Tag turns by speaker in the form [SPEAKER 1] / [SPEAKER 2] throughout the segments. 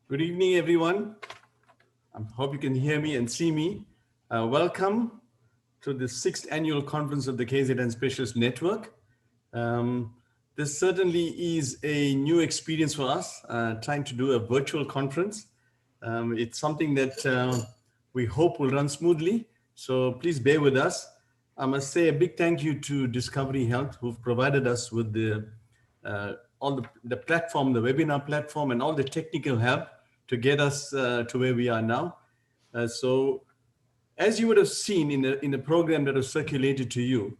[SPEAKER 1] Good evening, everyone. I hope you can hear me and see me. Welcome to the sixth annual conference of the KZN Specialist Network. Um, this certainly is a new experience for us, trying to do a virtual conference. It's something that we hope will run smoothly, so please bear with us. I must say a big thank you to Discovery Health, who've provided us with all the platform, the webinar platform, and all the technical help to get us to where we are now. So as you would have seen in the program that was circulated to you,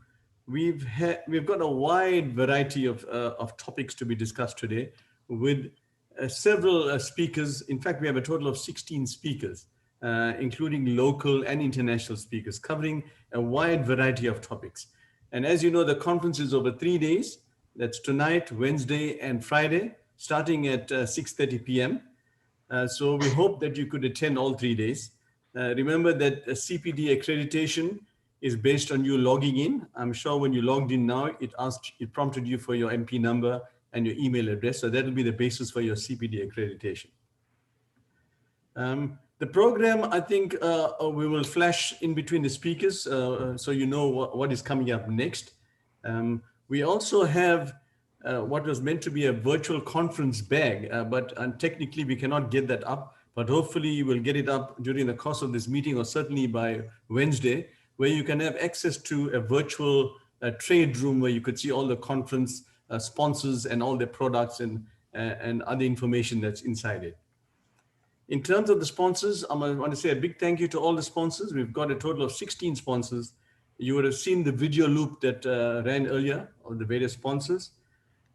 [SPEAKER 1] we've got a wide variety of topics to be discussed today with several speakers. In fact, we have a total of 16 speakers, including local and international speakers, covering a wide variety of topics. And as you know, the conference is over 3 days. That's tonight, Wednesday, and Friday, starting at 6:30 p.m. So we hope that you could attend all 3 days. Remember that CPD accreditation is based on you logging in. I'm sure when you logged in now, it prompted you for your MP number and your email address. So that will be the basis for your CPD accreditation. The program, I think we will flash in between the speakers so you know what is coming up next. We also have what was meant to be a virtual conference bag, but technically we cannot get that up, but hopefully we'll get it up during the course of this meeting or certainly by Wednesday, where you can have access to a virtual trade room where you could see all the conference sponsors and all their products and other information that's inside it. In terms of the sponsors, I want to say a big thank you to all the sponsors. We've got a total of 16 sponsors. You would have seen the video loop that ran earlier of the various sponsors.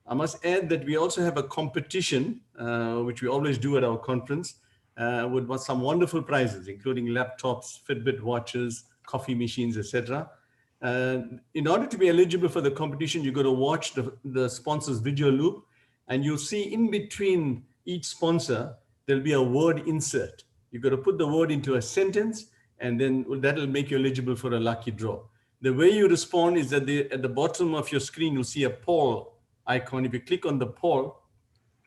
[SPEAKER 1] I must add that we also have a competition, which we always do at our conference, with some wonderful prizes, including laptops, Fitbit watches, coffee machines, etc. In order to be eligible for the competition, you've got to watch the sponsor's video loop, and you'll see in between each sponsor, there'll be a word insert. You've got to put the word into a sentence, and then that'll make you eligible for a lucky draw. The way you respond is that at the bottom of your screen, you'll see a poll icon. If you click on the poll,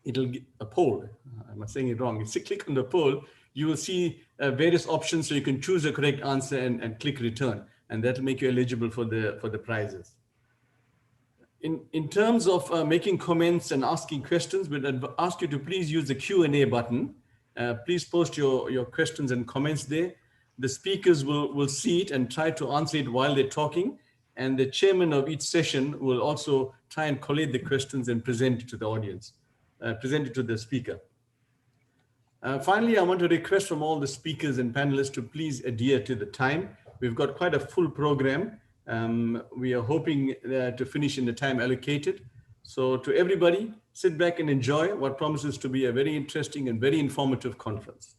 [SPEAKER 1] it'll get a poll. I'm saying it wrong. If you click on the poll, you will see various options, so you can choose the correct answer and click return, and that'll make you eligible for the prizes. In terms of making comments and asking questions, we'd ask you to please use the Q&A button. Please post your questions and comments there. The speakers will see it and try to answer it while they're talking. And the chairman of each session will also try and collate the questions and present it to the audience, present it to the speaker. Finally, I want to request from all the speakers and panelists to please adhere to the time. We've got quite a full program. We are hoping to finish in the time allocated. So to everybody, sit back and enjoy what promises to be a very interesting and very informative conference.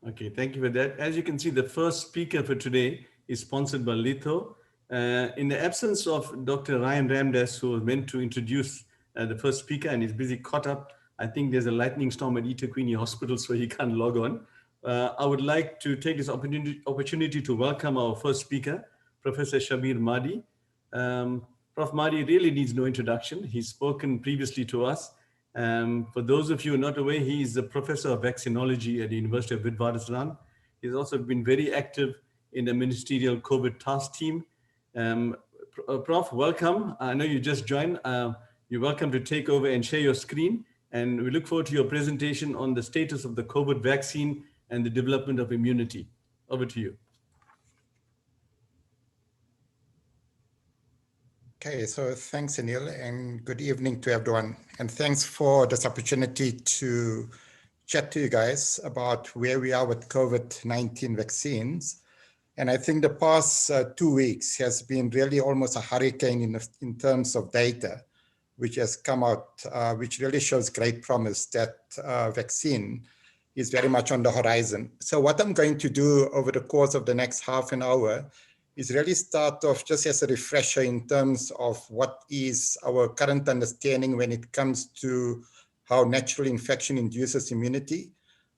[SPEAKER 1] Okay, thank you for that. As you can see, the first speaker for today is sponsored by Litho. In the absence of Dr. Ryan Ramdas, who was meant to introduce the first speaker and is busy caught up, I think there's a lightning storm at Itaquini Hospital, so he can't log on. I would like to take this opportunity to welcome our first speaker, Professor Shabir Mahdi. Prof. Mahdi really needs no introduction. He's spoken previously to us. For those of you not aware, he is a professor of vaccinology at the University of Witwatersrand. He's also been very active in the ministerial COVID task team. Prof, welcome. I know you just joined. You're welcome to take over and share your screen. And we look forward to your presentation on the status of the COVID vaccine and the development of immunity. Over to you.
[SPEAKER 2] Okay, so thanks, Anil, and good evening to everyone. And thanks for this opportunity to chat to you guys about where we are with COVID-19 vaccines. And I think the past 2 weeks has been really almost a hurricane in terms of data, which has come out, which really shows great promise that vaccine is very much on the horizon. So what I'm going to do over the course of the next half an hour is really start off just as a refresher in terms of what is our current understanding when it comes to how natural infection induces immunity.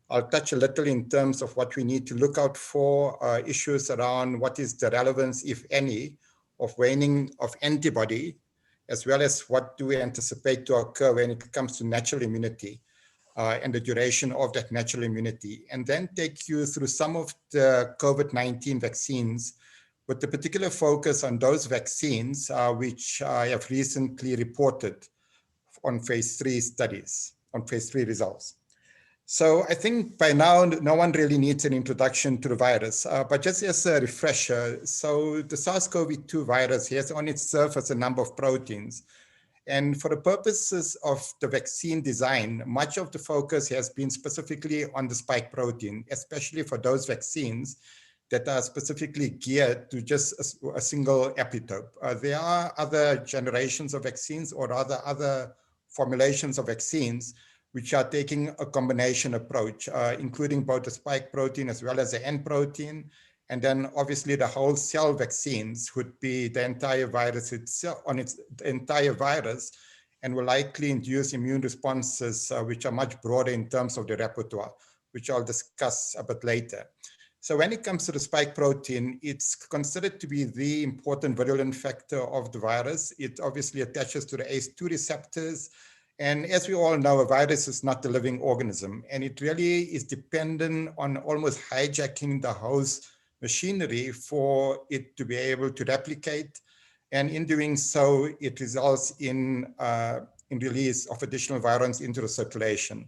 [SPEAKER 2] I'll touch a little in terms of what we need to look out for, issues around what is the relevance, if any, of waning of antibody, as well as what do we anticipate to occur when it comes to natural immunity and the duration of that natural immunity, and then take you through some of the COVID-19 vaccines with the particular focus on those vaccines which I have recently reported on phase 3 studies, on phase 3 results. So I think by now, no one really needs an introduction to the virus, but just as a refresher, so the SARS-CoV-2 virus has on its surface a number of proteins. And for the purposes of the vaccine design, much of the focus has been specifically on the spike protein, especially for those vaccines that are specifically geared to just a single epitope. There are other generations of vaccines or rather other formulations of vaccines which are taking a combination approach, including both the spike protein as well as the N protein. And then obviously the whole cell vaccines would be the entire virus itself, the entire virus, and will likely induce immune responses which are much broader in terms of the repertoire, which I'll discuss a bit later. So when it comes to the spike protein, it's considered to be the important virulent factor of the virus. It obviously attaches to the ACE2 receptors. And as we all know, a virus is not a living organism, and it really is dependent on almost hijacking the host machinery for it to be able to replicate. And in doing so, it results in release of additional virons into the circulation.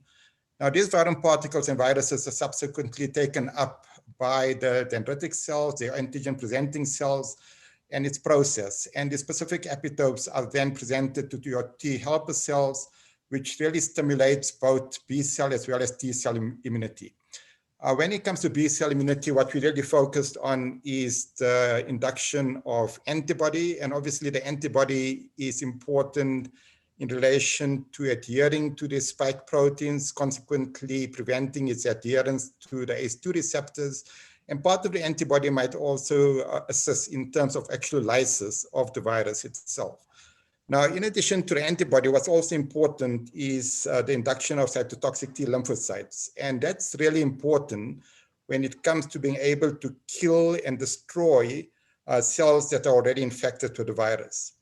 [SPEAKER 2] Now, these viral particles and viruses are subsequently taken up by the dendritic cells, the antigen-presenting cells, and it's processed. And the specific epitopes are then presented to your T helper cells, which really stimulates both B cell as well as T cell immunity. When it comes to B cell immunity, what we really focused on is the induction of antibody. And obviously the antibody is important in relation to adhering to the spike proteins, consequently preventing its adherence to the ACE2 receptors. And part of the antibody might also assist in terms of actual lysis of the virus itself. Now, in addition to the antibody, what's also important is the induction of cytotoxic T lymphocytes. And that's really important when it comes to being able to kill and destroy cells that are already infected with the virus.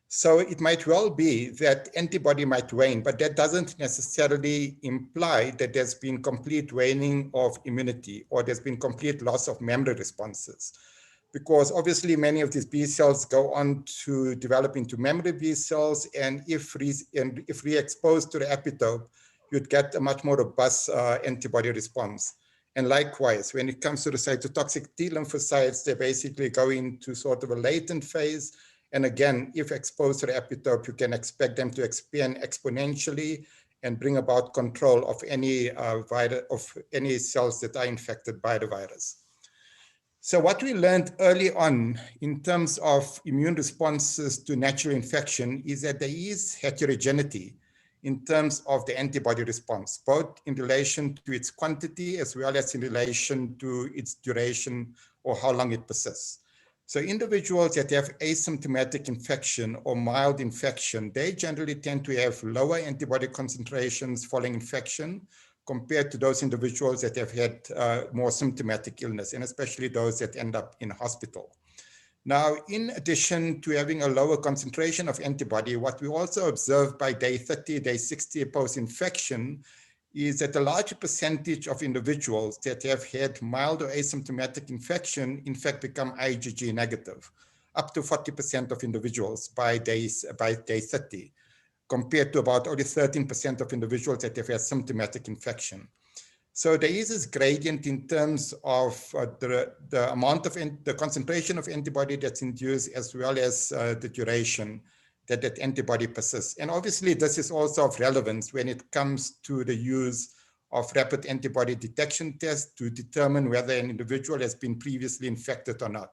[SPEAKER 2] So it might well be that antibody might wane, but that doesn't necessarily imply that there's been complete waning of immunity or there's been complete loss of memory responses. Because obviously many of these B cells go on to develop into memory B cells, and if re-exposed to the epitope, you'd get a much more robust antibody response. And likewise, when it comes to the cytotoxic T lymphocytes, they basically go into sort of a latent phase. And again, if exposed to the epitope, you can expect them to expand exponentially and bring about control of any cells that are infected by the virus. So what we learned early on in terms of immune responses to natural infection is that there is heterogeneity in terms of the antibody response, both in relation to its quantity as well as in relation to its duration or how long it persists. So individuals that have asymptomatic infection or mild infection, they generally tend to have lower antibody concentrations following infection compared to those individuals that have had more symptomatic illness, and especially those that end up in hospital. Now, in addition to having a lower concentration of antibody, what we also observed by day 30, day 60 post-infection is that a larger percentage of individuals that have had mild or asymptomatic infection, in fact, become IgG negative. up to 40% of individuals by day 30, compared to about only 13% of individuals that have had symptomatic infection. So there is this gradient in terms of the amount of the concentration of antibody that's induced, as well as the duration that antibody persists. And obviously, this is also of relevance when it comes to the use of rapid antibody detection tests to determine whether an individual has been previously infected or not.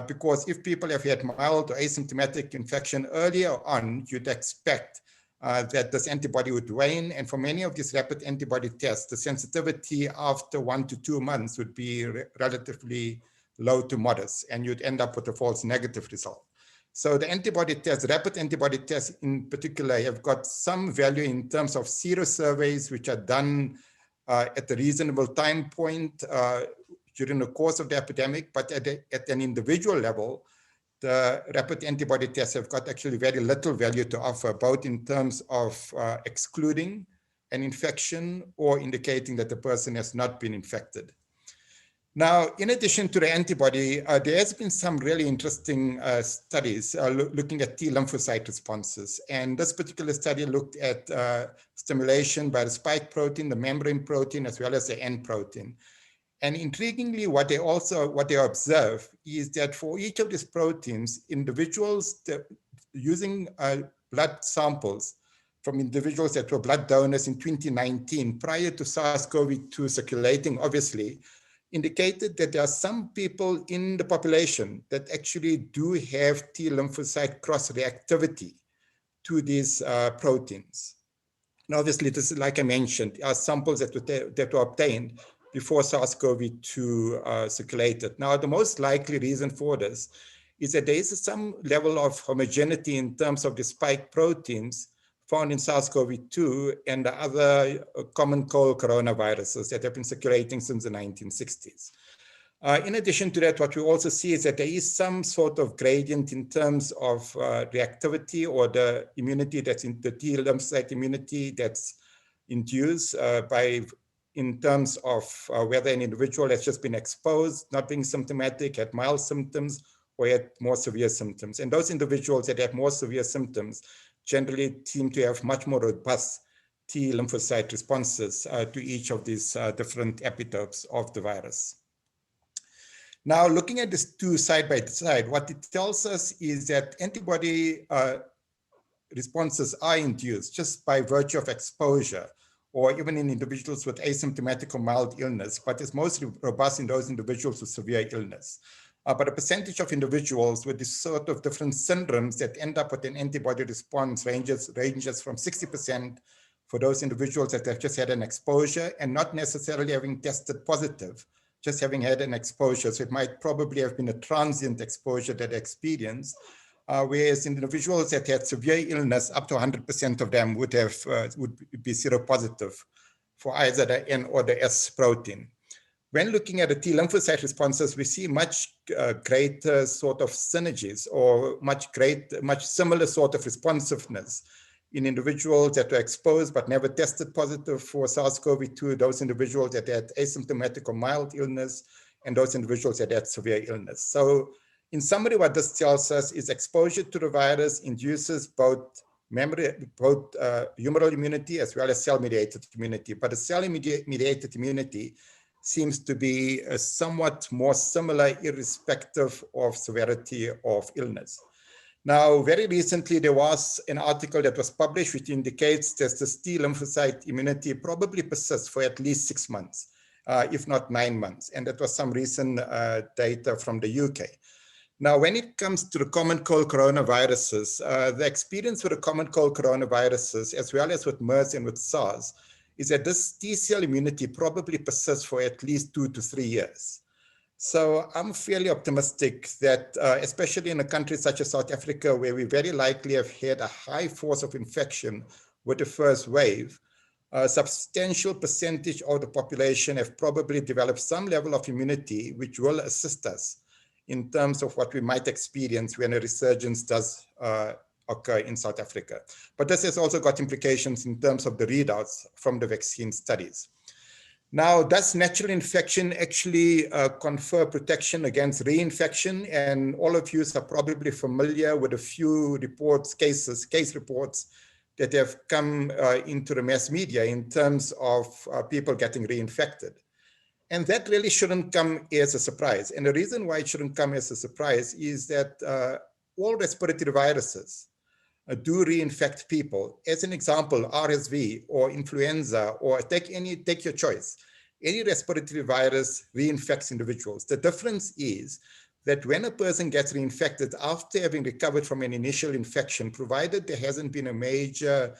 [SPEAKER 2] Because if people have had mild or asymptomatic infection earlier on, you'd expect that this antibody would wane. And for many of these rapid antibody tests, the sensitivity after 1 to 2 months would be relatively low to modest, and you'd end up with a false negative result. So the antibody tests, rapid antibody tests in particular, have got some value in terms of serosurveys, which are done at a reasonable time point during the course of the epidemic, but at an individual level, the rapid antibody tests have got actually very little value to offer, both in terms of excluding an infection or indicating that the person has not been infected. Now, in addition to the antibody, there has been some really interesting studies looking at T lymphocyte responses. And this particular study looked at stimulation by the spike protein, the membrane protein, as well as the N protein. And intriguingly, what they observe is that for each of these proteins, individuals using blood samples from individuals that were blood donors in 2019, prior to SARS-CoV-2 circulating, obviously, indicated that there are some people in the population that actually do have T lymphocyte cross-reactivity to these proteins. And obviously, this is, like I mentioned, are samples that were obtained before SARS-CoV-2 circulated. Now, the most likely reason for this is that there is some level of homogeneity in terms of the spike proteins found in SARS-CoV-2 and the other common cold coronaviruses that have been circulating since the 1960s. In addition to that, what we also see is that there is some sort of gradient in terms of reactivity or the immunity that's in the T lymphocyte immunity that's induced in terms of whether an individual has just been exposed, not being symptomatic, had mild symptoms, or had more severe symptoms. And those individuals that have more severe symptoms generally seem to have much more robust T lymphocyte responses to each of these different epitopes of the virus. Now, looking at these two side by side, what it tells us is that antibody responses are induced just by virtue of exposure, or even in individuals with asymptomatic or mild illness, but it's mostly robust in those individuals with severe illness. But a percentage of individuals with this sort of different syndromes that end up with an antibody response ranges from 60% for those individuals that have just had an exposure and not necessarily having tested positive, just having had an exposure. So it might probably have been a transient exposure that they experienced, whereas individuals that had severe illness, up to 100% of them would be seropositive for either the N or the S protein. When looking at the T lymphocyte responses, we see much greater sort of synergies or much similar sort of responsiveness in individuals that were exposed but never tested positive for SARS-CoV-2, those individuals that had asymptomatic or mild illness, and those individuals that had severe illness. So in summary, what this tells us is exposure to the virus induces both humoral immunity as well as cell-mediated immunity. But the cell-mediated immunity seems to be somewhat more similar irrespective of severity of illness. Now, very recently, there was an article that was published which indicates that the T lymphocyte immunity probably persists for at least 6 months, if not 9 months. And that was some recent data from the UK. Now, when it comes to the common cold coronaviruses, the experience with the common cold coronaviruses, as well as with MERS and with SARS, is that this T cell immunity probably persists for at least 2 to 3 years. So I'm fairly optimistic that, especially in a country such as South Africa, where we very likely have had a high force of infection with the first wave, a substantial percentage of the population have probably developed some level of immunity, which will assist us in terms of what we might experience when a resurgence does occur in South Africa. But this has also got implications in terms of the readouts from the vaccine studies. Now, does natural infection actually confer protection against reinfection? And all of you are probably familiar with a few reports, case reports that have come into the mass media in terms of people getting reinfected. And that really shouldn't come as a surprise. And the reason why it shouldn't come as a surprise is that all respiratory viruses do reinfect people. As an example, RSV or influenza, or take your choice. Any respiratory virus reinfects individuals. The difference is that when a person gets reinfected after having recovered from an initial infection, provided there hasn't been a major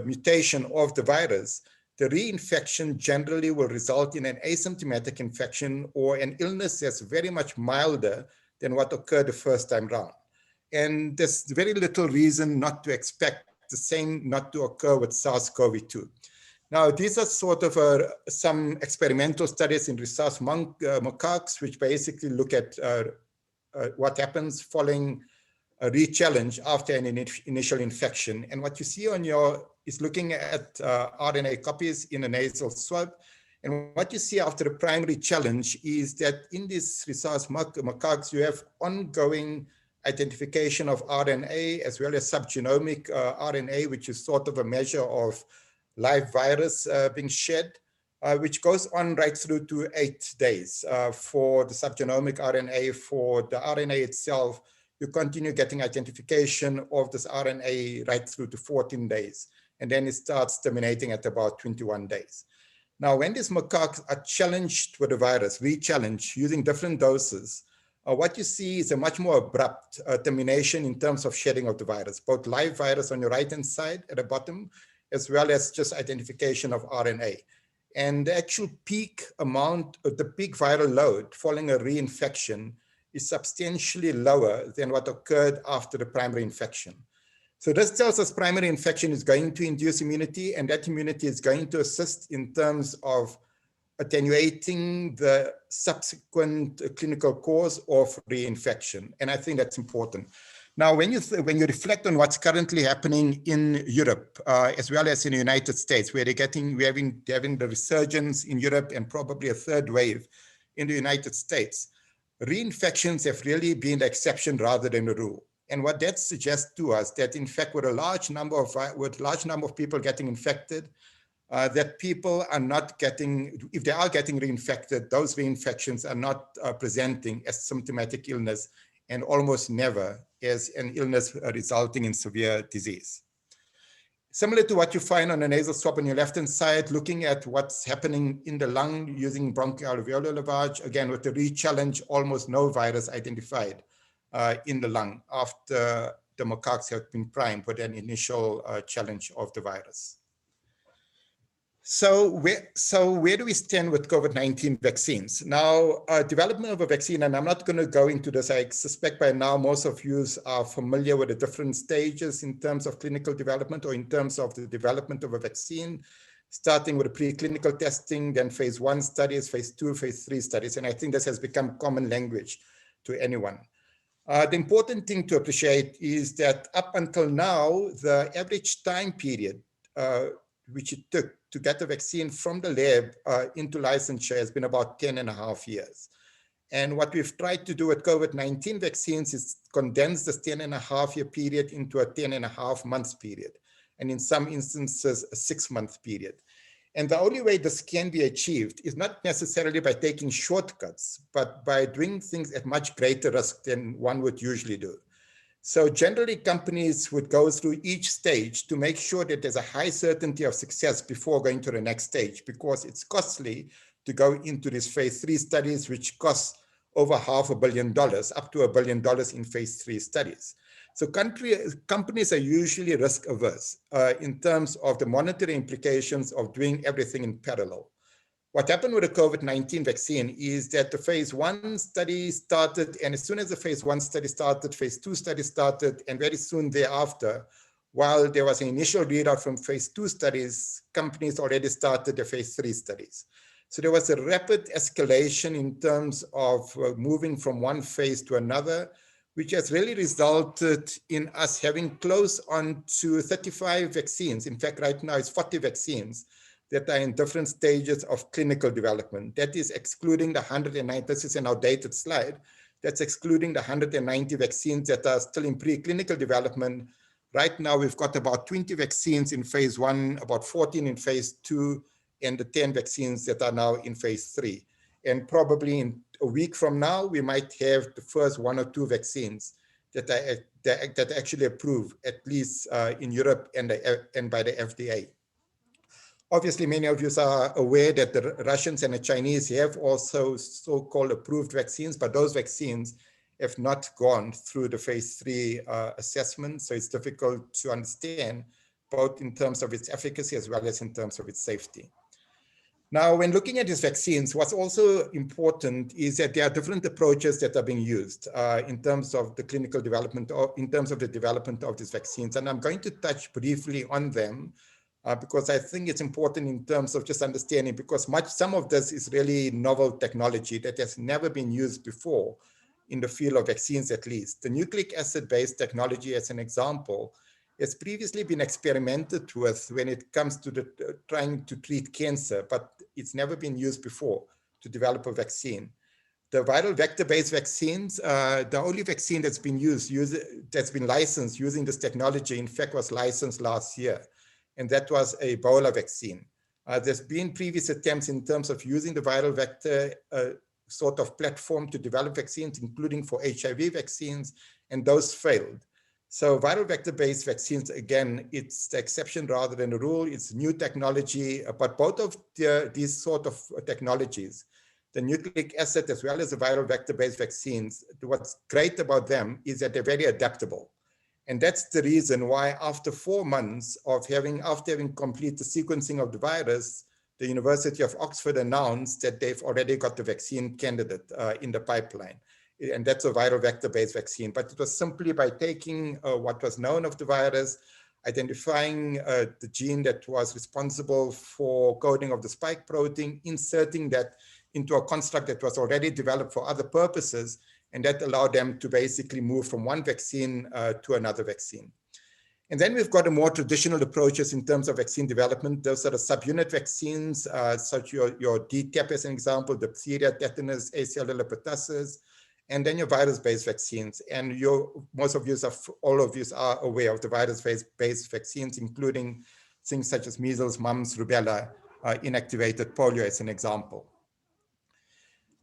[SPEAKER 2] mutation of the virus, the reinfection generally will result in an asymptomatic infection or an illness that's very much milder than what occurred the first time round. And there's very little reason not to expect the same not to occur with SARS-CoV-2. Now, these are sort of some experimental studies in rhesus macaques, which basically look at what happens following a re-challenge after an initial infection. And what you see on is looking at RNA copies in a nasal swab. And what you see after the primary challenge is that in these rhesus macaques, you have ongoing identification of RNA as well as subgenomic RNA, which is sort of a measure of live virus being shed, which goes on right through to 8 days. For the subgenomic RNA, for the RNA itself, you continue getting identification of this RNA right through to 14 days. And then it starts terminating at about 21 days. Now, when these macaques are challenged with the virus, re-challenged using different doses, what you see is a much more abrupt termination in terms of shedding of the virus, both live virus on your right-hand side at the bottom, as well as just identification of RNA. And the actual peak amount of the peak viral load following a reinfection is substantially lower than what occurred after the primary infection. So this tells us primary infection is going to induce immunity, and that immunity is going to assist in terms of attenuating the subsequent clinical cause of reinfection. And I think that's important. Now, when you reflect on what's currently happening in Europe, as well as in the United States, where we're having the resurgence in Europe and probably a third wave in the United States, reinfections have really been the exception rather than the rule. And what that suggests to us that, in fact, with a large number of people getting infected, that people are not getting, if they are getting reinfected, those reinfections are not presenting as symptomatic illness, and almost never as an illness resulting in severe disease. Similar to what you find on the nasal swab on your left-hand side, looking at what's happening in the lung using bronchoalveolar lavage, again, with the re-challenge, almost no virus identified in the lung after the macaques have been primed with an initial challenge of the virus. So where do we stand with COVID-19 vaccines? Now, development of a vaccine, and I'm not going to go into this. I suspect by now most of you are familiar with the different stages in terms of clinical development or in terms of the development of a vaccine, starting with the preclinical testing, then phase 1 studies, phase 2, phase 3 studies. And I think this has become common language to anyone. The important thing to appreciate is that up until now, the average time period which it took to get the vaccine from the lab into licensure has been about 10.5 years. And what we've tried to do with COVID-19 vaccines is condense this 10.5 year period into a 10.5 months period, and in some instances, a 6-month period. And the only way this can be achieved is not necessarily by taking shortcuts, but by doing things at much greater risk than one would usually do. So generally, companies would go through each stage to make sure that there's a high certainty of success before going to the next stage, because it's costly to go into these phase 3 studies, which cost over $500 million, up to $1 billion in phase 3 studies. So companies are usually risk averse in terms of the monetary implications of doing everything in parallel. What happened with the COVID-19 vaccine is that the phase 1 study started, and as soon as the phase 1 study started, phase 2 study started, and very soon thereafter, while there was an initial readout from phase 2 studies, companies already started the phase 3 studies. So there was a rapid escalation in terms of moving from one phase to another, which has really resulted in us having close on to 35 vaccines. In fact, right now it's 40 vaccines that are in different stages of clinical development. That is excluding the 109, this is an outdated slide, that's excluding the 190 vaccines that are still in preclinical development. Right now, we've got about 20 vaccines in phase 1, about 14 in phase 2, and the 10 vaccines that are now in phase 3. And probably in a week from now, we might have the first 1 or 2 vaccines that are actually approved, at least in Europe and by the FDA. Obviously, many of you are aware that the Russians and the Chinese have also so-called approved vaccines, but those vaccines have not gone through the phase 3 assessment. So it's difficult to understand both in terms of its efficacy as well as in terms of its safety. Now, when looking at these vaccines, what's also important is that there are different approaches that are being used in terms of the clinical development, or in terms of the development of these vaccines. And I'm going to touch briefly on them because I think it's important in terms of just understanding, because some of this is really novel technology that has never been used before in the field of vaccines, at least. The nucleic acid-based technology, as an example, has previously been experimented with when it comes to trying to treat cancer, but it's never been used before to develop a vaccine. The viral vector-based vaccines, the only vaccine that's been that's been licensed using this technology, in fact, was licensed last year, and that was a Ebola vaccine. There's been previous attempts in terms of using the viral vector sort of platform to develop vaccines, including for HIV vaccines, and those failed. So viral vector-based vaccines, again, it's the exception rather than the rule. It's new technology, but both of these sort of technologies, the nucleic acid as well as the viral vector-based vaccines, what's great about them is that they're very adaptable. And that's the reason why after 4 months of after having completed the sequencing of the virus, the University of Oxford announced that they've already got the vaccine candidate in the pipeline. And that's a viral vector-based vaccine. But it was simply by taking what was known of the virus, identifying the gene that was responsible for coding of the spike protein, inserting that into a construct that was already developed for other purposes, and that allowed them to basically move from one vaccine to another vaccine. And then we've got a more traditional approaches in terms of vaccine development. Those are the subunit vaccines, such your DTaP as an example, diphtheria, tetanus, acellular pertussis, and then your virus-based vaccines. And all of you are aware of the virus-based vaccines, including things such as measles, mumps, rubella, inactivated polio as an example.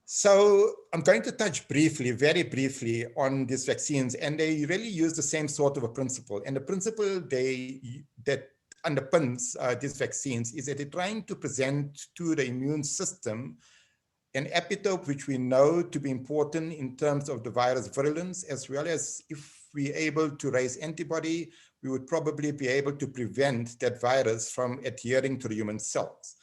[SPEAKER 2] So I'm going to touch very briefly on these vaccines, and they really use the same sort of a principle. And the principle that underpins these vaccines is that they're trying to present to the immune system an epitope which we know to be important in terms of the virus virulence, as well as if we're able to raise antibody, we would probably be able to prevent that virus from adhering to the human cells.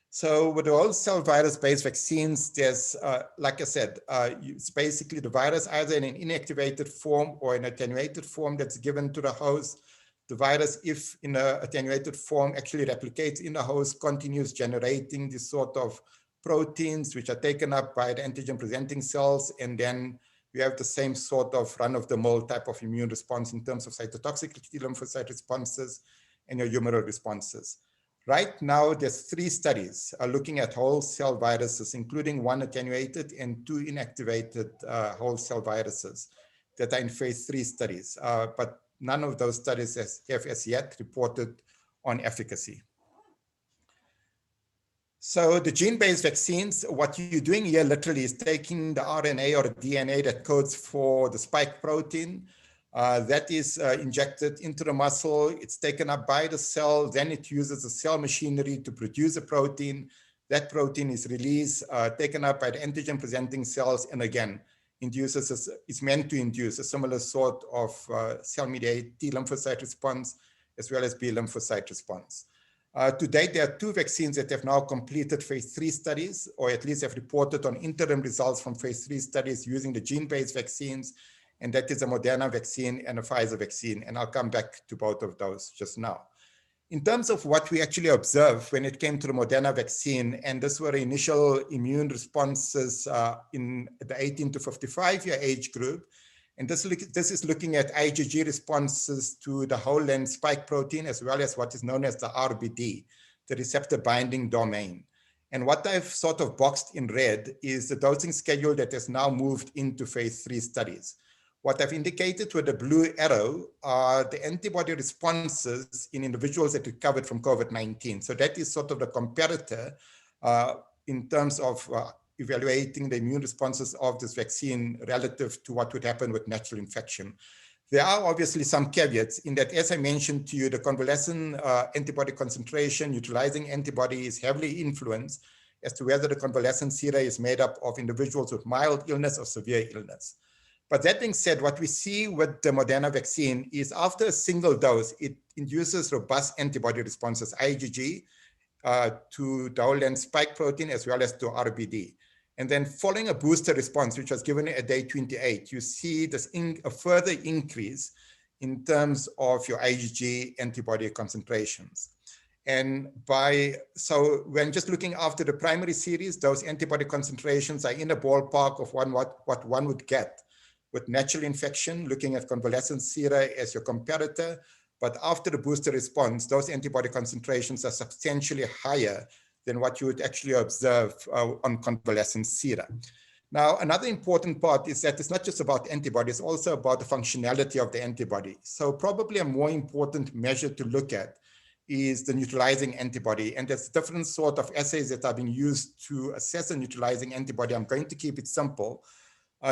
[SPEAKER 2] So with the whole cell virus-based vaccines, there's, like I said, it's basically the virus either in an inactivated form or an attenuated form that's given to the host. The virus, if in an attenuated form, actually replicates in the host, continues generating this sort of proteins which are taken up by the antigen-presenting cells, and then we have the same sort of run-of-the-mill type of immune response in terms of cytotoxic T lymphocyte responses and your humoral responses. Right now, there's 3 studies looking at whole cell viruses, including 1 attenuated and 2 inactivated whole cell viruses that are in phase 3 studies, but none of those studies have as yet reported on efficacy. So the gene-based vaccines, what you're doing here literally is taking the RNA or the DNA that codes for the spike protein, that is injected into the muscle, it's taken up by the cell, then it uses the cell machinery to produce a protein. That protein is released, taken up by the antigen-presenting cells, and again, it's meant to induce a similar sort of cell-mediated T lymphocyte response, as well as B lymphocyte response. To date, there are 2 vaccines that have now completed phase 3 studies, or at least have reported on interim results from phase 3 studies using the gene-based vaccines, and that is a Moderna vaccine and a Pfizer vaccine, and I'll come back to both of those just now. In terms of what we actually observed when it came to the Moderna vaccine, and this were initial immune responses in the 18 to 55-year age group, and this is looking at IgG responses to the whole length spike protein, as well as what is known as the RBD. the receptor binding domain. And what I've sort of boxed in red is the dosing schedule that has now moved into phase 3 studies. What I've indicated with the blue arrow are the antibody responses in individuals that recovered from COVID-19. So that is sort of the comparator in terms of evaluating the immune responses of this vaccine relative to what would happen with natural infection. There are obviously some caveats in that, as I mentioned to you, the convalescent antibody concentration, neutralizing antibody is heavily influenced as to whether the convalescent sera is made up of individuals with mild illness or severe illness. But that being said, what we see with the Moderna vaccine is after a single dose, it induces robust antibody responses, IgG, to double-end spike protein as well as to RBD. And then following a booster response, which was given at day 28, you see this a further increase in terms of your IgG antibody concentrations. And so when just looking after the primary series, those antibody concentrations are in the ballpark of what one would get with natural infection, looking at convalescent sera as your comparator. But after the booster response, those antibody concentrations are substantially higher than what you would actually observe on convalescent sera. Now, another important part is that it's not just about antibodies, it's also about the functionality of the antibody. So probably a more important measure to look at is the neutralizing antibody. And there's different sort of assays that are being used to assess a neutralizing antibody. I'm going to keep it simple.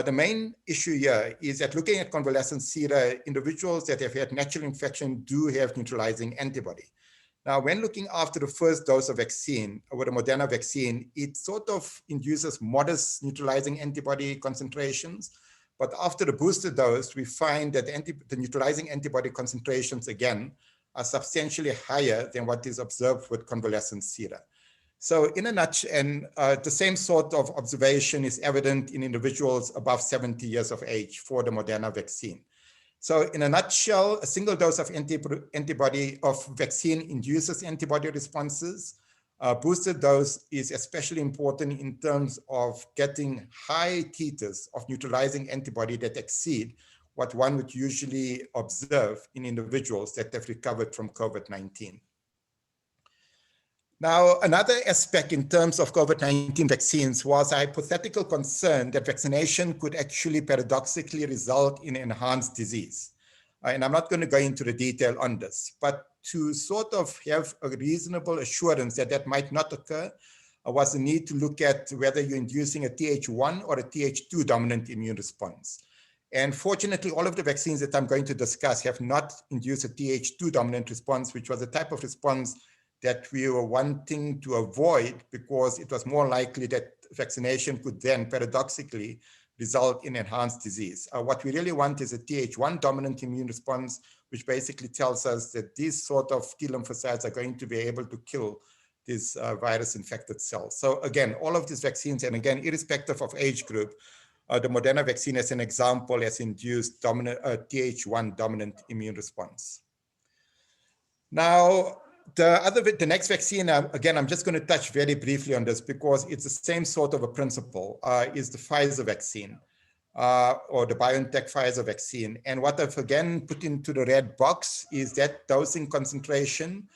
[SPEAKER 2] The main issue here is that looking at convalescent sera, individuals that have had natural infection do have neutralizing antibody. Now, when looking after the first dose of vaccine, with the Moderna vaccine, it sort of induces modest neutralizing antibody concentrations. But after the booster dose, we find that the neutralizing antibody concentrations, again, are substantially higher than what is observed with convalescent sera. So in a nutshell, and the same sort of observation is evident in individuals above 70 years of age for the Moderna vaccine. So in a nutshell, a single dose of antibody of vaccine induces antibody responses. A booster dose is especially important in terms of getting high titers of neutralizing antibody that exceed what one would usually observe in individuals that have recovered from COVID-19. Now, another aspect in terms of COVID-19 vaccines was a hypothetical concern that vaccination could actually paradoxically result in enhanced disease. And I'm not going to go into the detail on this, but to sort of have a reasonable assurance that that might not occur was the need to look at whether you're inducing a Th1 or a Th2 dominant immune response. And fortunately, all of the vaccines that I'm going to discuss have not induced a Th2 dominant response, which was a type of response that we were wanting to avoid because it was more likely that vaccination could then paradoxically result in enhanced disease. What we really want is a Th1 dominant immune response, which basically tells us that these sort of T lymphocytes are going to be able to kill these virus-infected cells. So again, all of these vaccines, and again, irrespective of age group, the Moderna vaccine as an example has induced Th1 dominant immune response. Now, the next vaccine, again, I'm just going to touch very briefly on this because it's the same sort of a principle, is the Pfizer vaccine or the BioNTech Pfizer vaccine. And what I've again put into the red box is that dosing concentration,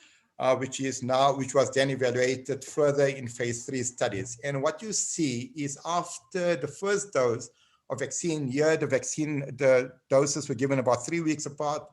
[SPEAKER 2] which was then evaluated further in phase 3 studies. And what you see is after the first dose of vaccine, here the doses were given about 3 weeks apart.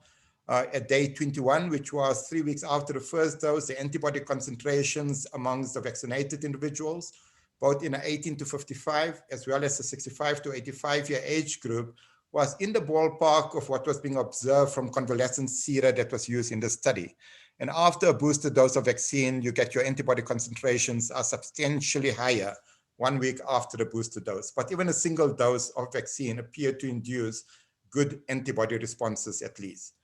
[SPEAKER 2] At day 21, which was 3 weeks after the first dose, the antibody concentrations amongst the vaccinated individuals, both in the 18 to 55, as well as the 65 to 85-year age group, was in the ballpark of what was being observed from convalescent sera that was used in the study. And after a booster dose of vaccine, you get your antibody concentrations are substantially higher 1 week after the booster dose. But even a single dose of vaccine appeared to induce good antibody responses at least.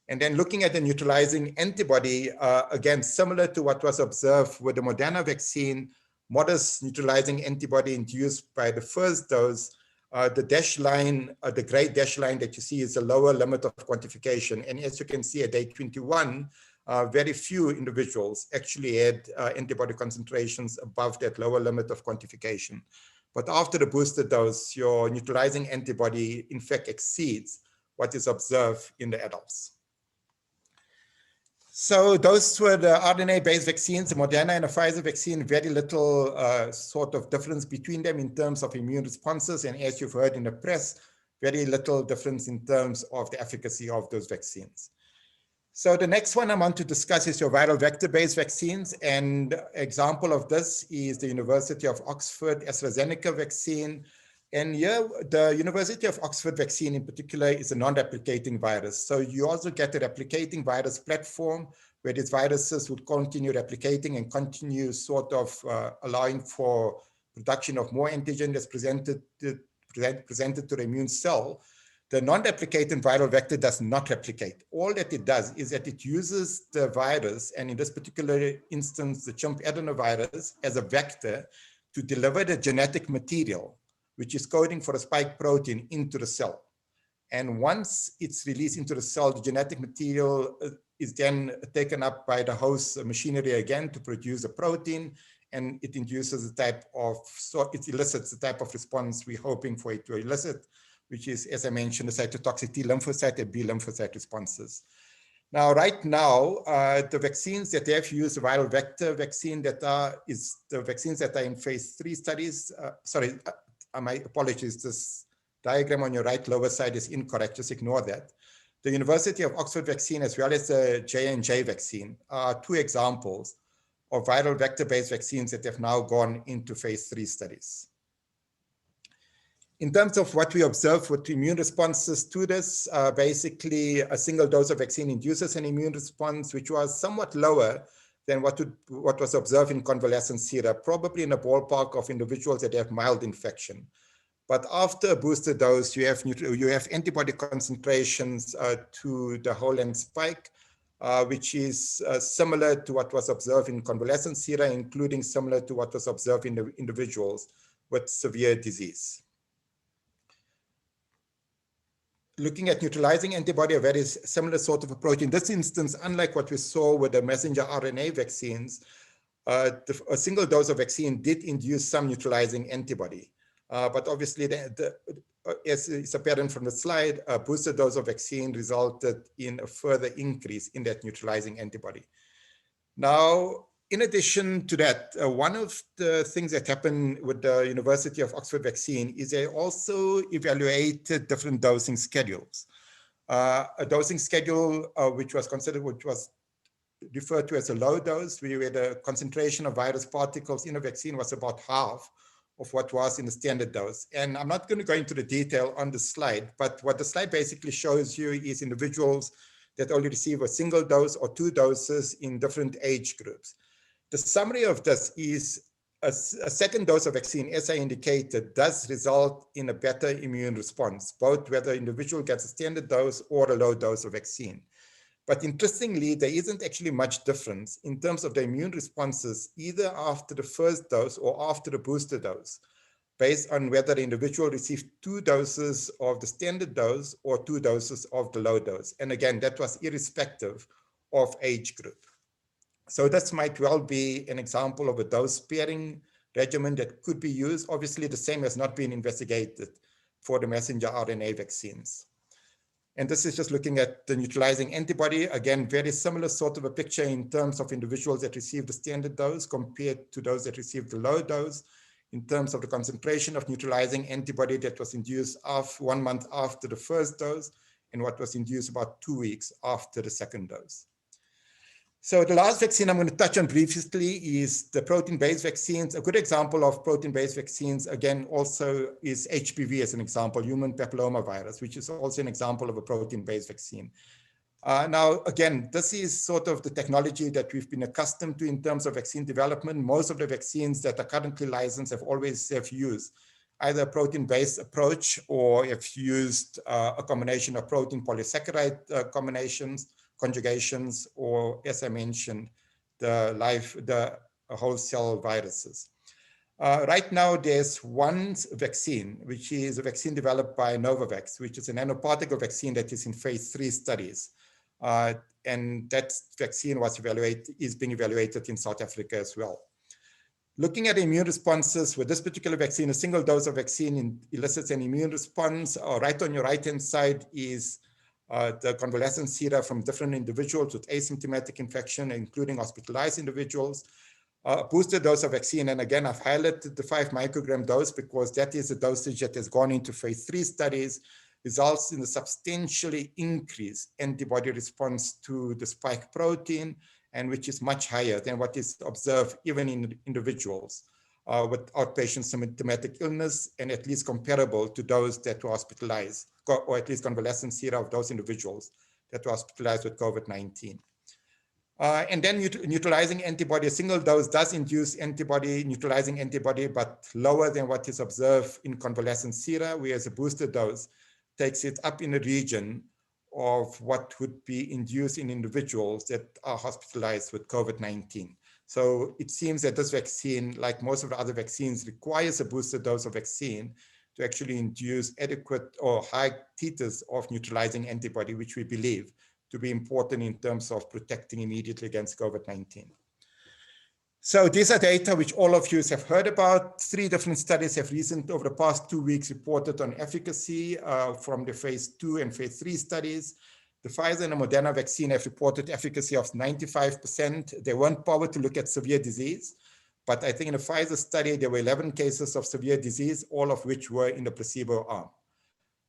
[SPEAKER 2] And then looking at the neutralizing antibody, again, similar to what was observed with the Moderna vaccine, modest neutralizing antibody induced by the first dose, the dash line, the gray dash line that you see is the lower limit of quantification. And as you can see at day 21, very few individuals actually had antibody concentrations above that lower limit of quantification. But after the booster dose, your neutralizing antibody in fact exceeds what is observed in the adults. So those were the RNA-based vaccines, the Moderna and the Pfizer vaccine, very little sort of difference between them in terms of immune responses. And as you've heard in the press, very little difference in terms of the efficacy of those vaccines. So the next one I want to discuss is your viral vector-based vaccines. And example of this is the University of Oxford AstraZeneca vaccine. And here, the University of Oxford vaccine in particular is a non-replicating virus. So you also get a replicating virus platform where these viruses would continue replicating and continue sort of allowing for production of more antigen that's presented to the immune cell. The non-replicating viral vector does not replicate. All that it does is that it uses the virus, and in this particular instance, the chimp adenovirus, as a vector to deliver the genetic material, which is coding for a spike protein, into the cell. And once it's released into the cell, the genetic material is then taken up by the host machinery again to produce a protein, and it induces a type of, so it elicits the type of response we're hoping for it to elicit, which is, as I mentioned, the cytotoxic T lymphocyte and B lymphocyte responses. Now, right now, the vaccines that they have used, the viral vector vaccine is the vaccines that are in phase 3 studies. My apologies, this diagram on your right lower side is incorrect, just ignore that. The University of Oxford vaccine, as well as the J&J vaccine, are two examples of viral vector-based vaccines that have now gone into phase 3 studies. In terms of what we observed with immune responses to this, basically a single dose of vaccine induces an immune response, which was somewhat lower than what was observed in convalescent sera, probably in a ballpark of individuals that have mild infection. But after a booster dose, you have antibody concentrations to the whole length spike, which is similar to what was observed in convalescent sera, including similar to what was observed in the individuals with severe disease. Looking at neutralizing antibody, a very similar sort of approach. In this instance, unlike what we saw with the messenger RNA vaccines, a single dose of vaccine did induce some neutralizing antibody. But obviously, as is apparent from the slide, a booster dose of vaccine resulted in a further increase in that neutralizing antibody. Now, in addition to that, one of the things that happened with the University of Oxford vaccine is they also evaluated different dosing schedules. A dosing schedule which was referred to as a low dose, where the concentration of virus particles in a vaccine was about half of what was in the standard dose. And I'm not going to go into the detail on the slide, but what the slide basically shows you is individuals that only receive a single dose or 2 doses in different age groups. The summary of this is a second dose of vaccine, as I indicated, does result in a better immune response, both whether the individual gets a standard dose or a low dose of vaccine. But interestingly, there isn't actually much difference in terms of the immune responses, either after the first dose or after the booster dose, based on whether the individual received 2 doses of the standard dose or 2 doses of the low dose. And again, that was irrespective of age group. So this might well be an example of a dose sparing regimen that could be used. Obviously, the same has not been investigated for the messenger RNA vaccines. And this is just looking at the neutralizing antibody. Again, very similar sort of a picture in terms of individuals that received the standard dose compared to those that received the low dose, in terms of the concentration of neutralizing antibody that was induced 1 month after the first dose, and what was induced about 2 weeks after the second dose. So the last vaccine I'm going to touch on briefly is the protein-based vaccines. A good example of protein-based vaccines, again, also is HPV as an example, human papillomavirus, which is also an example of a protein-based vaccine. Now, again, this is sort of the technology that we've been accustomed to in terms of vaccine development. Most of the vaccines that are currently licensed have used either a protein-based approach or have used a combination of protein polysaccharide conjugations, or as I mentioned, the whole cell viruses. Right now, there's one vaccine, which is a vaccine developed by Novavax, which is a nanoparticle vaccine that is in phase 3 studies. And that vaccine is being evaluated in South Africa as well. Looking at immune responses with this particular vaccine, a single dose of vaccine elicits an immune response. Right on your right-hand side is the convalescent sera from different individuals with asymptomatic infection, including hospitalized individuals, a booster dose of vaccine. And again, I've highlighted the 5 microgram dose because that is the dosage that has gone into phase 3 studies, results in a substantially increased antibody response to the spike protein, and which is much higher than what is observed even in individuals with outpatient symptomatic illness, and at least comparable to those that were hospitalized, or at least convalescent sera of those individuals that were hospitalized with COVID-19. And then neutralizing antibody, a single dose does induce neutralizing antibody, but lower than what is observed in convalescent sera, whereas a booster dose takes it up in a region of what would be induced in individuals that are hospitalized with COVID-19. So it seems that this vaccine, like most of the other vaccines, requires a booster dose of vaccine to actually induce adequate or high titers of neutralizing antibody, which we believe to be important in terms of protecting immediately against COVID-19. So these are data which all of you have heard about. 3 different studies have recently, over the past 2 weeks, reported on efficacy from the phase 2 and phase 3 studies. The Pfizer and the Moderna vaccine have reported efficacy of 95%. They weren't powered to look at severe disease, but I think in the Pfizer study, there were 11 cases of severe disease, all of which were in the placebo arm.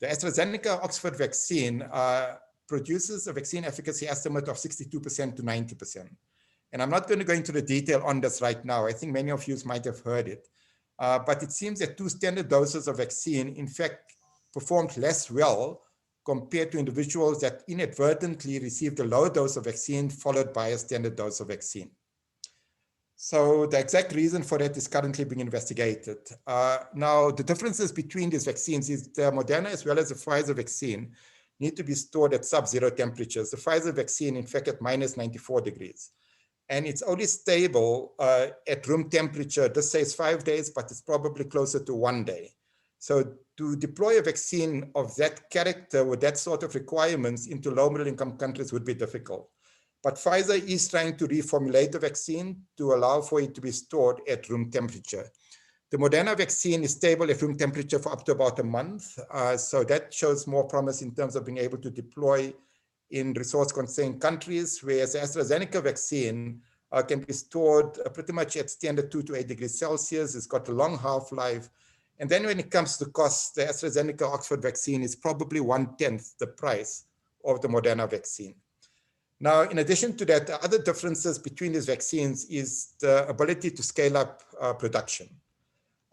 [SPEAKER 2] The AstraZeneca Oxford vaccine produces a vaccine efficacy estimate of 62% to 90%. And I'm not going to go into the detail on this right now. I think many of you might have heard it. But it seems that 2 standard doses of vaccine, in fact, performed less well compared to individuals that inadvertently received a low dose of vaccine followed by a standard dose of vaccine. So the exact reason for that is currently being investigated. Now, the differences between these vaccines is the Moderna as well as the Pfizer vaccine need to be stored at sub-zero temperatures. The Pfizer vaccine, in fact, at minus 94 degrees. And it's only stable at room temperature. This says 5 days, but it's probably closer to 1 day. So to deploy a vaccine of that character with that sort of requirements into low middle income countries would be difficult. But Pfizer is trying to reformulate the vaccine to allow for it to be stored at room temperature. The Moderna vaccine is stable at room temperature for up to about a month. So that shows more promise in terms of being able to deploy in resource-constrained countries, whereas the AstraZeneca vaccine can be stored pretty much at standard 2 to 8 degrees Celsius. It's got a long half-life. And then when it comes to cost, the AstraZeneca Oxford vaccine is probably 1/10 the price of the Moderna vaccine. Now, in addition to that, the other differences between these vaccines is the ability to scale up production.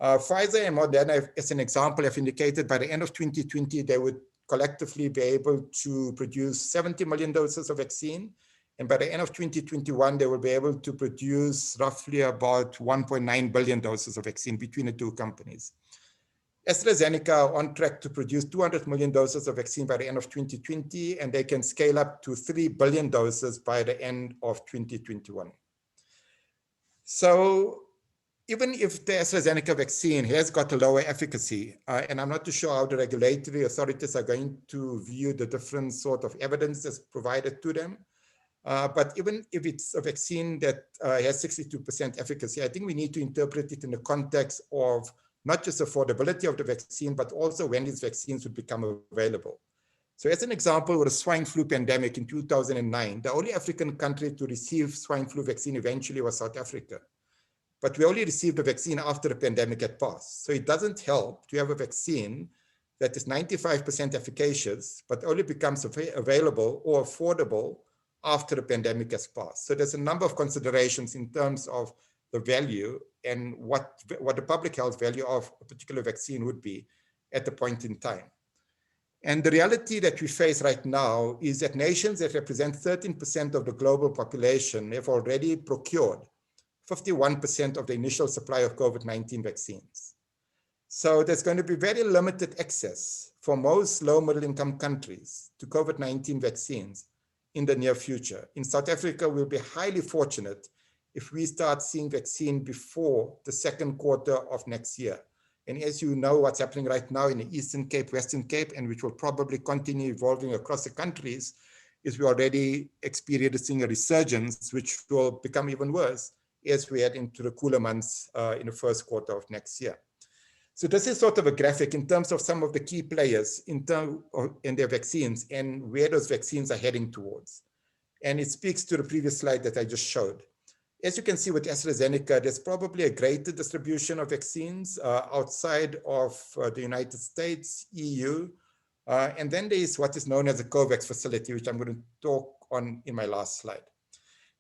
[SPEAKER 2] Pfizer and Moderna, as an example, have indicated by the end of 2020, they would collectively be able to produce 70 million doses of vaccine. And by the end of 2021, they will be able to produce roughly about 1.9 billion doses of vaccine between the 2 companies. AstraZeneca are on track to produce 200 million doses of vaccine by the end of 2020, and they can scale up to 3 billion doses by the end of 2021. So even if the AstraZeneca vaccine has got a lower efficacy, and I'm not too sure how the regulatory authorities are going to view the different sort of evidence that's provided to them, but even if it's a vaccine that has 62% efficacy, I think we need to interpret it in the context of not just affordability of the vaccine, but also when these vaccines would become available. So as an example, with the swine flu pandemic in 2009, the only African country to receive swine flu vaccine eventually was South Africa. But we only received the vaccine after the pandemic had passed. So it doesn't help to have a vaccine that is 95% efficacious, but only becomes available or affordable after the pandemic has passed. So there's a number of considerations in terms of the value and what the public health value of a particular vaccine would be at the point in time. And the reality that we face right now is that nations that represent 13% of the global population have already procured 51% of the initial supply of COVID-19 vaccines. So there's going to be very limited access for most low middle income countries to COVID-19 vaccines in the near future. In South Africa, we'll be highly fortunate if we start seeing vaccine before the second quarter of next year. And as you know, what's happening right now in the Eastern Cape, Western Cape, and which will probably continue evolving across the countries, is we're already experiencing a resurgence, which will become even worse as we head into the cooler months in the first quarter of next year. So this is sort of a graphic in terms of some of the key players in their vaccines and where those vaccines are heading towards. And it speaks to the previous slide that I just showed. As you can see with AstraZeneca, there's probably a greater distribution of vaccines outside of the United States, EU, and then there is what is known as a COVAX facility, which I'm going to talk on in my last slide.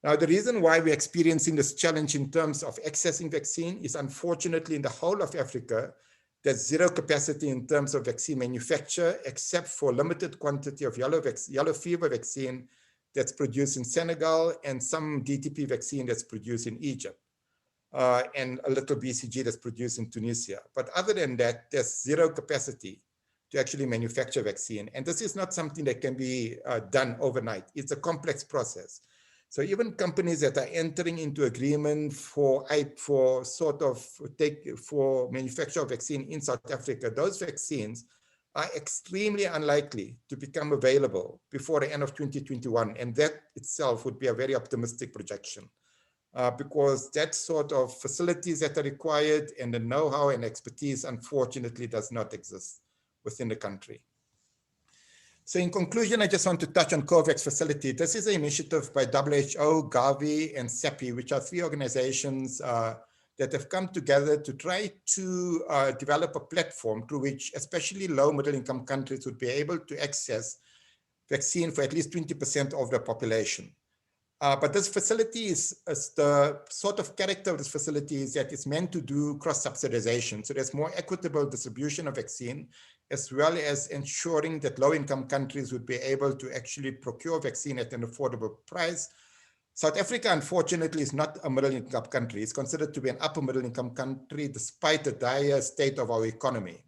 [SPEAKER 2] Now, the reason why we're experiencing this challenge in terms of accessing vaccine is unfortunately in the whole of Africa, there's zero capacity in terms of vaccine manufacture, except for limited quantity of yellow fever vaccine that's produced in Senegal and some DTP vaccine that's produced in Egypt, and a little BCG that's produced in Tunisia. But other than that, there's zero capacity to actually manufacture vaccine. And this is not something that can be done overnight. It's a complex process. So even companies that are entering into agreement for manufacture of vaccine in South Africa, those vaccines are extremely unlikely to become available before the end of 2021. And that itself would be a very optimistic projection because that sort of facilities that are required and the know-how and expertise, unfortunately, does not exist within the country. So in conclusion, I just want to touch on COVAX facility. This is an initiative by WHO, Gavi, and CEPI, which are three organizations that have come together to try to develop a platform through which especially low middle income countries would be able to access vaccine for at least 20% of their population. But this facility is the sort of character of this facility is that it's meant to do cross-subsidization. So there's more equitable distribution of vaccine, as well as ensuring that low-income countries would be able to actually procure vaccine at an affordable price. South Africa, unfortunately, is not a middle-income country. It's considered to be an upper middle-income country, despite the dire state of our economy.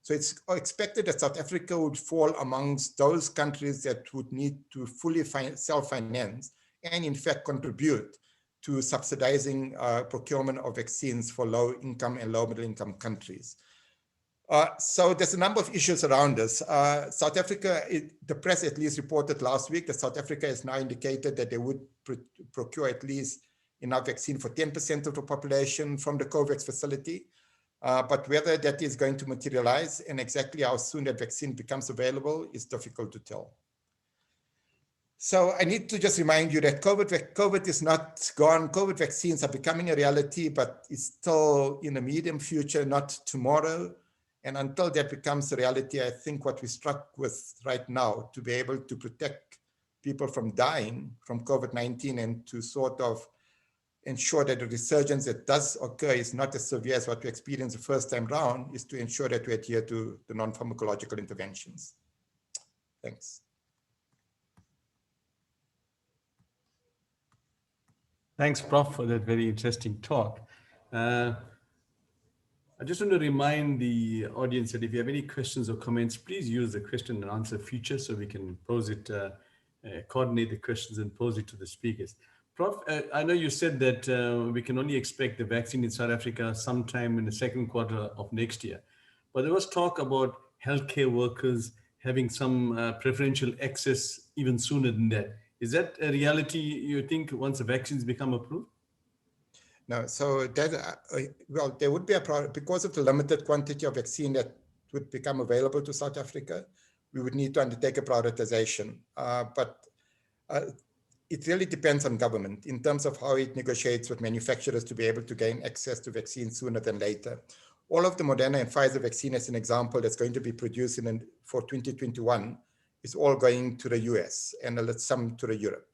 [SPEAKER 2] So it's expected that South Africa would fall amongst those countries that would need to fully self-finance and in fact contribute to subsidizing procurement of vaccines for low income and low middle income countries. So there's a number of issues around this. South Africa, the press at least reported last week that South Africa has now indicated that they would procure at least enough vaccine for 10% of the population from the COVAX facility. But whether that is going to materialize and exactly how soon that vaccine becomes available is difficult to tell. So I need to just remind you that COVID is not gone. COVID vaccines are becoming a reality, but it's still in the medium future, not tomorrow. And until that becomes a reality, I think what we're struck with right now to be able to protect people from dying from COVID-19 and to sort of ensure that the resurgence that does occur is not as severe as what we experienced the first time round is to ensure that we adhere to the non-pharmacological interventions. Thanks.
[SPEAKER 1] Thanks, Prof, for that very interesting talk. I just want to remind the audience that if you have any questions or comments, please use the question and answer feature so we can pose it, coordinate the questions and pose it to the speakers. Prof, I know you said that we can only expect the vaccine in South Africa sometime in the second quarter of next year. But there was talk about healthcare workers having some preferential access even sooner than that. Is that a reality, you think, once the vaccines become approved?
[SPEAKER 2] No, so that, well, there would be a problem because of the limited quantity of vaccine that would become available to South Africa. We would need to undertake a prioritization, but it really depends on government in terms of how it negotiates with manufacturers to be able to gain access to vaccines sooner than later. All of the Moderna and Pfizer vaccine, as an example, that's going to be produced for 2021 is all going to the US and some to the Europe.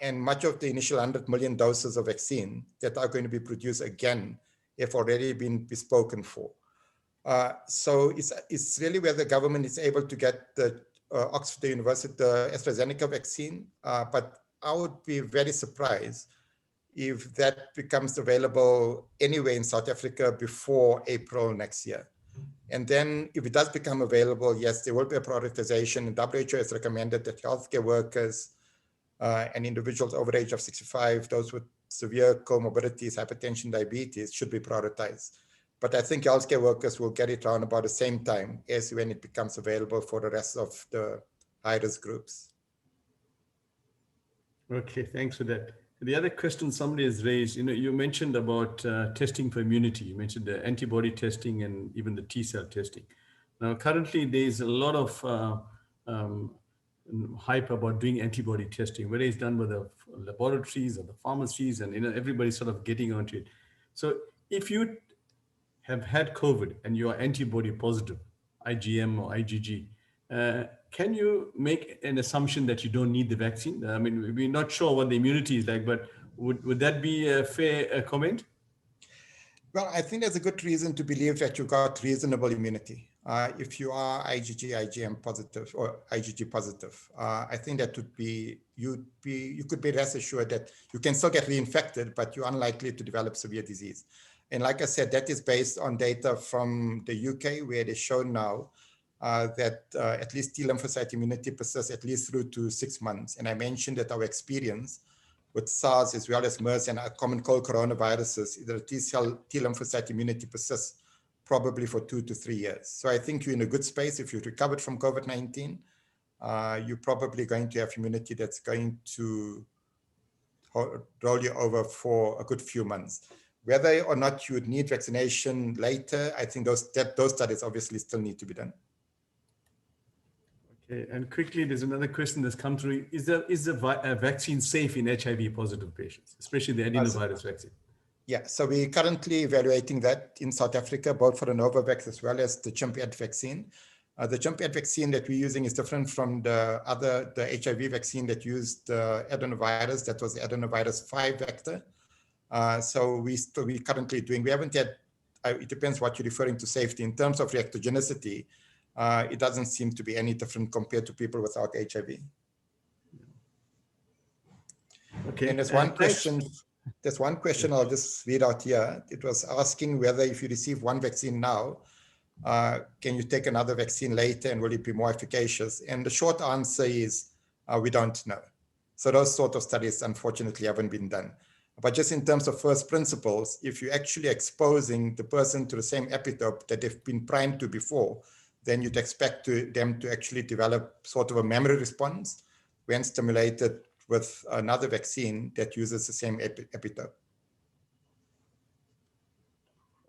[SPEAKER 2] And much of the initial 100 million doses of vaccine that are going to be produced again have already been bespoken for. So it's really where the government is able to get the Oxford University, the AstraZeneca vaccine, but I would be very surprised if that becomes available anywhere in South Africa before April next year. And then if it does become available, yes, there will be a prioritization, and WHO has recommended that healthcare workers and individuals over the age of 65, those with severe comorbidities, hypertension, diabetes, should be prioritized. But I think healthcare workers will get it around about the same time as when it becomes available for the rest of the high-risk groups.
[SPEAKER 1] Okay, thanks for that. The other question somebody has raised, you mentioned about testing for immunity. You mentioned the antibody testing and even the T cell testing. Now, currently, there's a lot of um, hype about doing antibody testing, whether it's done by the laboratories or the pharmacies, and everybody's sort of getting onto it. So, if you have had COVID and you are antibody positive, IgM or IgG, can you make an assumption that you don't need the vaccine? I mean, we're not sure what the immunity is like, but would that be a fair comment?
[SPEAKER 2] Well, I think there's a good reason to believe that you got reasonable immunity. If you are IgG, IgM positive or IgG positive, I think that would be, you could be less assured that you can still get reinfected, but you're unlikely to develop severe disease. And like I said, that is based on data from the UK, where they show now that at least T lymphocyte immunity persists at least through to 6 months. And I mentioned that our experience with SARS as well as MERS and common cold coronaviruses, the T lymphocyte immunity persists probably for 2 to 3 years. So I think you're in a good space. If you've recovered from COVID-19, you're probably going to have immunity that's going to roll you over for a good few months. Whether or not you would need vaccination later, I think those studies obviously still need to be done.
[SPEAKER 1] Okay, and quickly, there's another question that's come through. Is the vaccine safe in HIV positive patients, especially the adenovirus vaccine?
[SPEAKER 2] Yeah, so we're currently evaluating that in South Africa, both for the Novavax as well as the chimp-ed vaccine. The chimp-ed vaccine that we're using is different from the HIV vaccine that used adenovirus, that was the adenovirus 5 vector. So we're currently doing, we haven't yet, it depends what you're referring to safety. In terms of reactogenicity, it doesn't seem to be any different compared to people without HIV.
[SPEAKER 1] Okay.
[SPEAKER 2] And there's one question. There's one question I'll just read out here. It was asking whether if you receive one vaccine now, can you take another vaccine later and will it be more efficacious? And the short answer is we don't know. So those sort of studies, unfortunately, haven't been done. But just in terms of first principles, if you're actually exposing the person to the same epitope that they've been primed to before, then you'd expect them to actually develop sort of a memory response when stimulated with another vaccine that uses the same epitope.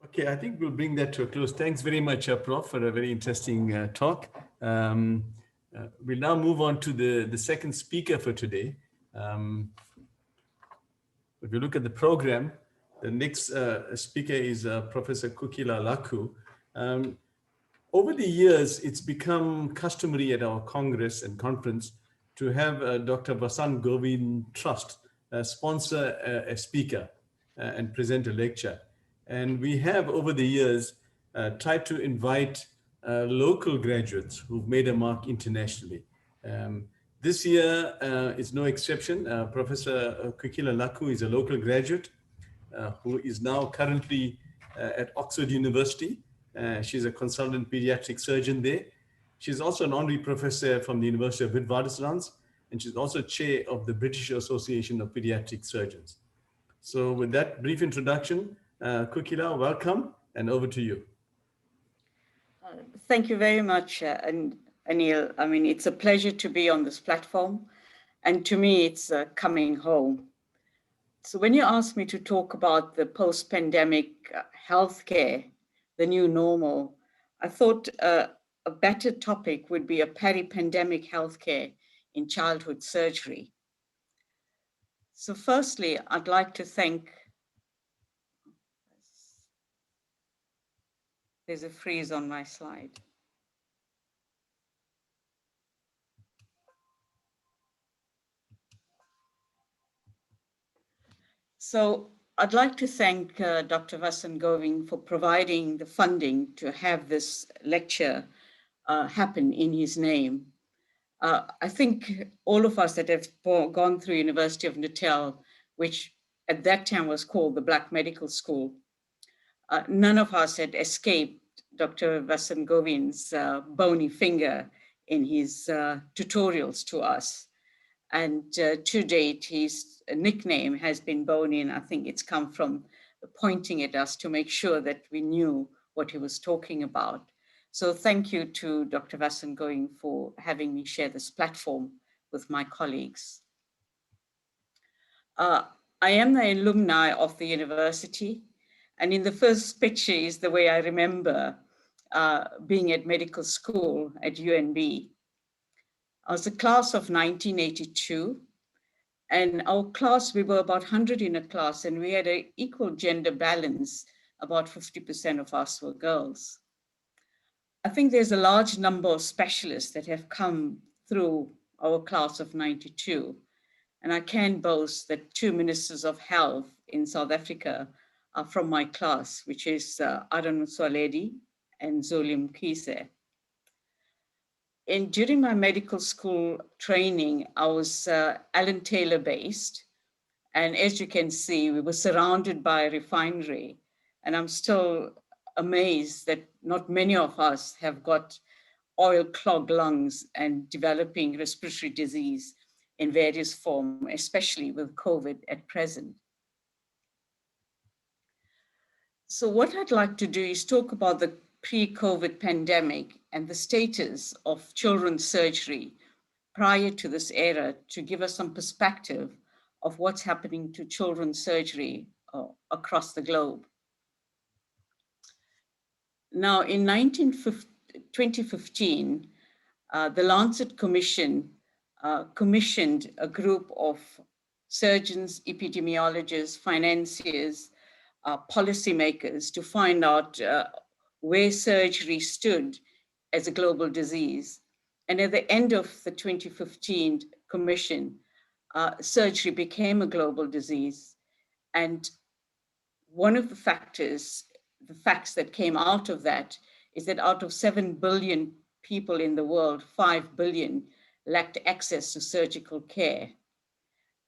[SPEAKER 1] Okay, I think we'll bring that to a close. Thanks very much, Prof, for a very interesting talk. We'll now move on to the second speaker for today. If you look at the program, the next speaker is Professor Kukila Laku. Over the years, it's become customary at our Congress and conference to have Dr. Vasant Govind Trust sponsor a speaker and present a lecture. And we have, over the years, tried to invite local graduates who've made a mark internationally. This year is no exception. Professor Kukila Laku is a local graduate who is now currently at Oxford University. She's a consultant pediatric surgeon there. She's also an honorary professor from the University of Witwatersrand, and she's also chair of the British Association of Pediatric Surgeons. So with that brief introduction, Kukila, welcome, and over to you.
[SPEAKER 3] Thank you very much, Anil. I mean, it's a pleasure to be on this platform, and to me, it's coming home. So when you asked me to talk about the post-pandemic healthcare, the new normal, I thought a better topic would be a peri-pandemic healthcare in childhood surgery. So firstly, I'd like to thank, there's a freeze on my slide. So I'd like to thank Dr. Vasant Govind for providing the funding to have this lecture happen in his name. I think all of us that have gone through University of Natal, which at that time was called the Black Medical School, none of us had escaped Dr. Vasant Govind's bony finger in his tutorials to us. And to date, his nickname has been Bony, and I think it's come from pointing at us to make sure that we knew what he was talking about. So thank you to Dr. Vasant Govind for having me share this platform with my colleagues. I am the alumni of the university, and in the first picture is the way I remember being at medical school at UNB. I was a class of 1982, and our class, we were about 100 in a class, and we had an equal gender balance. About 50% of us were girls. I think there's a large number of specialists that have come through our class of 92. And I can boast that 2 ministers of health in South Africa are from my class, which is Adan Swaledi and Zolim Kise. And during my medical school training, I was Alan Taylor based. And as you can see, we were surrounded by a refinery. And I'm still amazed that not many of us have got oil-clogged lungs and developing respiratory disease in various forms, especially with COVID at present. So what I'd like to do is talk about the pre-COVID pandemic and the status of children's surgery prior to this era, to give us some perspective of what's happening to children's surgery across the globe. Now, in 2015, the Lancet Commission commissioned a group of surgeons, epidemiologists, financiers, policymakers to find out where surgery stood as a global disease. And at the end of the 2015 commission, surgery became a global disease. And one of the facts that came out of that is that out of 7 billion people in the world, 5 billion lacked access to surgical care.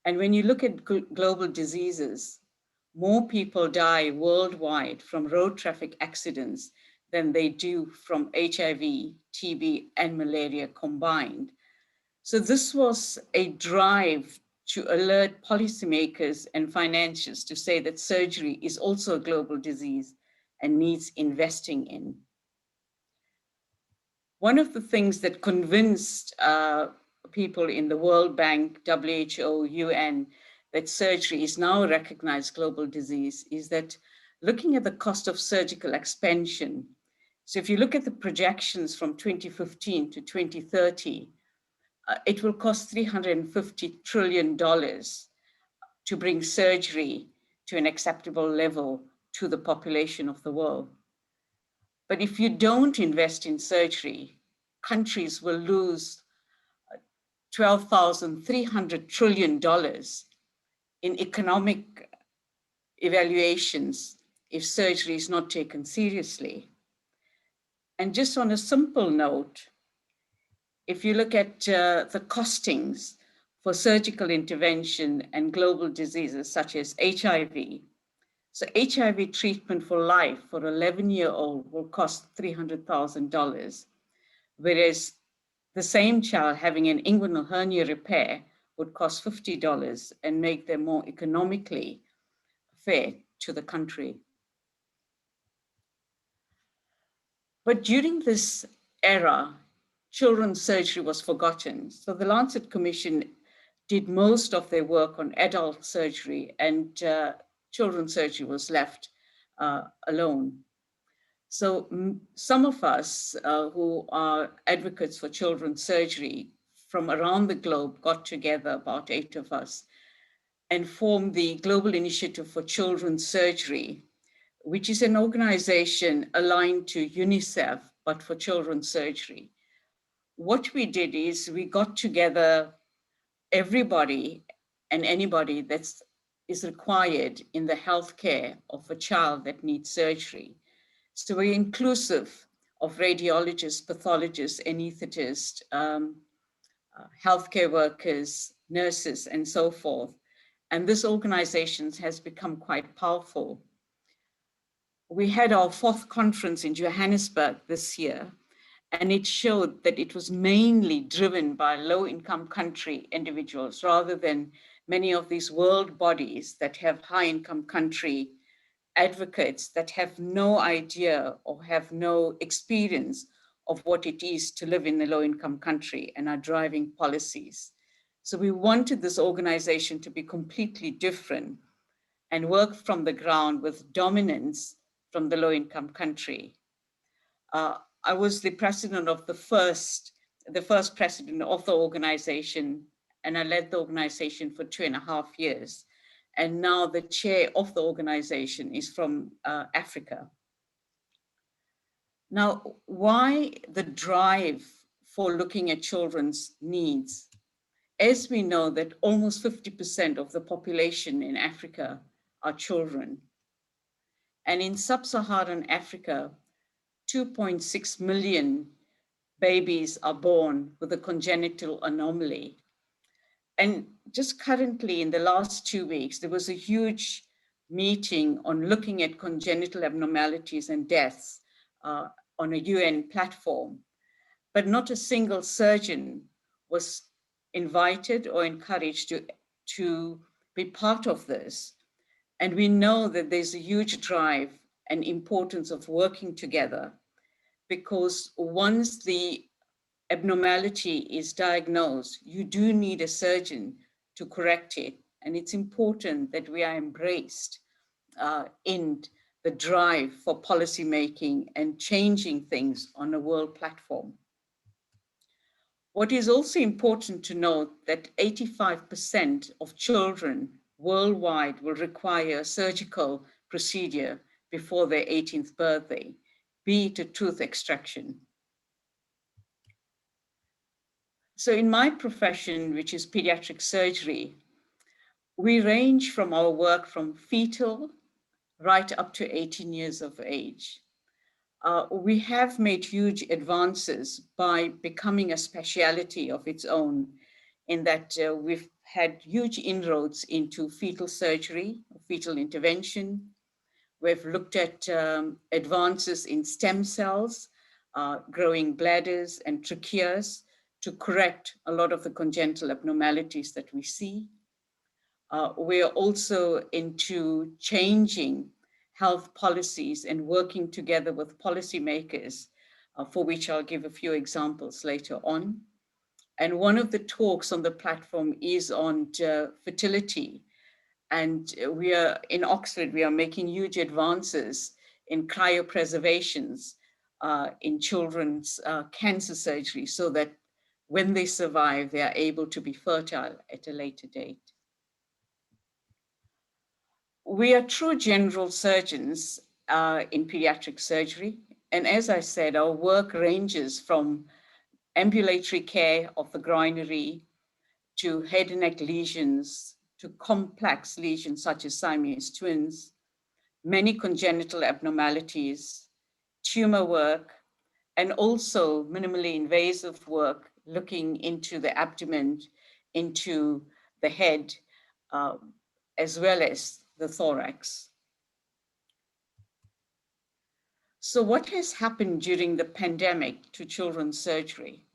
[SPEAKER 3] And when you look at global diseases, more people die worldwide from road traffic accidents than they do from HIV, TB, and malaria combined. So this was a drive to alert policymakers and financiers to say that surgery is also a global disease and needs investing in. One of the things that convinced people in the World Bank, WHO, UN, that surgery is now a recognized global disease is that looking at the cost of surgical expansion. So if you look at the projections from 2015 to 2030, it will cost $350 trillion to bring surgery to an acceptable level to the population of the world. But if you don't invest in surgery, countries will lose $12,300 trillion in economic evaluations if surgery is not taken seriously. And just on a simple note, if you look at the costings for surgical intervention and global diseases such as HIV, so HIV treatment for life for an 11-year-old will cost $300,000, whereas the same child having an inguinal hernia repair would cost $50 and make them more economically fair to the country. But during this era, children's surgery was forgotten. So the Lancet Commission did most of their work on adult surgery, and children's surgery was left alone. So some of us who are advocates for children's surgery from around the globe got together, about 8 of us, and formed the Global Initiative for Children's Surgery, which is an organization aligned to UNICEF, but for children's surgery. What we did is we got together everybody and anybody that is required in the healthcare of a child that needs surgery. So we're inclusive of radiologists, pathologists, anesthetists, healthcare workers, nurses, and so forth. And this organization has become quite powerful. We had our 4th conference in Johannesburg this year, and it showed that it was mainly driven by low-income country individuals rather than many of these world bodies that have high-income country advocates that have no idea or have no experience of what it is to live in a low-income country and are driving policies. So we wanted this organization to be completely different and work from the ground with dominance from the low-income country. I was the president of the first president of the organization, and I led the organization for 2.5 years. And now the chair of the organization is from Africa. Now, why the drive for looking at children's needs? As we know that almost 50% of the population in Africa are children. And in sub-Saharan Africa, 2.6 million babies are born with a congenital anomaly. And just currently in the last 2 weeks, there was a huge meeting on looking at congenital abnormalities and deaths on a UN platform, but not a single surgeon was invited or encouraged to be part of this. And we know that there's a huge drive and importance of working together, because once the abnormality is diagnosed, you do need a surgeon to correct it. And it's important that we are embraced in the drive for policymaking and changing things on a world platform. What is also important to note that 85% of children worldwide will require a surgical procedure before their 18th birthday, be it a tooth extraction. So in my profession, which is pediatric surgery, we range from our work from fetal right up to 18 years of age. We have made huge advances by becoming a specialty of its own, in that we've had huge inroads into fetal surgery, fetal intervention. We've looked at advances in stem cells, growing bladders and tracheas to correct a lot of the congenital abnormalities that we see. We're also into changing health policies and working together with policymakers, for which I'll give a few examples later on. And one of the talks on the platform is on fertility. And we are in Oxford, we are making huge advances in cryopreservations in children's cancer surgery, so that when they survive, they are able to be fertile at a later date. We are true general surgeons in pediatric surgery. And as I said, our work ranges from ambulatory care of the groinary to head and neck lesions, to complex lesions such as Siamese twins, many congenital abnormalities, tumor work, and also minimally invasive work looking into the abdomen, into the head, as well as the thorax. So what has happened during the pandemic to children's surgery?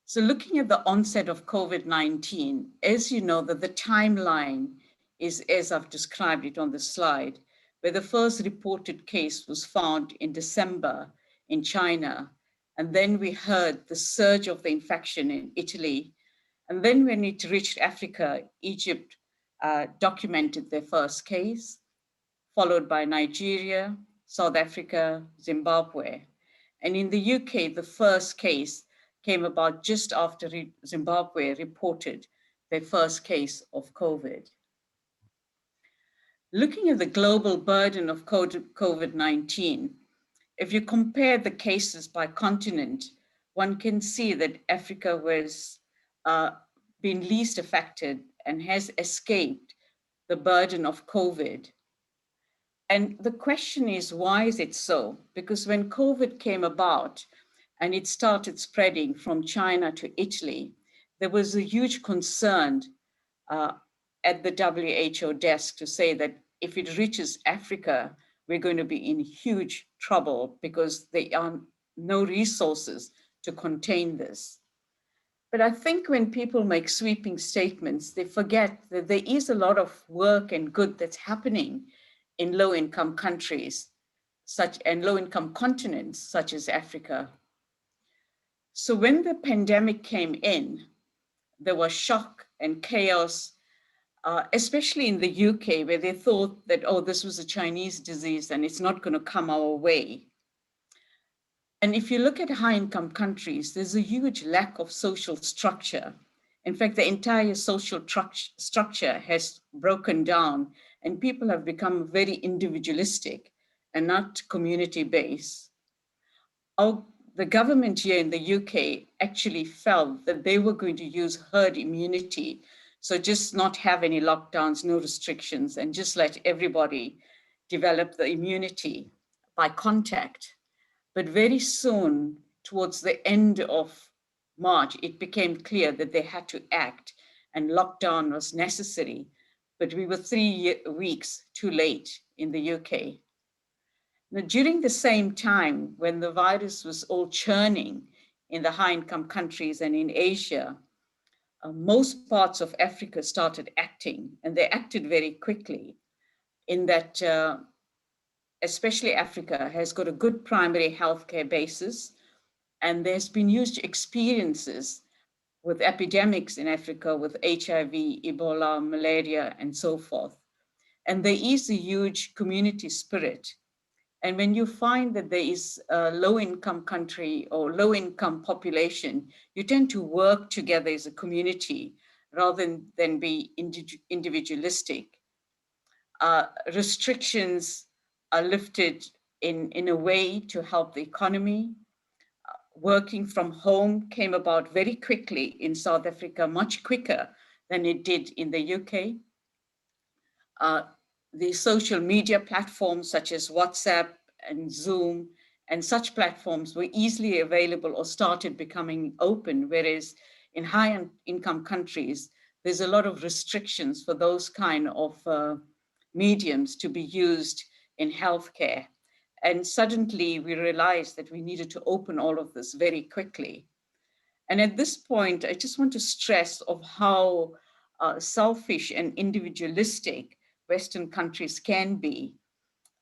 [SPEAKER 3] So looking at the onset of COVID-19, as you know, that the timeline is as I've described it on the slide, where the first reported case was found in December in China. And then we heard the surge of the infection in Italy. And then when it reached Africa, Egypt documented their first case, followed by Nigeria, South Africa, Zimbabwe. And in the UK, the first case came about just after Zimbabwe reported their first case of COVID. Looking at the global burden of COVID-19, if you compare the cases by continent, one can see that Africa was been least affected and has escaped the burden of COVID. And the question is, why is it so? Because when COVID came about and it started spreading from China to Italy, there was a huge concern at the WHO desk to say that if it reaches Africa, we're going to be in huge trouble because there are no resources to contain this. But I think when people make sweeping statements, they forget that there is a lot of work and good that's happening in low-income countries and low-income continents such as Africa. So when the pandemic came in, there was shock and chaos especially in the UK, where they thought that, oh, this was a Chinese disease and it's not going to come our way. And if you look at high-income countries, there's a huge lack of social structure. In fact, the entire social structure has broken down and people have become very individualistic and not community-based. The government here in the UK actually felt that they were going to use herd immunity. So just not have any lockdowns, no restrictions, and just let everybody develop the immunity by contact. But very soon, towards the end of March, it became clear that they had to act and lockdown was necessary. But we were 3 weeks too late in the UK. Now, during the same time, when the virus was all churning in the high-income countries and in Asia, most parts of Africa started acting, and they acted very quickly in that especially Africa has got a good primary healthcare basis, and there's been huge experiences with epidemics in Africa with HIV, Ebola, malaria, and so forth. And there is a huge community spirit. And when you find that there is a low-income country or low-income population, you tend to work together as a community rather than be individualistic. Restrictions are lifted in a way to help the economy. Working from home came about very quickly in South Africa, much quicker than it did in the UK. The social media platforms such as WhatsApp and Zoom and such platforms were easily available or started becoming open, whereas in high income countries, there's a lot of restrictions for those kind of mediums to be used in healthcare. And suddenly we realized that we needed to open all of this very quickly. And at this point, I just want to stress of how selfish and individualistic Western countries can be.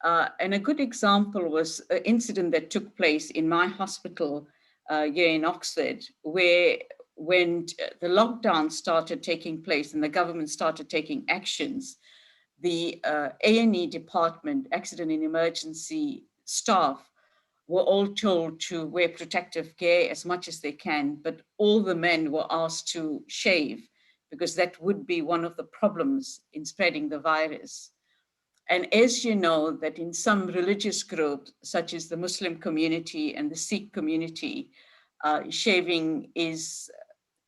[SPEAKER 3] And a good example was an incident that took place in my hospital here in Oxford, where when the lockdown started taking place and the government started taking actions, the A&E department, accident and emergency staff, were all told to wear protective gear as much as they can, but all the men were asked to shave because that would be one of the problems in spreading the virus. And as you know, that in some religious groups, such as the Muslim community and the Sikh community, shaving is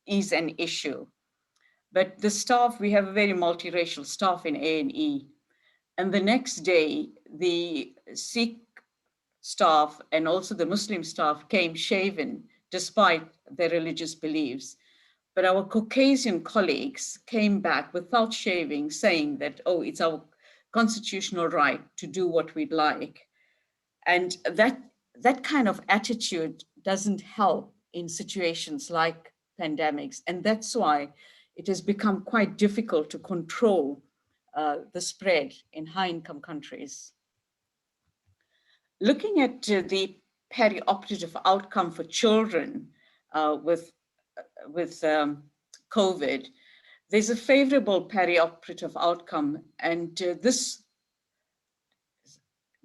[SPEAKER 3] an issue. But the staff, we have a very multiracial staff in A&E. And the next day, the Sikh staff and also the Muslim staff came shaven despite their religious beliefs. But our Caucasian colleagues came back without shaving, saying that, oh, it's our constitutional right to do what we'd like. And that kind of attitude doesn't help in situations like pandemics. And that's why it has become quite difficult to control the spread in high-income countries. Looking at the perioperative outcome for children with COVID, there's a favorable perioperative outcome, and this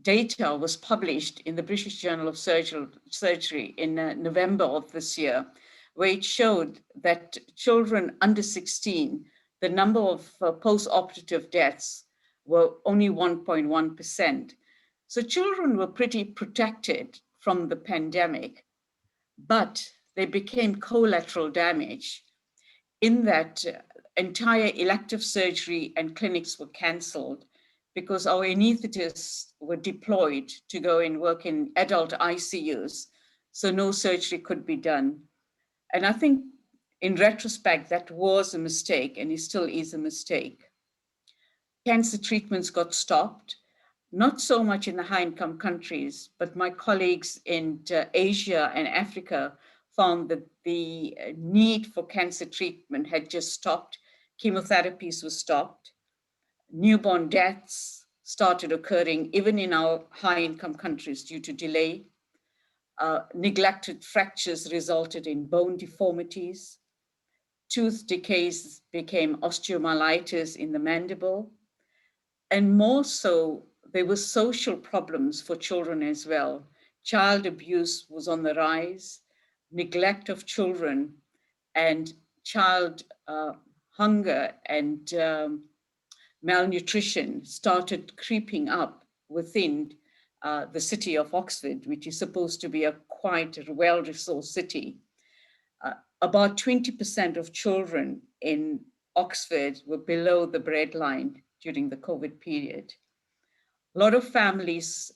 [SPEAKER 3] data was published in the British Journal of Surgery in November of this year, where it showed that children under 16, the number of post-operative deaths were only 1.1%. So children were pretty protected from the pandemic, but they became collateral damage in that entire elective surgery and clinics were canceled because our anesthetists were deployed to go and work in adult ICUs, so no surgery could be done. And I think in retrospect, that was a mistake and it still is a mistake. Cancer treatments got stopped, not so much in the high-income countries, but my colleagues in Asia and Africa found that the need for cancer treatment had just stopped. Chemotherapies were stopped. Newborn deaths started occurring even in our high-income countries due to delay. Neglected fractures resulted in bone deformities. tooth decays became osteomyelitis in the mandible. And more so, there were social problems for children as well. Child abuse was on the rise, neglect of children, and child hunger and malnutrition started creeping up within the city of Oxford, which is supposed to be a quite well-resourced city. About 20% of children in Oxford were below the breadline during the COVID period. A lot of families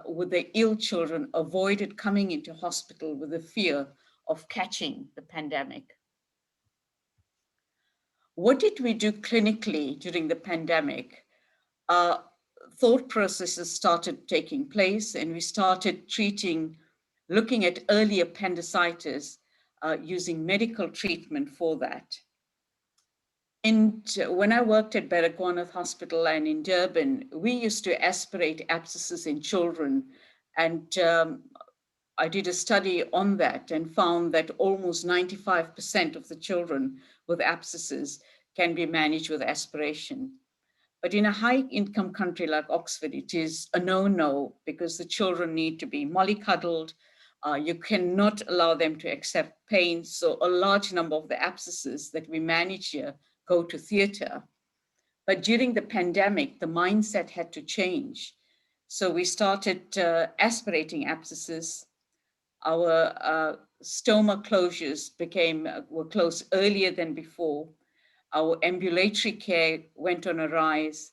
[SPEAKER 3] with their ill children avoided coming into hospital with the fear of catching the pandemic. What did we do clinically during the pandemic? Thought processes started taking place, and we started looking at early appendicitis using medical treatment for that. And when I worked at Baragwanath Hospital and in Durban, we used to aspirate abscesses in children. And I did a study on that and found that almost 95% of the children with abscesses can be managed with aspiration. But in a high-income country like Oxford, it is a no-no because the children need to be mollycoddled. You cannot allow them to accept pain. So a large number of the abscesses that we manage here go to theatre. But during the pandemic, the mindset had to change. So we started aspirating abscesses. Our stoma closures were closed earlier than before. Our ambulatory care went on a rise,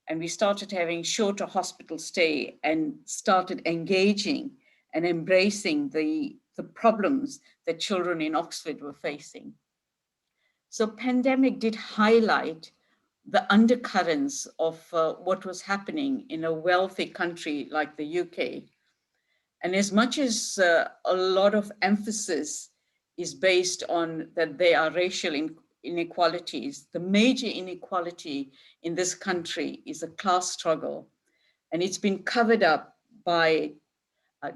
[SPEAKER 3] and we started having shorter hospital stay and started engaging and embracing the problems that children in Oxford were facing. So pandemic did highlight the undercurrents of what was happening in a wealthy country like the UK. And as much as a lot of emphasis is based on that there are racial inequalities, the major inequality in this country is a class struggle. And it's been covered up by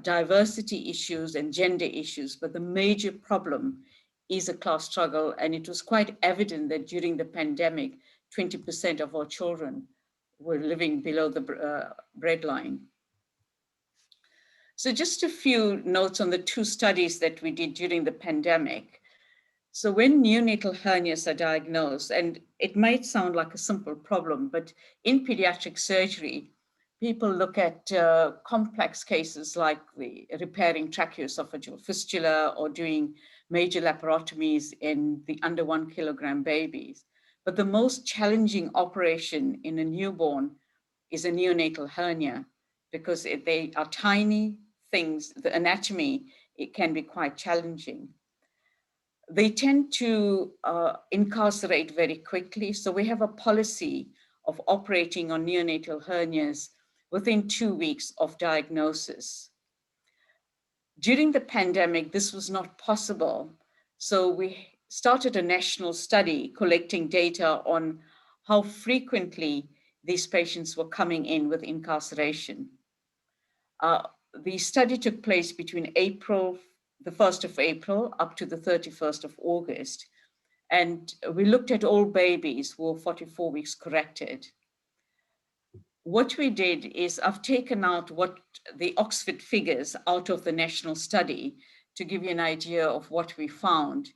[SPEAKER 3] diversity issues and gender issues, but the major problem is a class struggle. And it was quite evident that during the pandemic, 20% of our children were living below the breadline. So just a few notes on the two studies that we did during the pandemic. So when neonatal hernias are diagnosed, and it might sound like a simple problem, but in pediatric surgery, people look at complex cases like the repairing tracheoesophageal fistula or doing major laparotomies in the under 1 kilogram babies. But the most challenging operation in a newborn is a neonatal hernia because they are tiny things. The anatomy, it can be quite challenging. They tend to incarcerate very quickly. So we have a policy of operating on neonatal hernias within 2 weeks of diagnosis. During the pandemic, this was not possible. So we started a national study collecting data on how frequently these patients were coming in with incarceration. The study took place between the 1st of April up to the 31st of August. And we looked at all babies who were 44 weeks corrected. What we did is I've taken out what the Oxford figures out of the national study to give you an idea of what we found.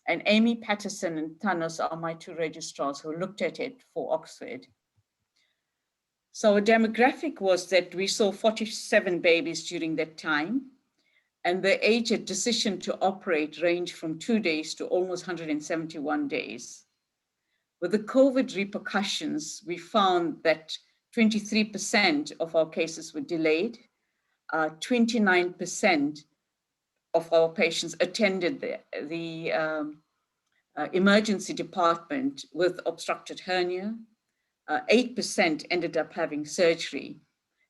[SPEAKER 3] And Amy Patterson and Thanos are my two registrars who looked at it for Oxford. So a demographic was that we saw 47 babies during that time, and the age at decision to operate ranged from 2 days to almost 171 days. With the COVID repercussions, we found that 23% of our cases were delayed. 29% of our patients attended the emergency department with obstructed hernia. 8% ended up having surgery.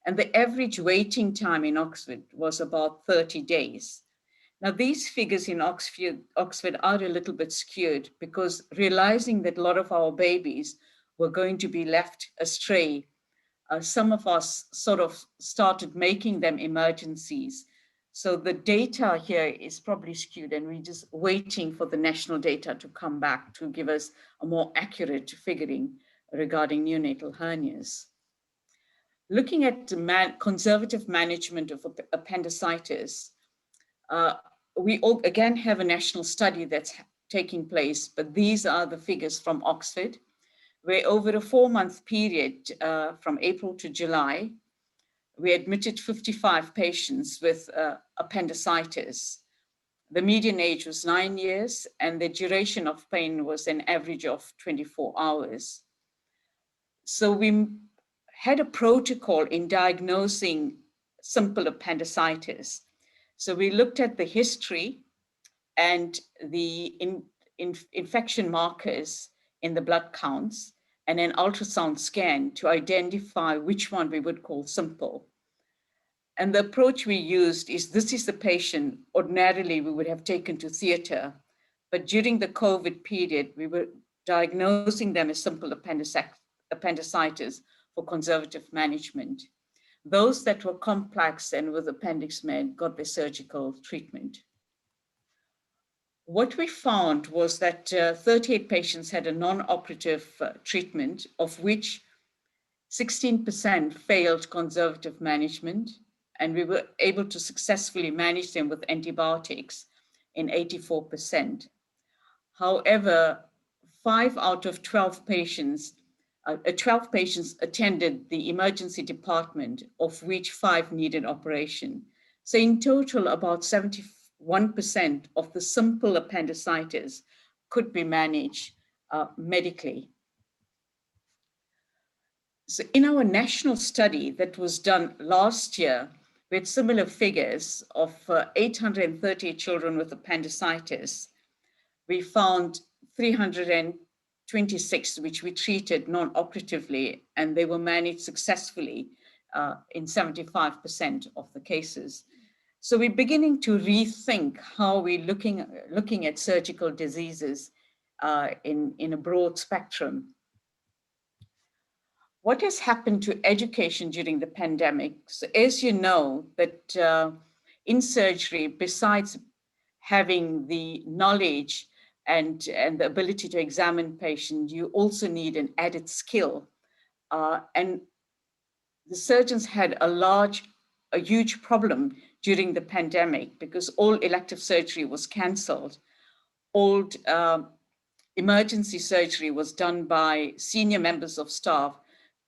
[SPEAKER 3] And the average waiting time in Oxford was about 30 days. Now, these figures in Oxford are a little bit skewed because realizing that a lot of our babies were going to be left astray, some of us sort of started making them emergencies So the data here is probably skewed, and we're just waiting for the national data to come back to give us a more accurate figuring regarding neonatal hernias. Looking at conservative management of appendicitis, we again have a national study that's taking place, but these are the figures from Oxford, where over a 4-month period from April to July, we admitted 55 patients with appendicitis. The median age was 9 years, and the duration of pain was an average of 24 hours. So we had a protocol in diagnosing simple appendicitis. So we looked at the history and the infection markers in the blood counts and an ultrasound scan to identify which one we would call simple. And the approach we used is, this is the patient ordinarily we would have taken to theater, but during the COVID period, we were diagnosing them as simple appendicitis for conservative management. Those that were complex and with appendix med got the surgical treatment. What we found was that 38 patients had a non-operative treatment, of which 16% failed conservative management, and we were able to successfully manage them with antibiotics in 84%. However, 5 out of 12 patients, 12 patients attended the emergency department, of which 5 needed operation. So in total, about 71% of the simple appendicitis could be managed medically. So in our national study that was done last year, we had similar figures of 830 children with appendicitis. We found 326, which we treated non-operatively, and they were managed successfully in 75% of the cases. So we're beginning to rethink how we're looking at surgical diseases in a broad spectrum. What has happened to education during the pandemic? So as you know, that in surgery, besides having the knowledge and the ability to examine patients, you also need an added skill. And the surgeons had a huge problem during the pandemic because all elective surgery was canceled. All emergency surgery was done by senior members of staff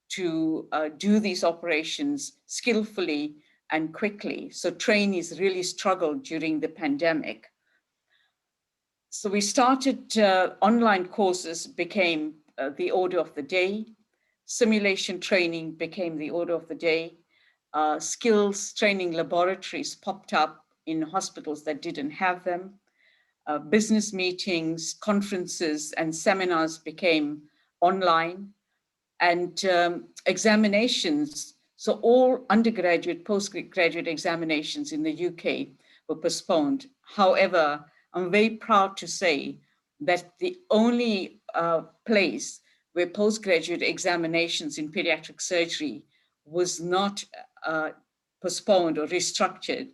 [SPEAKER 3] to do these operations skillfully and quickly. So trainees really struggled during the pandemic. So we started online courses became the order of the day. Simulation training became the order of the day. Skills training laboratories popped up in hospitals that didn't have them. Business meetings, conferences, and seminars became online. And examinations, so all undergraduate, postgraduate examinations in the UK were postponed. However, I'm very proud to say that the only place where postgraduate examinations in pediatric surgery was not postponed or restructured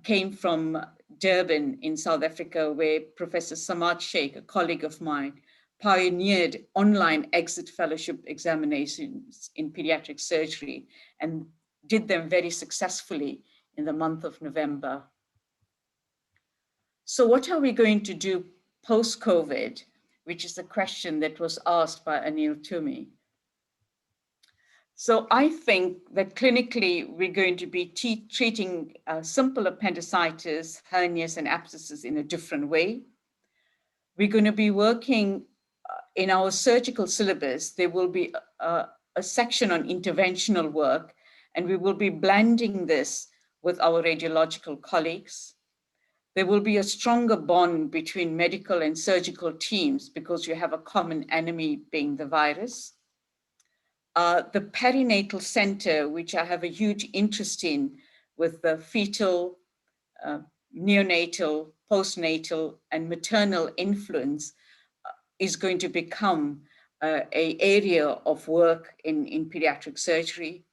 [SPEAKER 3] came from Durban in South Africa, where Professor Samad Sheikh, a colleague of mine, pioneered online exit fellowship examinations in pediatric surgery and did them very successfully in the month of November. So what are we going to do post-COVID, which is a question that was asked by Anil to me. So I think that clinically, we're going to be treating simple appendicitis, hernias, and abscesses in a different way. We're going to be working in our surgical syllabus. There will be a section on interventional work, and we will be blending this with our radiological colleagues. There will be a stronger bond between medical and surgical teams because you have a common enemy being the virus. The perinatal center, which I have a huge interest in with the fetal, neonatal, postnatal, and maternal influence, is going to become an area of work in pediatric surgery.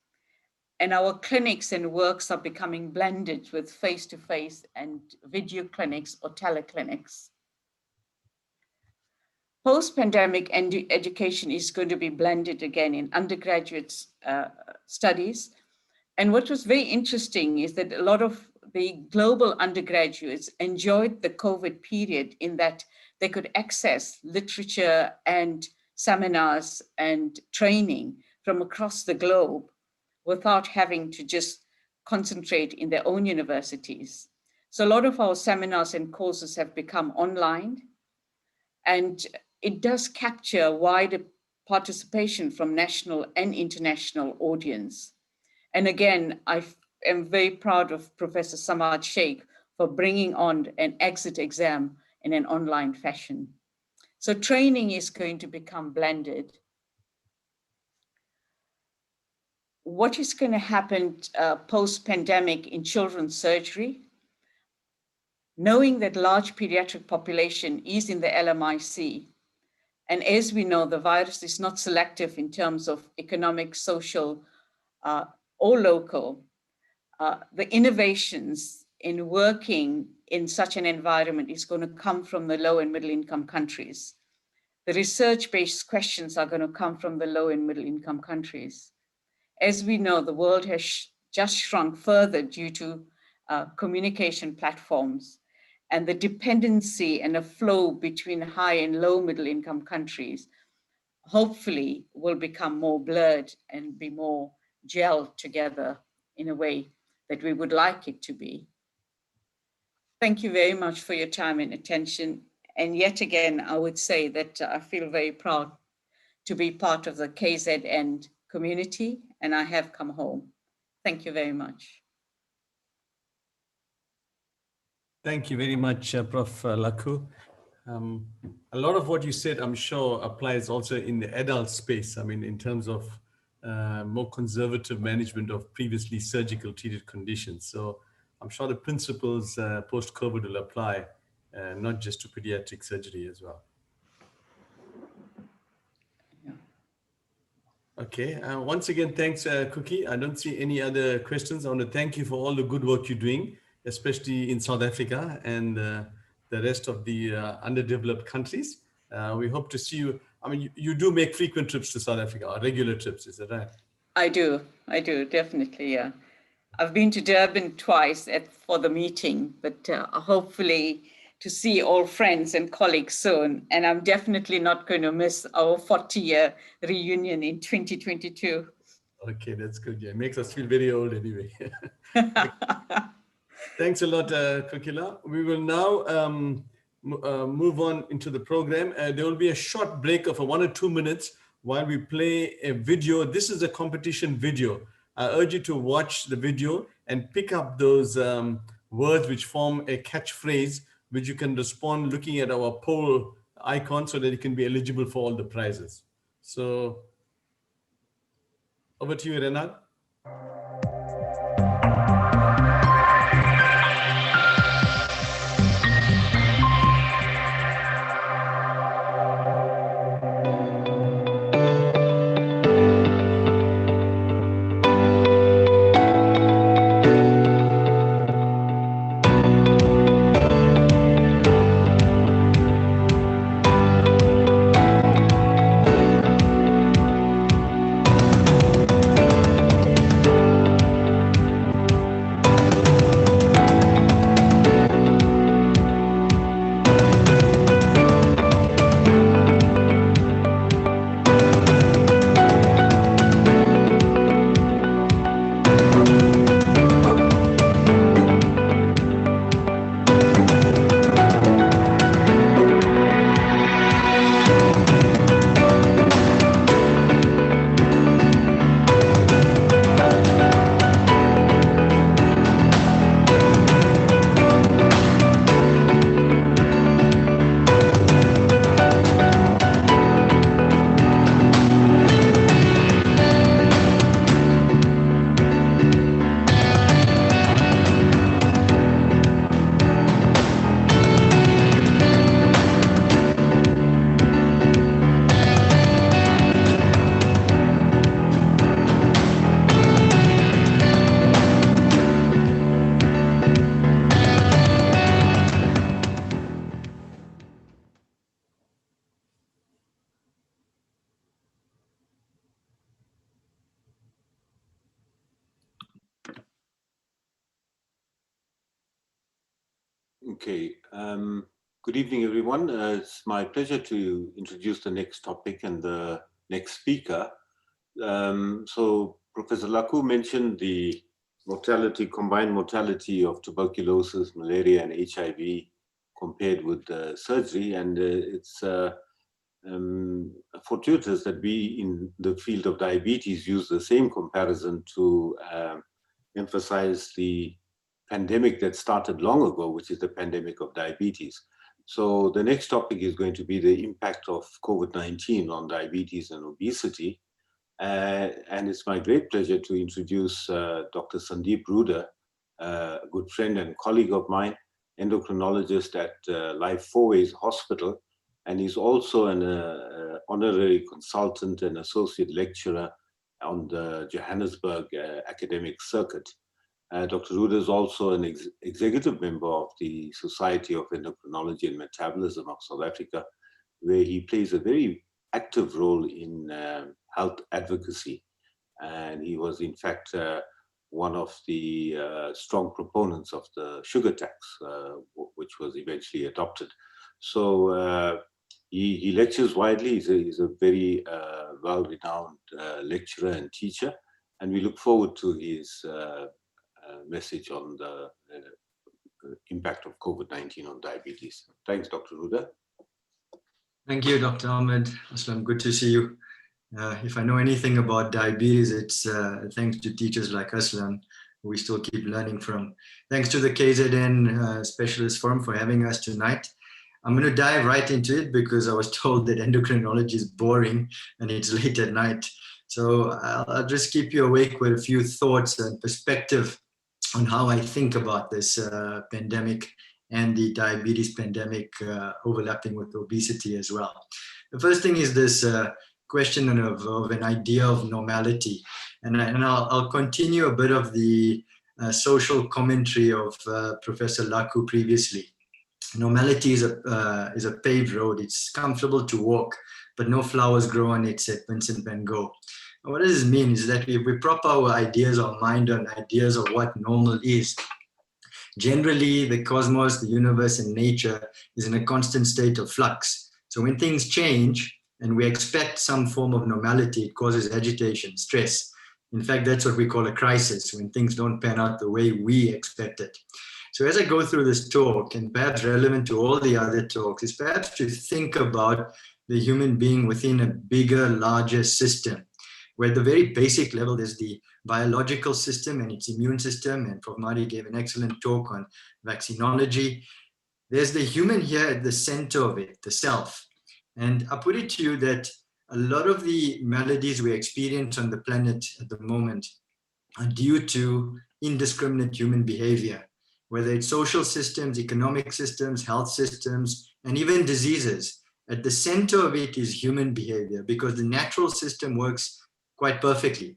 [SPEAKER 3] And our clinics and works are becoming blended with face-to-face and video clinics or teleclinics. Post-pandemic education is going to be blended again in undergraduate studies. And what was very interesting is that a lot of the global undergraduates enjoyed the COVID period in that they could access literature and seminars and training from across the globe without having to just concentrate in their own universities. So a lot of our seminars and courses have become online, and it does capture wider participation from national and international audience. And again, I am very proud of Professor Samad Sheikh for bringing on an exit exam in an online fashion. So training is going to become blended. What is going to happen post-pandemic in children's surgery? Knowing that large pediatric population is in the LMIC, and as we know, the virus is not selective in terms of economic, social, or local, the innovations in working in such an environment is going to come from the low and middle income countries. The research-based questions are going to come from the low and middle income countries. As we know, the world has just shrunk further due to communication platforms, and the dependency and a flow between high and low middle income countries hopefully will become more blurred and be more gelled together in a way that we would like it to be. Thank you very much for your time and attention. And yet again, I would say that I feel very proud to be part of the KZN community, and I have come home. Thank you very much.
[SPEAKER 1] Thank you very much, Prof. Lakhu. A lot of what you said, I'm sure, applies also in the adult space. I mean, in terms of more conservative management of previously surgical treated conditions. So I'm sure the principles post-COVID will apply, not just to pediatric surgery as well.
[SPEAKER 3] Yeah.
[SPEAKER 1] Okay, once again, thanks, Cookie. I don't see any other questions. I want to thank you for all the good work you're doing, especially in South Africa and the rest of the underdeveloped countries. We hope to see you. I mean, you do make frequent trips to South Africa, or regular trips, is that right?
[SPEAKER 3] I do, definitely, yeah. I've been to Durban twice for the meeting, but hopefully to see all friends and colleagues soon. And I'm definitely not going to miss our 40-year reunion in 2022.
[SPEAKER 1] Okay, that's good. Yeah, it makes us feel very old anyway. Thanks a lot, Kokila. We will now move on into the program. There will be a short break of 1 or 2 minutes while we play a video. This is a competition video. I urge you to watch the video and pick up those words which form a catchphrase, which you can respond looking at our poll icon so that you can be eligible for all the prizes. So over to you, Renat.
[SPEAKER 4] Okay. Good evening, everyone. It's my pleasure to introduce the next topic and the next speaker. So Professor Laku mentioned the combined mortality of tuberculosis, malaria, and HIV compared with surgery. And it's fortuitous that we in the field of diabetes use the same comparison to emphasize the pandemic that started long ago, which is the pandemic of diabetes. So the next topic is going to be the impact of COVID-19 on diabetes and obesity. And it's my great pleasure to introduce Dr. Sandeep Ruder, a good friend and colleague of mine, endocrinologist at Life Fourways Hospital, and he's also an honorary consultant and associate lecturer on the Johannesburg academic circuit. Dr. Ruder is also an executive member of the Society of Endocrinology and Metabolism of South Africa, where he plays a very active role in health advocacy. And he was, in fact, one of the strong proponents of the sugar tax, which was eventually adopted. So he lectures widely. He's a very well-renowned lecturer and teacher. And we look forward to his message on the impact of COVID-19 on diabetes. Thanks, Dr. Ruder.
[SPEAKER 5] Thank you, Dr. Ahmed. Aslam, good to see you. If I know anything about diabetes, it's thanks to teachers like Aslam, who we still keep learning from. Thanks to the KZN Specialist Forum for having us tonight. I'm going to dive right into it because I was told that endocrinology is boring and it's late at night. So I'll just keep you awake with a few thoughts and perspective on how I think about this pandemic and the diabetes pandemic overlapping with obesity as well. The first thing is this question of an idea of normality. And I'll continue a bit of the social commentary of Professor Laku previously. Normality is a paved road. It's comfortable to walk, but no flowers grow on it, said Vincent van Gogh. And what does this mean is that if we prop our ideas, our mind on ideas of what normal is, generally the cosmos, the universe, and nature is in a constant state of flux. So when things change and we expect some form of normality, it causes agitation, stress. In fact, that's what we call a crisis, when things don't pan out the way we expect it. So as I go through this talk, and perhaps relevant to all the other talks, is perhaps to think about the human being within a bigger, larger system, where at the very basic level, there's the biological system and its immune system, and Prof. Mahdi gave an excellent talk on vaccinology. There's the human here at the center of it, the self. And I put it to you that a lot of the maladies we experience on the planet at the moment are due to indiscriminate human behavior, whether it's social systems, economic systems, health systems, and even diseases. At the center of it is human behavior, because the natural system works quite perfectly.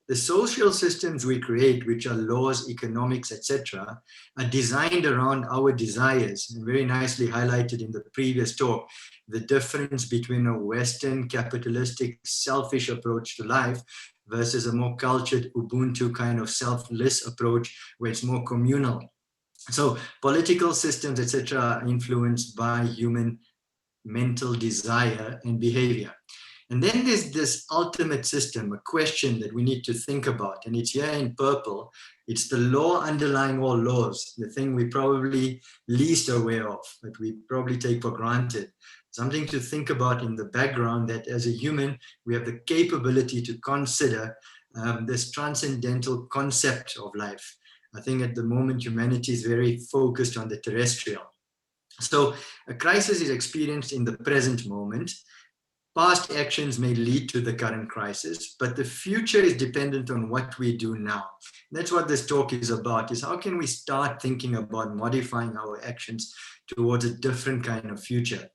[SPEAKER 5] The social systems we create, which are laws, economics, etc., are designed around our desires, and very nicely highlighted in the previous talk, the difference between a Western capitalistic selfish approach to life versus a more cultured Ubuntu kind of selfless approach where it's more communal. So political systems, etc., are influenced by human mental desire and behavior. And then there's this ultimate system, a question that we need to think about, and it's here in purple. It's the law underlying all laws, the thing we probably least aware of, that we probably take for granted. Something to think about in the background, that as a human, we have the capability to consider this transcendental concept of life. I think at the moment, humanity is very focused on the terrestrial. So a crisis is experienced in the present moment. Past actions may lead to the current crisis, but the future is dependent on what we do now. That's what this talk is about, is how can we start thinking about modifying our actions towards a different kind of future.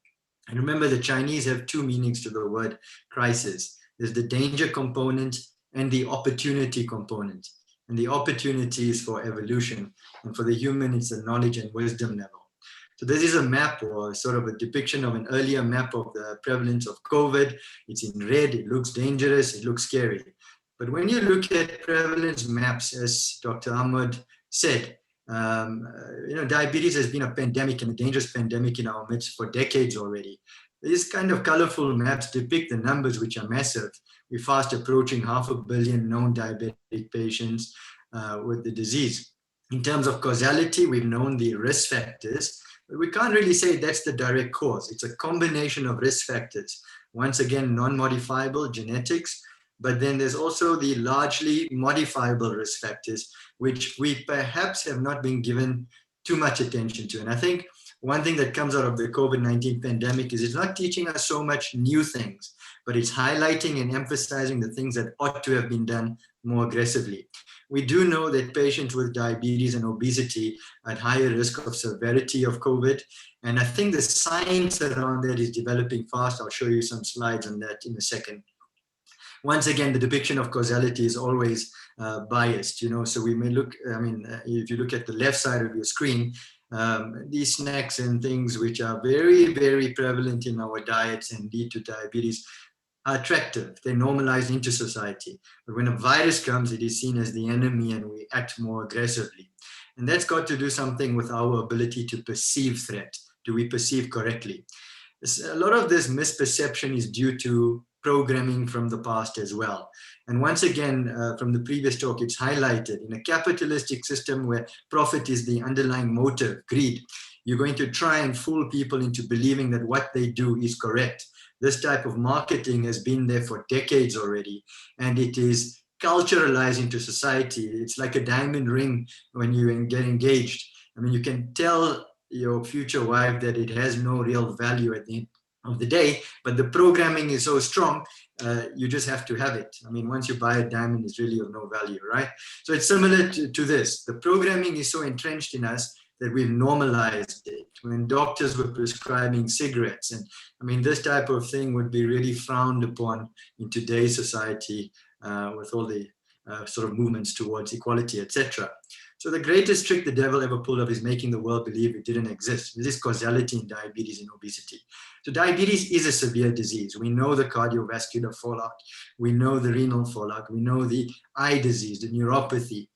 [SPEAKER 5] And remember, the Chinese have two meanings to the word crisis. There's the danger component and the opportunity component. And the opportunity is for evolution. And for the human, it's the knowledge and wisdom level. So this is a map, or sort of a depiction of an earlier map of the prevalence of COVID. It's in red, it looks dangerous, it looks scary. But when you look at prevalence maps, as Dr. Ahmed said, Diabetes has been a pandemic and a dangerous pandemic in our midst for decades already. These kind of colorful maps depict the numbers, which are massive. We're fast approaching 500 million known diabetic patients with the disease. In terms of causality, we've known the risk factors, but we can't really say that's the direct cause. It's a combination of risk factors. Once again, non-modifiable genetics, but then there's also the largely modifiable risk factors, which we perhaps have not been given too much attention to. And I think one thing that comes out of the COVID-19 pandemic is it's not teaching us so much new things, but it's highlighting and emphasizing the things that ought to have been done more aggressively. We do know that patients with diabetes and obesity are at higher risk of severity of COVID. And I think the science around that is developing fast. I'll show you some slides on that in a second. Once again, the depiction of causality is always biased, so we may look, if you look at the left side of your screen, these snacks and things which are very, very prevalent in our diets and lead to diabetes are attractive. They're normalized into society. But when a virus comes, it is seen as the enemy and we act more aggressively. And that's got to do something with our ability to perceive threat. Do we perceive correctly? A lot of this misperception is due to programming from the past as well. And once again, from the previous talk, it's highlighted in a capitalistic system where profit is the underlying motive, greed, you're going to try and fool people into believing that what they do is correct. This type of marketing has been there for decades already, and it is culturalized into society. It's like a diamond ring when you get engaged. I mean, you can tell your future wife that it has no real value at the end of the day, but the programming is so strong, you just have to have it. I mean, once you buy a diamond, it's really of no value, right? So it's similar to this. The programming is so entrenched in us that we've normalized it. When doctors were prescribing cigarettes, and I mean, this type of thing would be really frowned upon in today's society with all the sort of movements towards equality, etc. So the greatest trick the devil ever pulled off is making the world believe it didn't exist. This is causality in diabetes and obesity. So diabetes is a severe disease. We know the cardiovascular fallout. We know the renal fallout. We know the eye disease, the neuropathy.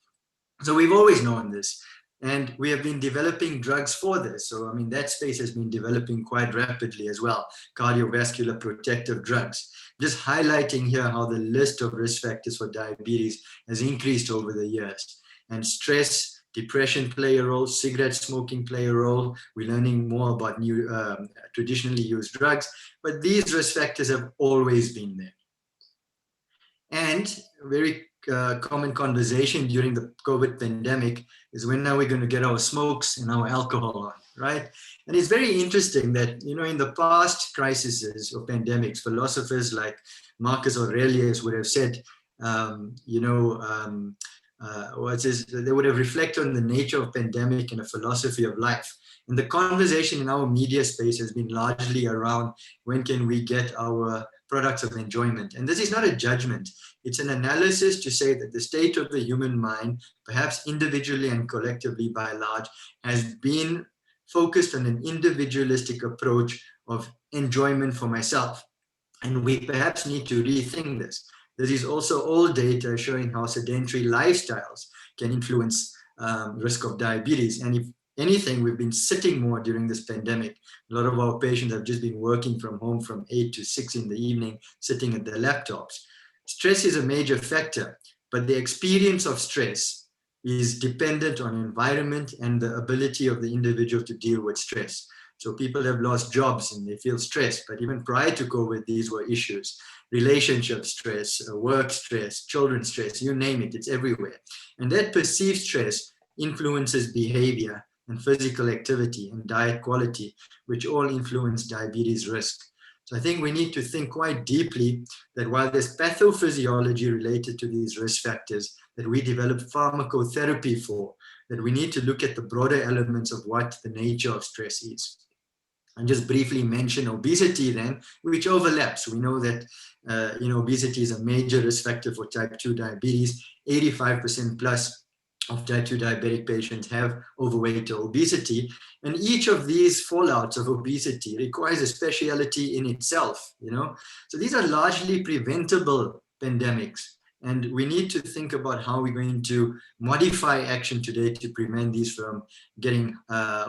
[SPEAKER 5] So we've always known this. And we have been developing drugs for this. So, I mean, that space has been developing quite rapidly as well, cardiovascular protective drugs. Just highlighting here how the list of risk factors for diabetes has increased over the years. And stress, depression play a role, cigarette smoking play a role. We're learning more about new traditionally used drugs, but these risk factors have always been there. And very common conversation during the COVID pandemic is when are we going to get our smokes and our alcohol on, right? And it's very interesting that, in the past crises or pandemics, philosophers like Marcus Aurelius would have said, they would have reflected on the nature of pandemic and a philosophy of life. And the conversation in our media space has been largely around when can we get our products of enjoyment. And this is not a judgment. It's an analysis to say that the state of the human mind, perhaps individually and collectively by and large, has been focused on an individualistic approach of enjoyment for myself. And we perhaps need to rethink this. There is also old data showing how sedentary lifestyles can influence risk of diabetes. And if anything, we've been sitting more during this pandemic. A lot of our patients have just been working from home from 8 to 6 in the evening, sitting at their laptops. Stress is a major factor, but the experience of stress is dependent on environment and the ability of the individual to deal with stress. So people have lost jobs and they feel stressed, but even prior to COVID, these were issues. Relationship stress, work stress, children stress, you name it, it's everywhere. And that perceived stress influences behavior and physical activity and diet quality, which all influence diabetes risk. So I think we need to think quite deeply that while there's pathophysiology related to these risk factors that we develop pharmacotherapy for, that we need to look at the broader elements of what the nature of stress is. And just briefly mention obesity then, which overlaps. We know that obesity is a major risk factor for type 2 diabetes. 85% plus of type 2 diabetic patients have overweight or obesity. And each of these fallouts of obesity requires a specialty in itself, So these are largely preventable pandemics. And we need to think about how we're going to modify action today to prevent these from getting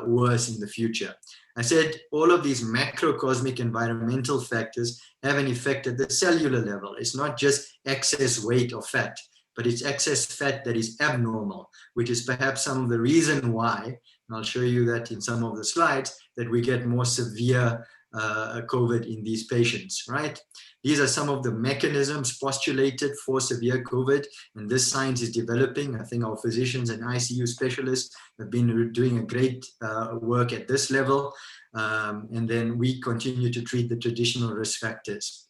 [SPEAKER 5] worse in the future. I said all of these macrocosmic environmental factors have an effect at the cellular level. It's not just excess weight or fat, but it's excess fat that is abnormal, which is perhaps some of the reason why, and I'll show you that in some of the slides, that we get more severe COVID in these patients, right? These are some of the mechanisms postulated for severe COVID, and this science is developing. I think our physicians and ICU specialists have been doing a great work at this level, and then we continue to treat the traditional risk factors.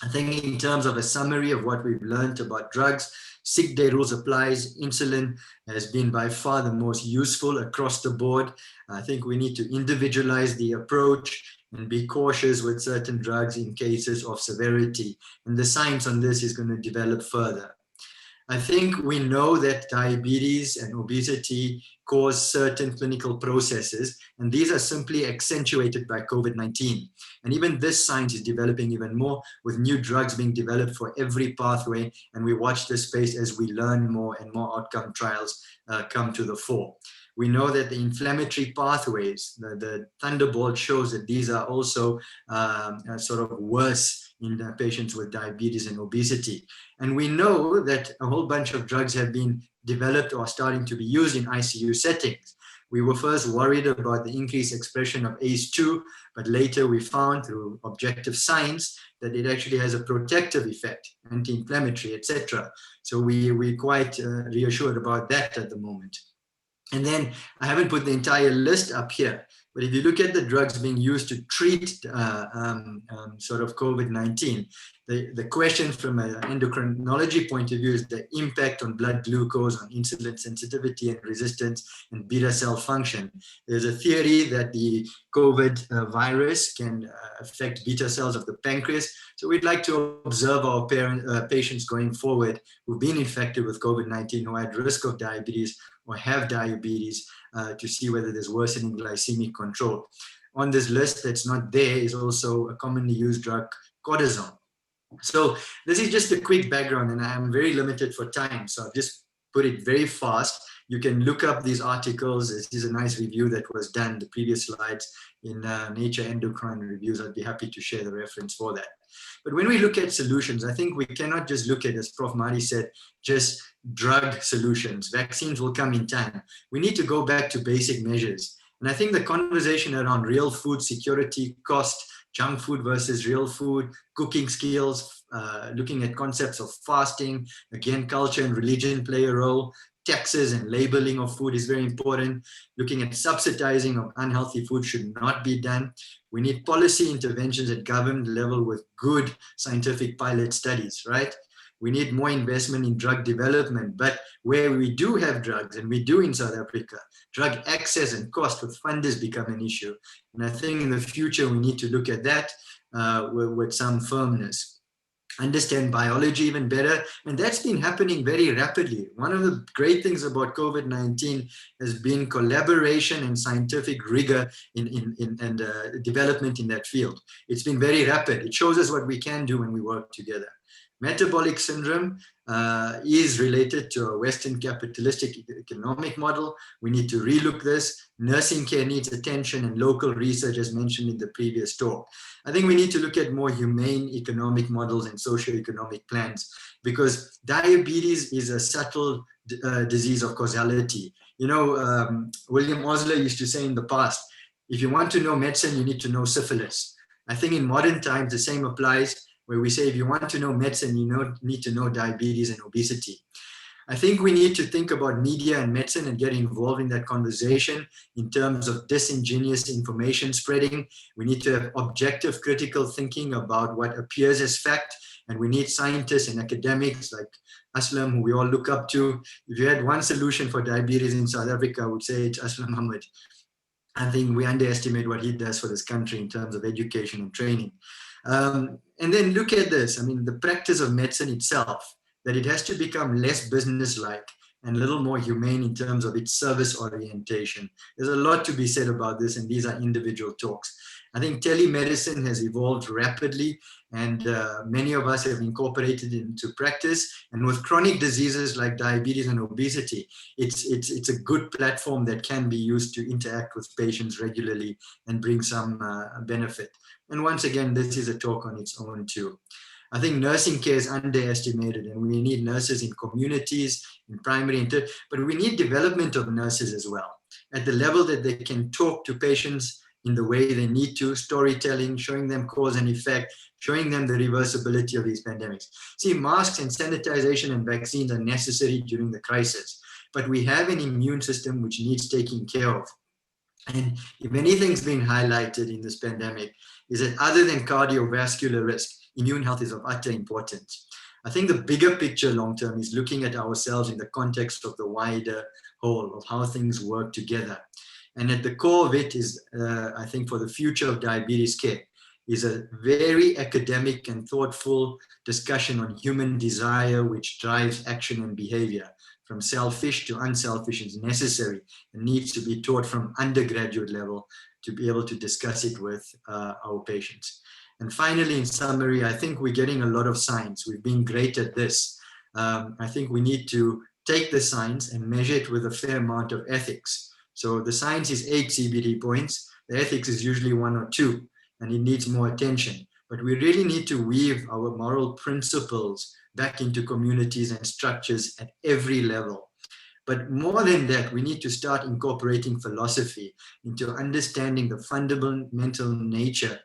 [SPEAKER 5] I think in terms of a summary of what we've learned about drugs, sick day rules applies. Insulin has been by far the most useful across the board. I think we need to individualize the approach and be cautious with certain drugs in cases of severity. And the science on this is going to develop further. I think we know that diabetes and obesity cause certain clinical processes, and these are simply accentuated by COVID-19. And even this science is developing even more, with new drugs being developed for every pathway, and we watch this space as we learn more and more outcome trials come to the fore. We know that the inflammatory pathways, the Thunderbolt shows that these are also sort of worse in patients with diabetes and obesity. And we know that a whole bunch of drugs have been developed or starting to be used in ICU settings. We were first worried about the increased expression of ACE2, but later we found through objective science that it actually has a protective effect, anti-inflammatory, etc. So we're quite reassured about that at the moment. And then I haven't put the entire list up here, but if you look at the drugs being used to treat sort of COVID-19, the question from an endocrinology point of view is the impact on blood glucose, on insulin sensitivity and resistance, and beta cell function. There's a theory that the COVID virus can affect beta cells of the pancreas. So we'd like to observe our patients going forward who've been infected with COVID-19, who are at risk of diabetes or have diabetes, to see whether there's worsening glycemic control. On this list that's not there is also a commonly used drug, cortisone. So this is just a quick background, and I'm very limited for time, so I've just put it very fast. You can look up these articles. This is a nice review that was done, the previous slides, in Nature Endocrine Reviews. I'd be happy to share the reference for that. But when we look at solutions, I think we cannot just look at, as Prof. Mahdi said, just drug solutions. Vaccines will come in time. We need to go back to basic measures. And I think the conversation around real food security, cost, junk food versus real food, cooking skills, looking at concepts of fasting, again, culture and religion play a role. Taxes and labeling of food is very important. Looking at subsidizing of unhealthy food should not be done. We need policy interventions at government level with good scientific pilot studies, right? We need more investment in drug development, but where we do have drugs, and we do in South Africa, drug access and cost with funders become an issue. And I think in the future, we need to look at that with some firmness. Understand biology even better, and that's been happening very rapidly. One of the great things about COVID-19 has been collaboration and scientific rigor and development in that field. It's been very rapid. It shows us what we can do when we work together. Metabolic syndrome is related to a Western capitalistic economic model. We need to relook this. Nursing care needs attention and local research, as mentioned in the previous talk. I think we need to look at more humane economic models and socioeconomic plans, because diabetes is a subtle disease of causality. You know, William Osler used to say in the past, if you want to know medicine, you need to know syphilis. I think in modern times, the same applies, where we say if you want to know medicine, you need to know diabetes and obesity. I think we need to think about media and medicine and get involved in that conversation in terms of disingenuous information spreading. We need to have objective critical thinking about what appears as fact, and we need scientists and academics like Aslam, who we all look up to. If you had one solution for diabetes in South Africa, I would say it's Aslam Ahmed. I think we underestimate what he does for this country in terms of education and training. And then look at this. I mean, the practice of medicine itself, that it has to become less business-like and a little more humane in terms of its service orientation. There's a lot to be said about this, and these are individual talks. I think telemedicine has evolved rapidly, and many of us have incorporated it into practice. And with chronic diseases like diabetes and obesity, it's a good platform that can be used to interact with patients regularly and bring some benefit. And once again, this is a talk on its own too. I think nursing care is underestimated, and we need nurses in communities, in primary, but we need development of nurses as well, at the level that they can talk to patients in the way they need to, storytelling, showing them cause and effect, showing them the reversibility of these pandemics. See, masks and sanitization and vaccines are necessary during the crisis, but we have an immune system which needs taking care of. And if anything's been highlighted in this pandemic, is that other than cardiovascular risk, immune health is of utter importance. I think the bigger picture long-term is looking at ourselves in the context of the wider whole of how things work together. And at the core of it is, I think, for the future of diabetes care, is a very academic and thoughtful discussion on human desire, which drives action and behavior. From selfish to unselfish is necessary and needs to be taught from undergraduate level to be able to discuss it with our patients. And finally, in summary, I think we're getting a lot of science. We've been great at this. I think we need to take the science and measure it with a fair amount of ethics. So the science is 8 CBD points. The ethics is usually 1 or 2, and it needs more attention. But we really need to weave our moral principles back into communities and structures at every level. But more than that, we need to start incorporating philosophy into understanding the fundamental nature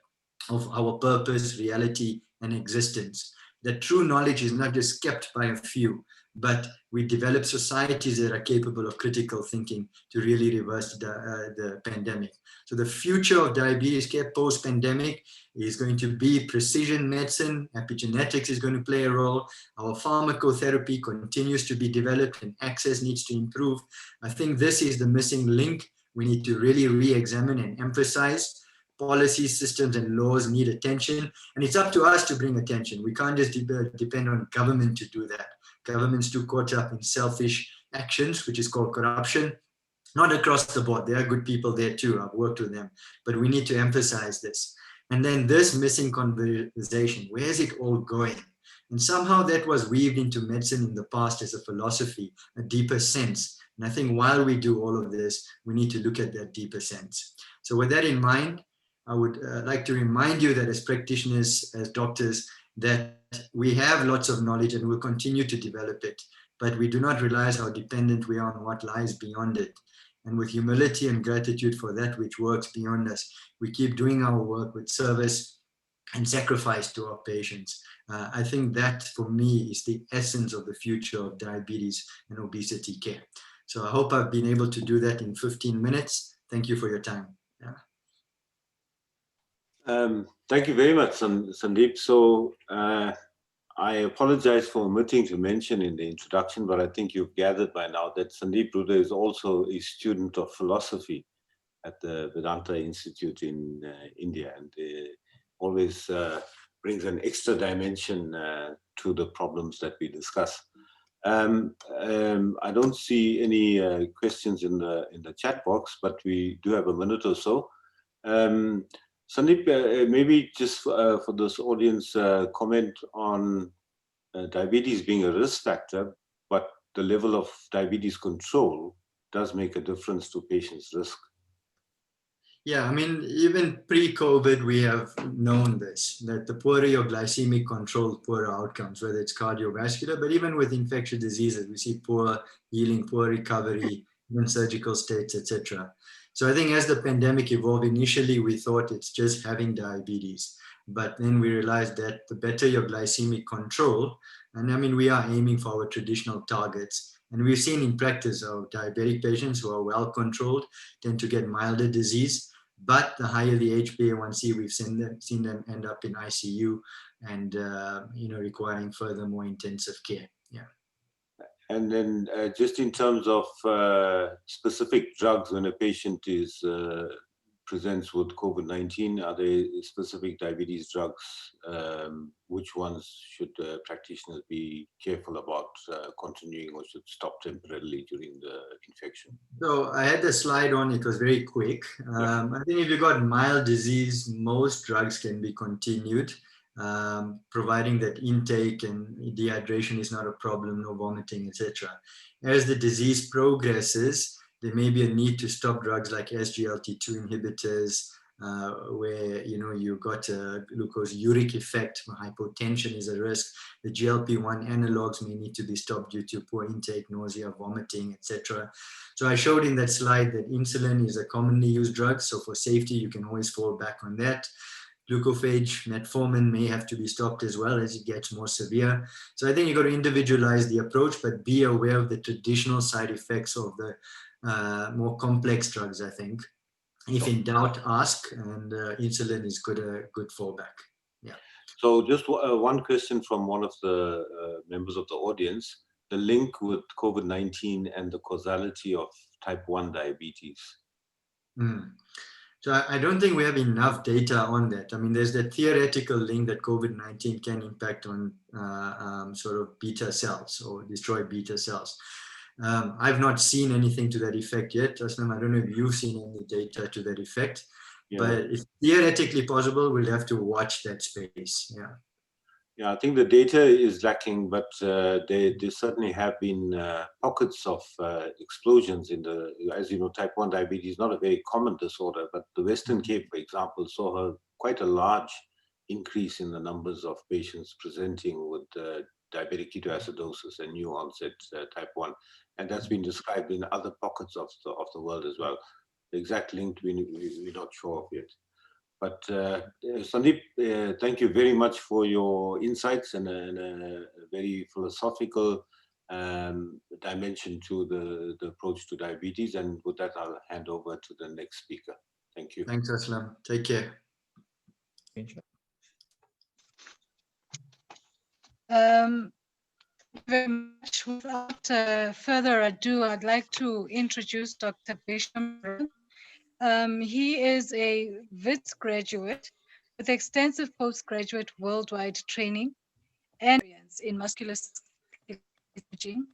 [SPEAKER 5] of our purpose, reality, and existence. That true knowledge is not just kept by a few, but we develop societies that are capable of critical thinking to really reverse the pandemic. So the future of diabetes care post-pandemic is going to be precision medicine. Epigenetics is going to play a role. Our pharmacotherapy continues to be developed and access needs to improve. I think this is the missing link we need to really re-examine and emphasize. Policies, systems, and laws need attention, and it's up to us to bring attention. We can't just depend on government to do that. Government's too caught up in selfish actions, which is called corruption. Not across the board. There are good people there too. I've worked with them, but we need to emphasize this. And then this missing conversation, where is it all going? And somehow that was weaved into medicine in the past as a philosophy, a deeper sense. And I think while we do all of this, we need to look at that deeper sense. So with that in mind, I would like to remind you that as practitioners, as doctors, that we have lots of knowledge and will continue to develop it, but we do not realize how dependent we are on what lies beyond it. And with humility and gratitude for that which works beyond us, we keep doing our work with service and sacrifice to our patients. I think that for me is the essence of the future of diabetes and obesity care. So I hope I've been able to do that in 15 minutes. Thank you for your time. Yeah.
[SPEAKER 4] Thank you very much, Sandeep. So I apologize for omitting to mention in the introduction, but I think you've gathered by now that Sandeep Ruda is also a student of philosophy at the Vedanta Institute in India, and always brings an extra dimension to the problems that we discuss. I don't see any questions in the chat box, but we do have a minute or so. Sandeep, maybe just for this audience, comment on diabetes being a risk factor, but the level of diabetes control does make a difference to patients' risk.
[SPEAKER 5] Yeah, I mean, even pre-COVID, we have known this, that the poorer your glycemic control, poorer outcomes, whether it's cardiovascular, but even with infectious diseases, we see poor healing, poor recovery, even surgical states, etc. So I think as the pandemic evolved, initially we thought it's just having diabetes, but then we realized that the better your glycemic control, and I mean, we are aiming for our traditional targets, and we've seen in practice of diabetic patients who are well controlled tend to get milder disease, but the higher the HbA1c, we've seen them end up in ICU and requiring further more intensive care. Yeah.
[SPEAKER 4] And then just in terms of specific drugs when a patient is presents with COVID-19, are there specific diabetes drugs? Which ones should practitioners be careful about continuing or should stop temporarily during the infection?
[SPEAKER 5] So I had the slide on, it was very quick. I think if you've got mild disease, most drugs can be continued, providing that intake and dehydration is not a problem, no vomiting, etc. As the disease progresses, there may be a need to stop drugs like SGLT2 inhibitors, where you've got a glucose-uric effect, hypotension is a risk. The GLP-1 analogs may need to be stopped due to poor intake, nausea, vomiting, etc. So I showed in that slide that insulin is a commonly used drug. So for safety, you can always fall back on that. Glucophage, metformin may have to be stopped as well as it gets more severe. So I think you've got to individualize the approach, but be aware of the traditional side effects of the more complex drugs, I think. If in doubt, ask, and insulin is good fallback. Yeah.
[SPEAKER 4] So just one question from one of the members of the audience, the link with COVID-19 and the causality of type 1 diabetes.
[SPEAKER 5] So I don't think we have enough data on that. I mean, there's the theoretical link that COVID-19 can impact on sort of beta cells or destroy beta cells. I've not seen anything to that effect yet. Aslam, I don't know if you've seen any data to that effect, but it's theoretically possible. We'll have to watch that space. Yeah.
[SPEAKER 4] Yeah, I think the data is lacking, but there certainly have been pockets of explosions in the, as you know, type 1 diabetes is not a very common disorder, but the Western Cape, for example, saw quite a large increase in the numbers of patients presenting with diabetic ketoacidosis and new onset type 1. And that's been described in other pockets of the world as well. The exact link we're not sure of yet. But Sandeep, thank you very much for your insights and a very philosophical dimension to the approach to diabetes. And with that, I'll hand over to the next speaker. Thank you.
[SPEAKER 5] Thanks, Aslam. Take care.
[SPEAKER 6] Very much. Without further ado, I'd like to introduce Dr. Bisham. He is a WITS graduate with extensive postgraduate worldwide training and experience in musculoskeletal imaging.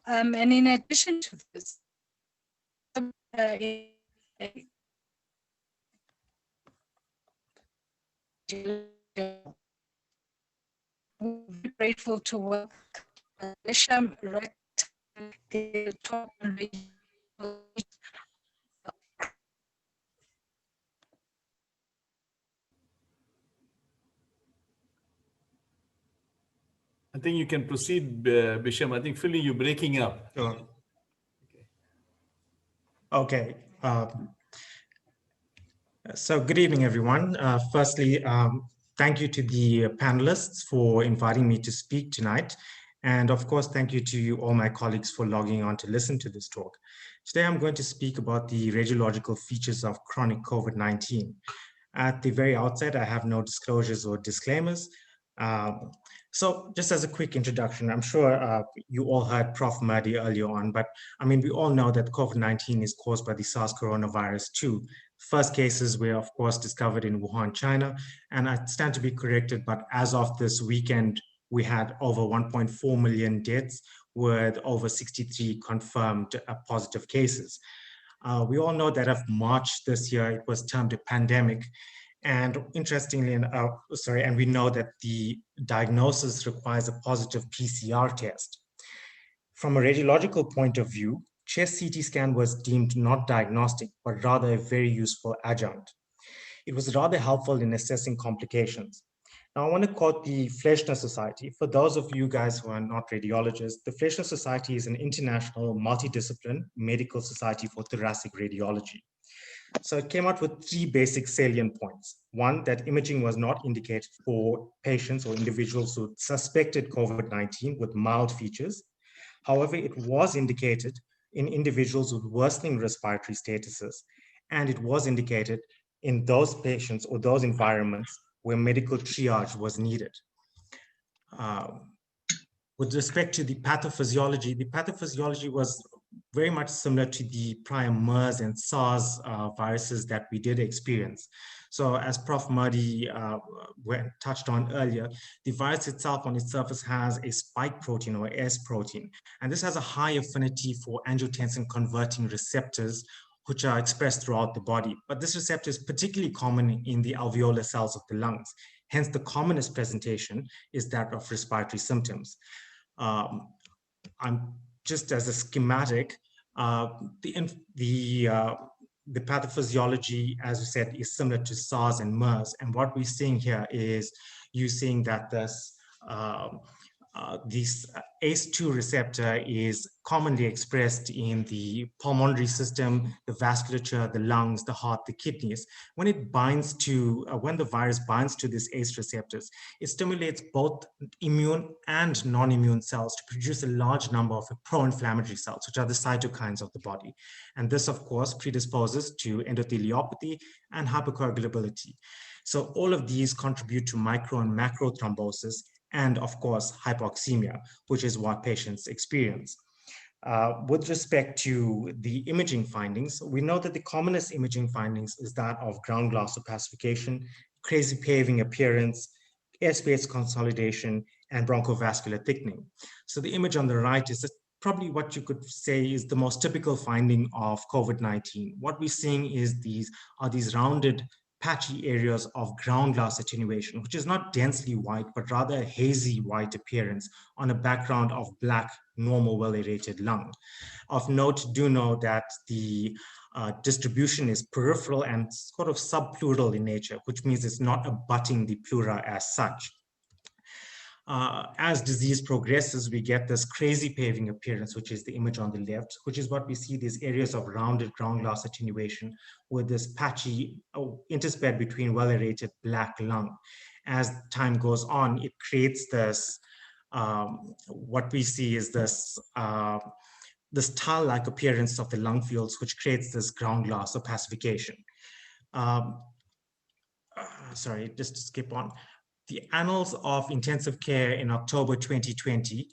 [SPEAKER 6] And in addition to this, we're grateful to welcome Bisham to talk on
[SPEAKER 1] I think you can proceed, Bisham. I think, Philly, you're breaking up.
[SPEAKER 7] Sure. Okay. So good evening, everyone. Firstly, thank you to the panelists for inviting me to speak tonight. And of course, thank you to all my colleagues for logging on to listen to this talk. Today, I'm going to speak about the radiological features of chronic COVID-19. At the very outset, I have no disclosures or disclaimers. So just as a quick introduction, I'm sure you all heard Prof. Mahdi earlier on, but I mean, we all know that COVID-19 is caused by the SARS coronavirus 2. First cases were, of course, discovered in Wuhan, China, and I stand to be corrected, but as of this weekend, we had over 1.4 million deaths with over 63 confirmed positive cases. We all know that of March this year, it was termed a pandemic. And interestingly, and we know that the diagnosis requires a positive PCR test. From a radiological point of view, chest CT scan was deemed not diagnostic, but rather a very useful adjunct. It was rather helpful in assessing complications. Now, I want to quote the Fleischner Society. For those of you guys who are not radiologists, the Fleischner Society is an international multidiscipline medical society for thoracic radiology. So it came out with 3 basic salient points. One, that imaging was not indicated for patients or individuals who suspected COVID-19 with mild features. However, it was indicated in individuals with worsening respiratory statuses, and it was indicated in those patients or those environments where medical triage was needed. With respect to the pathophysiology was very much similar to the prior MERS and SARS viruses that we did experience. So as Prof. Murdy touched on earlier, the virus itself on its surface has a spike protein or S protein, and this has a high affinity for angiotensin converting receptors, which are expressed throughout the body. But this receptor is particularly common in the alveolar cells of the lungs. Hence, the commonest presentation is that of respiratory symptoms. I'm just as a schematic, the pathophysiology, as we said, is similar to SARS and MERS. And what we're seeing here is you seeing that this ACE2 receptor is commonly expressed in the pulmonary system, the vasculature, the lungs, the heart, the kidneys. When it binds to, when the virus binds to these ACE receptors, it stimulates both immune and non-immune cells to produce a large number of pro-inflammatory cells, which are the cytokines of the body. And this, of course, predisposes to endotheliopathy and hypercoagulability. So all of these contribute to micro and macro thrombosis, and of course, hypoxemia, which is what patients experience. With respect to the imaging findings, we know that the commonest imaging findings is that of ground glass opacification, crazy paving appearance, airspace consolidation, and bronchovascular thickening. So the image on the right is probably what you could say is the most typical finding of COVID-19. What we're seeing is these rounded patchy areas of ground glass attenuation, which is not densely white, but rather a hazy white appearance on a background of black, normal, well-aerated lung. Of note, do know that the distribution is peripheral and sort of subpleural in nature, which means it's not abutting the pleura as such. As disease progresses, we get this crazy paving appearance, which is the image on the left, which is what we see, these areas of rounded ground glass attenuation with this patchy intersped between well-aerated black lung. As time goes on, it creates this, what we see is this, this tile-like appearance of the lung fields, which creates this ground glass opacification. Sorry, just to skip on. The Annals of Intensive Care in October 2020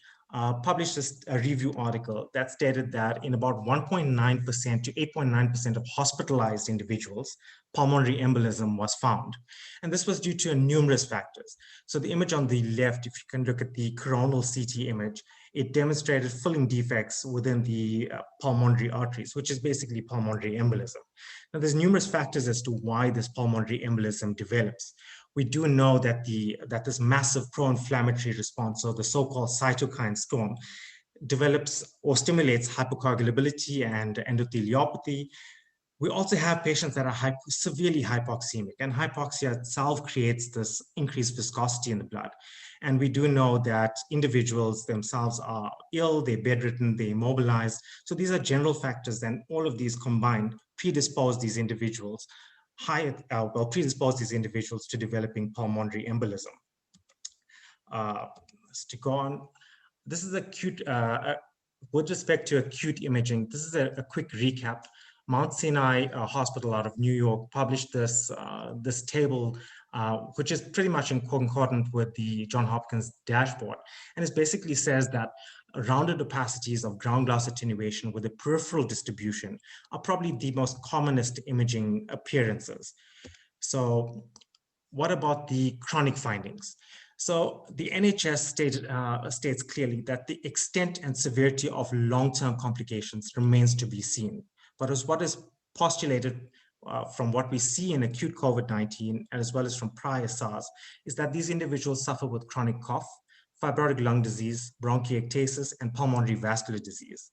[SPEAKER 7] published a review article that stated that in about 1.9% to 8.9% of hospitalized individuals, pulmonary embolism was found. And this was due to numerous factors. So the image on the left, if you can look at the coronal CT image, it demonstrated filling defects within the pulmonary arteries, which is basically pulmonary embolism. Now, there's numerous factors as to why this pulmonary embolism develops. We do know that this massive pro-inflammatory response, or the so-called cytokine storm, develops or stimulates hypercoagulability and endotheliopathy. We also have patients that are severely hypoxemic, and hypoxia itself creates this increased viscosity in the blood. And we do know that individuals themselves are ill, they're bedridden, they're immobilized. So these are general factors, and all of these combined predispose these individuals to developing pulmonary embolism. To go on, this is acute, with respect to acute imaging, this is a quick recap. Mount Sinai Hospital out of New York published this, this table, which is pretty much in concordant with the Johns Hopkins dashboard. And it basically says that rounded opacities of ground glass attenuation with a peripheral distribution are probably the most commonest imaging appearances. So what about the chronic findings? So the NHS states clearly that the extent and severity of long-term complications remains to be seen. But as what is postulated from what we see in acute COVID-19, as well as from prior SARS, is that these individuals suffer with chronic cough, fibrotic lung disease, bronchiectasis, and pulmonary vascular disease.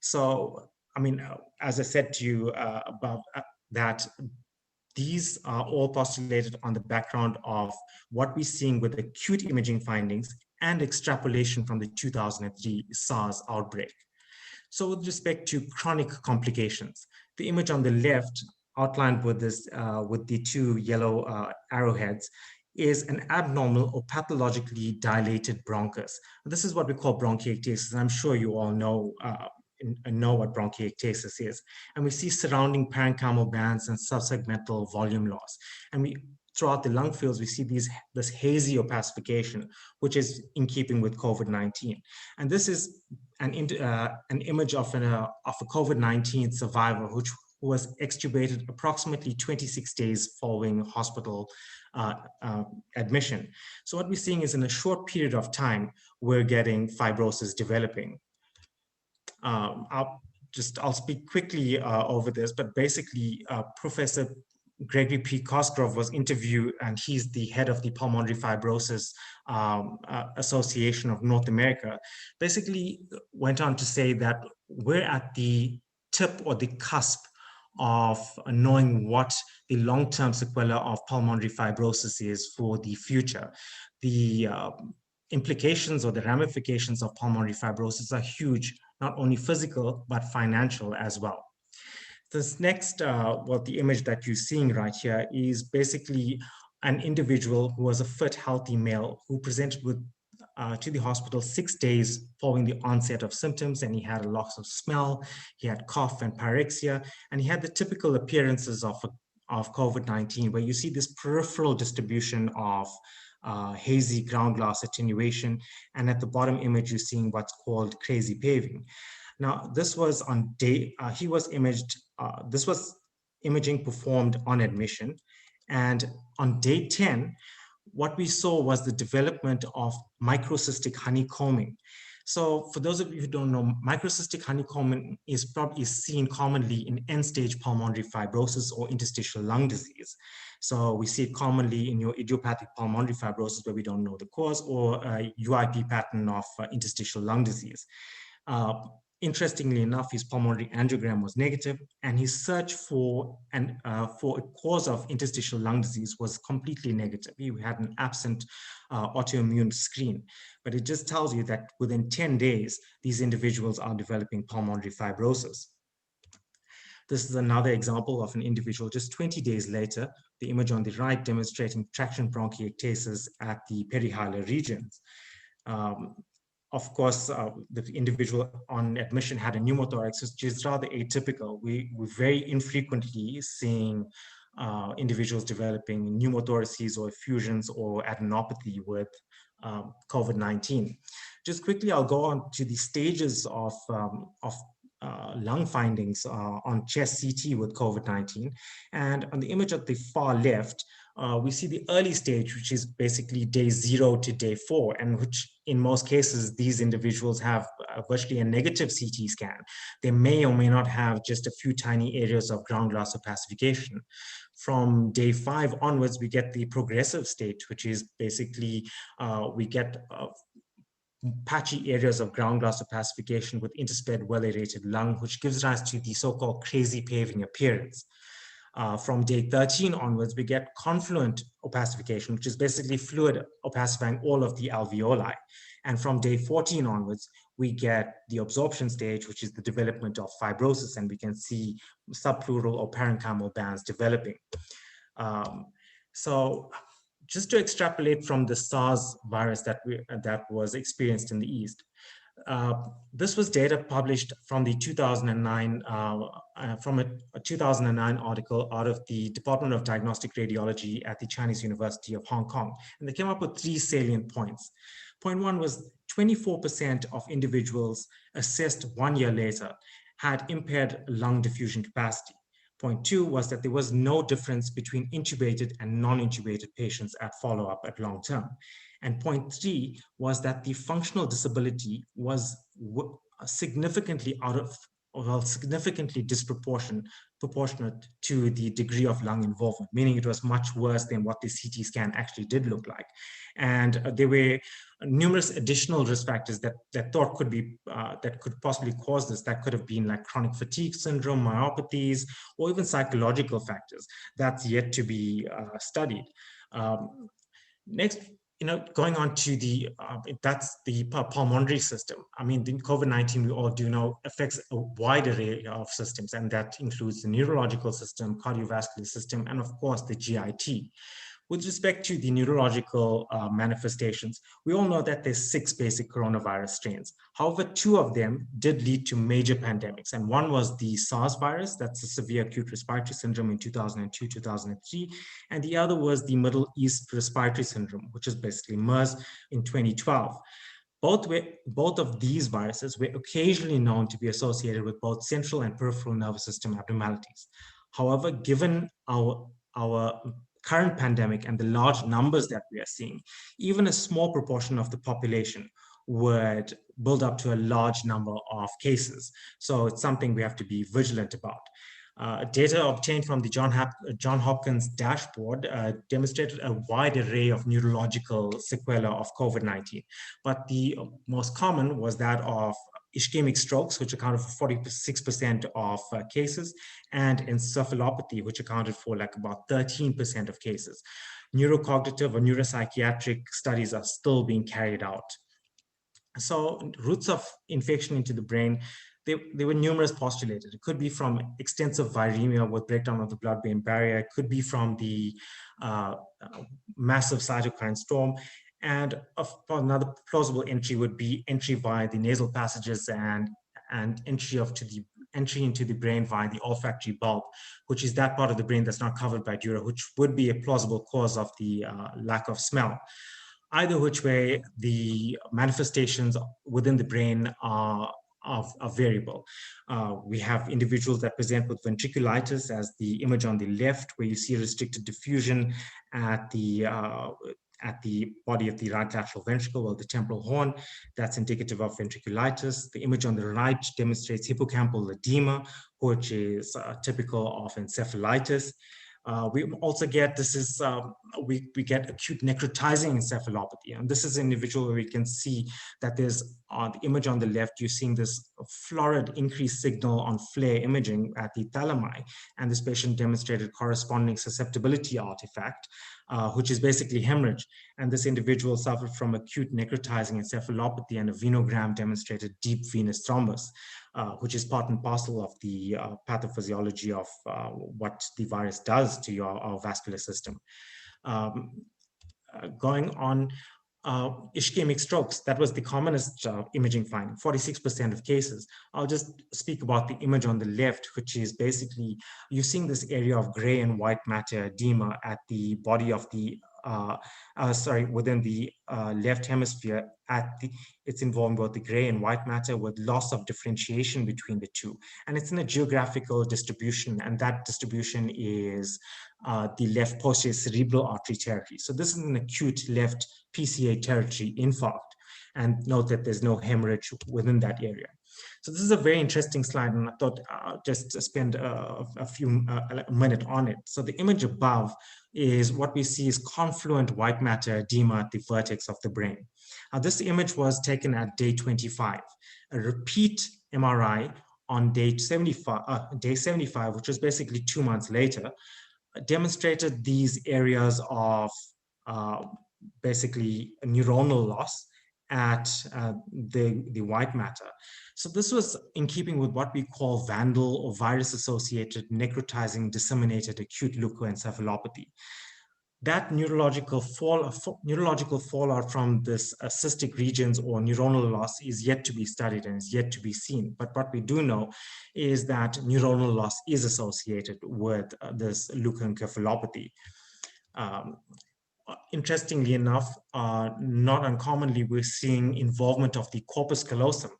[SPEAKER 7] So, I mean, as I said to you above, that these are all postulated on the background of what we're seeing with acute imaging findings and extrapolation from the 2003 SARS outbreak. So with respect to chronic complications, the image on the left outlined with this, with the two yellow arrowheads, is an abnormal or pathologically dilated bronchus. This is what we call bronchiectasis. I'm sure you all know what bronchiectasis is. And we see surrounding parenchymal bands and subsegmental volume loss. And we throughout the lung fields, we see this hazy opacification, which is in keeping with COVID-19. And this is an image of a COVID-19 survivor who was extubated approximately 26 days following hospital admission. So what we're seeing is in a short period of time, we're getting fibrosis developing. I'll speak quickly over this, but basically Professor Gregory P. Cosgrove was interviewed, and he's the head of the Pulmonary Fibrosis Association of North America, basically went on to say that we're at the tip or the cusp of knowing what the long-term sequelae of pulmonary fibrosis is for the future. The implications or the ramifications of pulmonary fibrosis are huge, not only physical, but financial as well. This next, the image that you're seeing right here is basically an individual who was a fit, healthy male who presented with to the hospital 6 days following the onset of symptoms, and he had a loss of smell, he had cough and pyrexia, and he had the typical appearances of COVID-19, where you see this peripheral distribution of hazy ground glass attenuation, and at the bottom image you're seeing what's called crazy paving. Now, this was on day, this was imaging performed on admission. And on day 10, what we saw was the development of microcystic honeycombing. So for those of you who don't know, microcystic honeycombing is probably seen commonly in end-stage pulmonary fibrosis or interstitial lung disease. So we see it commonly in your idiopathic pulmonary fibrosis where we don't know the cause, or a UIP pattern of interstitial lung disease. Interestingly enough, his pulmonary angiogram was negative, and his search for a cause of interstitial lung disease was completely negative. He had an absent autoimmune screen, but it just tells you that within 10 days, these individuals are developing pulmonary fibrosis. This is another example of an individual just 20 days later, the image on the right demonstrating traction bronchiectasis at the perihilar regions. Of course, the individual on admission had a pneumothorax, which is rather atypical. We're very infrequently seeing individuals developing pneumothoraces or effusions or adenopathy with COVID-19. Just quickly, I'll go on to the stages of lung findings on chest CT with COVID-19. And on the image at the far left, we see the early stage, which is basically day 0 to day 4, and which in most cases, these individuals have virtually a negative CT scan. They may or may not have just a few tiny areas of ground glass opacification. From day 5 onwards, we get the progressive state, which is basically we get patchy areas of ground glass opacification with intersped well-aerated lung, which gives rise to the so-called crazy paving appearance. From day 13 onwards, we get confluent opacification, which is basically fluid opacifying all of the alveoli. And from day 14 onwards, we get the absorption stage, which is the development of fibrosis, and we can see subpleural or parenchymal bands developing. So just to extrapolate from the SARS virus that was experienced in the East, this was data published from the 2009 a 2009 article out of the Department of Diagnostic Radiology at the Chinese University of Hong Kong, and they came up with 3 salient points. Point 1 was 24% of individuals assessed 1 year later had impaired lung diffusion capacity. Point 2 was that there was no difference between intubated and non-intubated patients at follow-up at long term. And point 3 was that the functional disability was significantly significantly disproportionate to the degree of lung involvement, meaning it was much worse than what the CT scan actually did look like. And there were numerous additional risk factors that thought could be, that could possibly cause this, that could have been like chronic fatigue syndrome, myopathies, or even psychological factors. That's yet to be studied. Next, going on to the, that's the pulmonary system. I mean, the COVID-19, we all do know, affects a wide array of systems, and that includes the neurological system, cardiovascular system, and of course, the GIT. With respect to the neurological manifestations, we all know that there's 6 basic coronavirus strains. However, 2 of them did lead to major pandemics. And one was the SARS virus, that's the severe acute respiratory syndrome in 2002, 2003. And the other was the Middle East respiratory syndrome, which is basically MERS in 2012. Both of these viruses were occasionally known to be associated with both central and peripheral nervous system abnormalities. However, given our current pandemic and the large numbers that we are seeing, even a small proportion of the population would build up to a large number of cases. So it's something we have to be vigilant about. Data obtained from the John Hopkins dashboard demonstrated a wide array of neurological sequelae of COVID-19, but the most common was that of ischemic strokes, which accounted for 46% of cases, and encephalopathy, which accounted for like about 13% of cases. Neurocognitive or neuropsychiatric studies are still being carried out. So routes of infection into the brain, there were numerous postulated. It could be from extensive viremia with breakdown of the blood-brain barrier. It could be from the massive cytokine storm. And another plausible entry would be entry via the nasal passages and entry into the brain via the olfactory bulb, which is that part of the brain that's not covered by dura, which would be a plausible cause of the lack of smell. Either which way, the manifestations within the brain are variable. We have individuals that present with ventriculitis, as the image on the left, where you see restricted diffusion at the body of the right lateral ventricle or the temporal horn. That's indicative of ventriculitis. The image on the right demonstrates hippocampal edema, which is typical of encephalitis. We also get, we get acute necrotizing encephalopathy. And this is an individual where we can see that there's, the image on the left, you're seeing this florid increased signal on FLAIR imaging at the thalami. And this patient demonstrated corresponding susceptibility artifact, which is basically hemorrhage. And this individual suffered from acute necrotizing encephalopathy, and a venogram demonstrated deep venous thrombus, which is part and parcel of the pathophysiology of what the virus does to our vascular system. Going on, ischemic strokes, that was the commonest imaging finding, 46% of cases. I'll just speak about the image on the left, which is basically, you're seeing this area of gray and white matter edema at the body of the, within the left hemisphere. It's involving both the gray and white matter with loss of differentiation between the two. And it's in a geographical distribution, and that distribution is the left posterior cerebral artery territory. So this is an acute left PCA territory infarct. And note that there's no hemorrhage within that area. So this is a very interesting slide, and I thought just spend a minute on it. So the image above is what we see is confluent white matter edema at the vertex of the brain. Now, this image was taken at day 25. A repeat MRI on day 75, which was basically 2 months later, demonstrated these areas of basically neuronal loss at the white matter. So this was in keeping with what we call vandal or virus-associated necrotizing disseminated acute leukoencephalopathy. That neurological fallout from this cystic regions or neuronal loss is yet to be studied and is yet to be seen. But what we do know is that neuronal loss is associated with this leukoencephalopathy. Interestingly enough, not uncommonly, we're seeing involvement of the corpus callosum.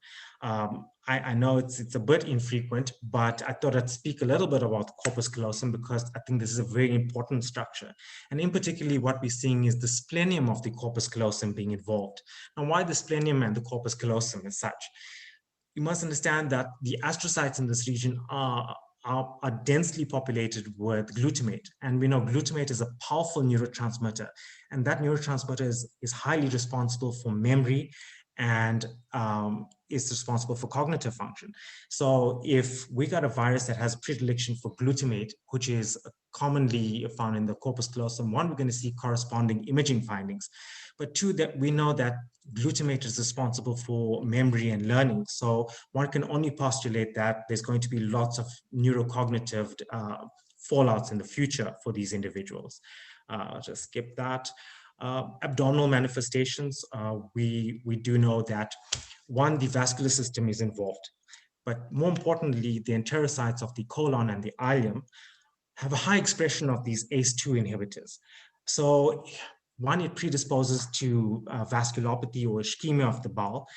[SPEAKER 7] I know it's a bit infrequent, but I thought I'd speak a little bit about the corpus callosum because I think this is a very important structure. And in particularly, what we're seeing is the splenium of the corpus callosum being involved. Now, why the splenium and the corpus callosum as such? You must understand that the astrocytes in this region are densely populated with glutamate. And we know glutamate is a powerful neurotransmitter. And that neurotransmitter is highly responsible for memory and is responsible for cognitive function. So if we got a virus that has a predilection for glutamate, which is commonly found in the corpus callosum, one, we're going to see corresponding imaging findings. But two, that we know that glutamate is responsible for memory and learning. So one can only postulate that there's going to be lots of neurocognitive fallouts in the future for these individuals. just skip that. Abdominal manifestations, we do know that one, the vascular system is involved, but more importantly, the enterocytes of the colon and the ileum have a high expression of these ACE2 inhibitors. So one, it predisposes to vasculopathy or ischemia of the bowel.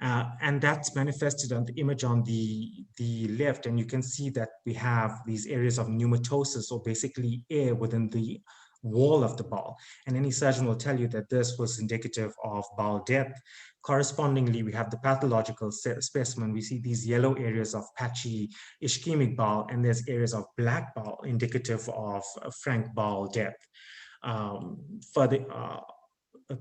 [SPEAKER 7] And that's manifested on the image on the left. And you can see that we have these areas of pneumatosis, or basically air within the wall of the bowel. And any surgeon will tell you that this was indicative of bowel depth. Correspondingly, we have the pathological specimen. We see these yellow areas of patchy ischemic bowel, and there's areas of black bowel indicative of frank bowel depth. Further,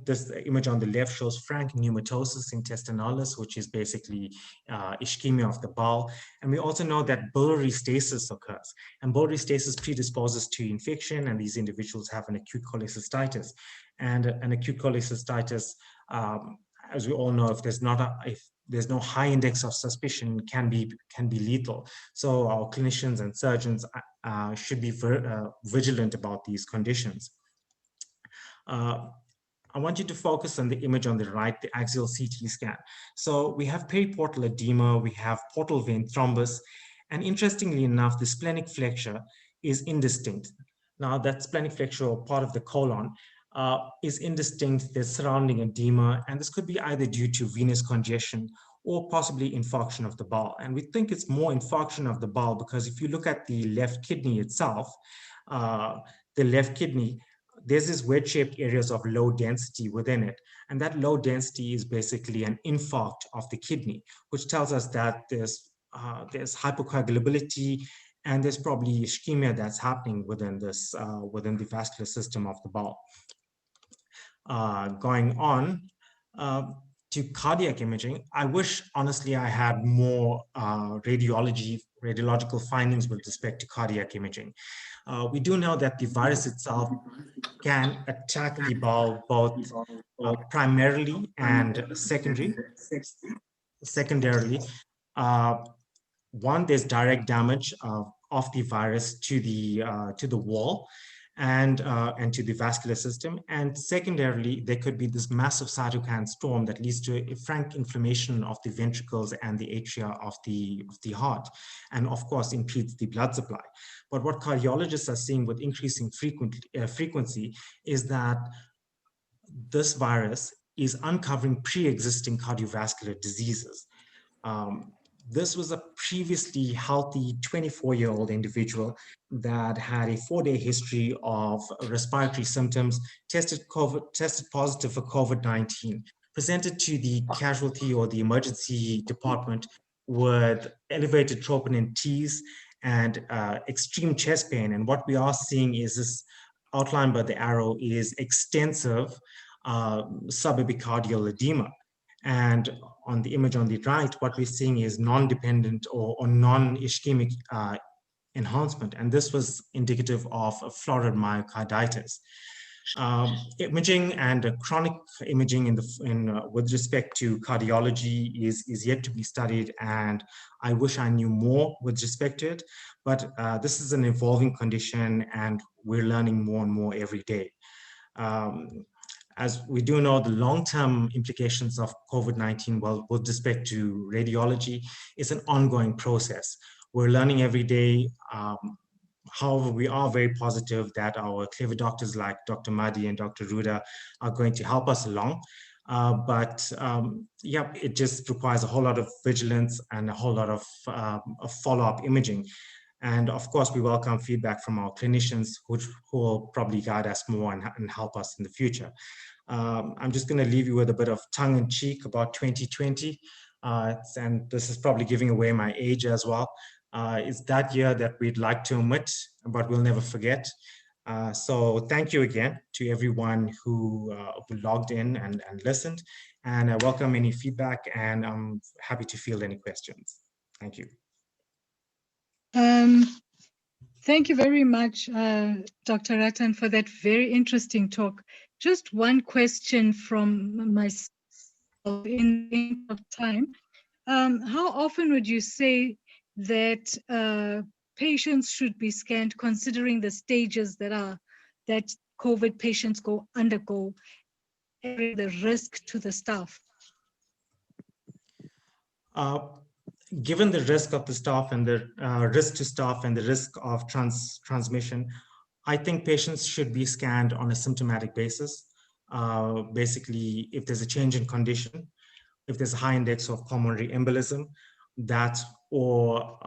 [SPEAKER 7] this image on the left shows frank pneumatosis intestinalis, which is basically ischemia of the bowel. And we also know that biliary stasis occurs, and biliary stasis predisposes to infection, and these individuals have an acute cholecystitis. And an acute cholecystitis, as we all know, if there's no high index of suspicion, can be lethal. So our clinicians and surgeons should be vigilant about these conditions. I want you to focus on the image on the right, the axial CT scan. So we have periportal edema, we have portal vein thrombus, and interestingly enough, the splenic flexure is indistinct. Now that splenic flexure, or part of the colon, is indistinct. There's surrounding edema, and this could be either due to venous congestion or possibly infarction of the bowel. And we think it's more infarction of the bowel because if you look at the left kidney itself, the left kidney, there's this wedge-shaped areas of low density within it. And that low density is basically an infarct of the kidney, which tells us that there's hypocoagulability and there's probably ischemia that's happening within this, within the vascular system of the bowel. Going on to cardiac imaging, I wish, honestly, I had more radiological findings with respect to cardiac imaging. We do know that the virus itself can attack the bowel both primarily and secondarily. One, there's direct damage of the virus to the wall and to the vascular system. And secondarily, there could be this massive cytokine storm that leads to a frank inflammation of the ventricles and the atria of the heart, and of course impedes the blood supply. But what cardiologists are seeing with increasing frequency is that this virus is uncovering pre-existing cardiovascular diseases. This was a previously healthy 24-year-old individual that had a 4-day history of respiratory symptoms, tested positive for COVID-19, presented to the casualty or the emergency department with elevated troponin Ts and extreme chest pain. And what we are seeing is this, outlined by the arrow, is extensive subepicardial edema. And on the image on the right, what we're seeing is non-dependent or non-ischemic enhancement. And this was indicative of a florid myocarditis. Imaging and chronic imaging with respect to cardiology is yet to be studied, and I wish I knew more with respect to it. But this is an evolving condition, and we're learning more and more every day. As we do know, the long-term implications of COVID-19, well, with respect to radiology, is an ongoing process. We're learning every day. However, we are very positive that our clever doctors like Dr. Mahdi and Dr. Ruda are going to help us along. Yeah, it just requires a whole lot of vigilance and a whole lot of follow-up imaging. And of course, we welcome feedback from our clinicians who will probably guide us more and help us in the future. I'm just going to leave you with a bit of tongue in cheek about 2020. And this is probably giving away my age as well. It's that year that we'd like to omit, but we'll never forget. So thank you again to everyone who logged in and listened. And I welcome any feedback, and I'm happy to field any questions. Thank you.
[SPEAKER 6] Thank you very much, Dr. Ratan, for that very interesting talk. Just one question from myself in the interest of time. How often would you say that patients should be scanned, considering the stages that COVID patients undergo, the risk to the staff?
[SPEAKER 7] Given the risk of the staff and the risk to staff and the risk of transmission, I think patients should be scanned on a symptomatic basis. Basically, if there's a change in condition, if there's a high index of pulmonary embolism, or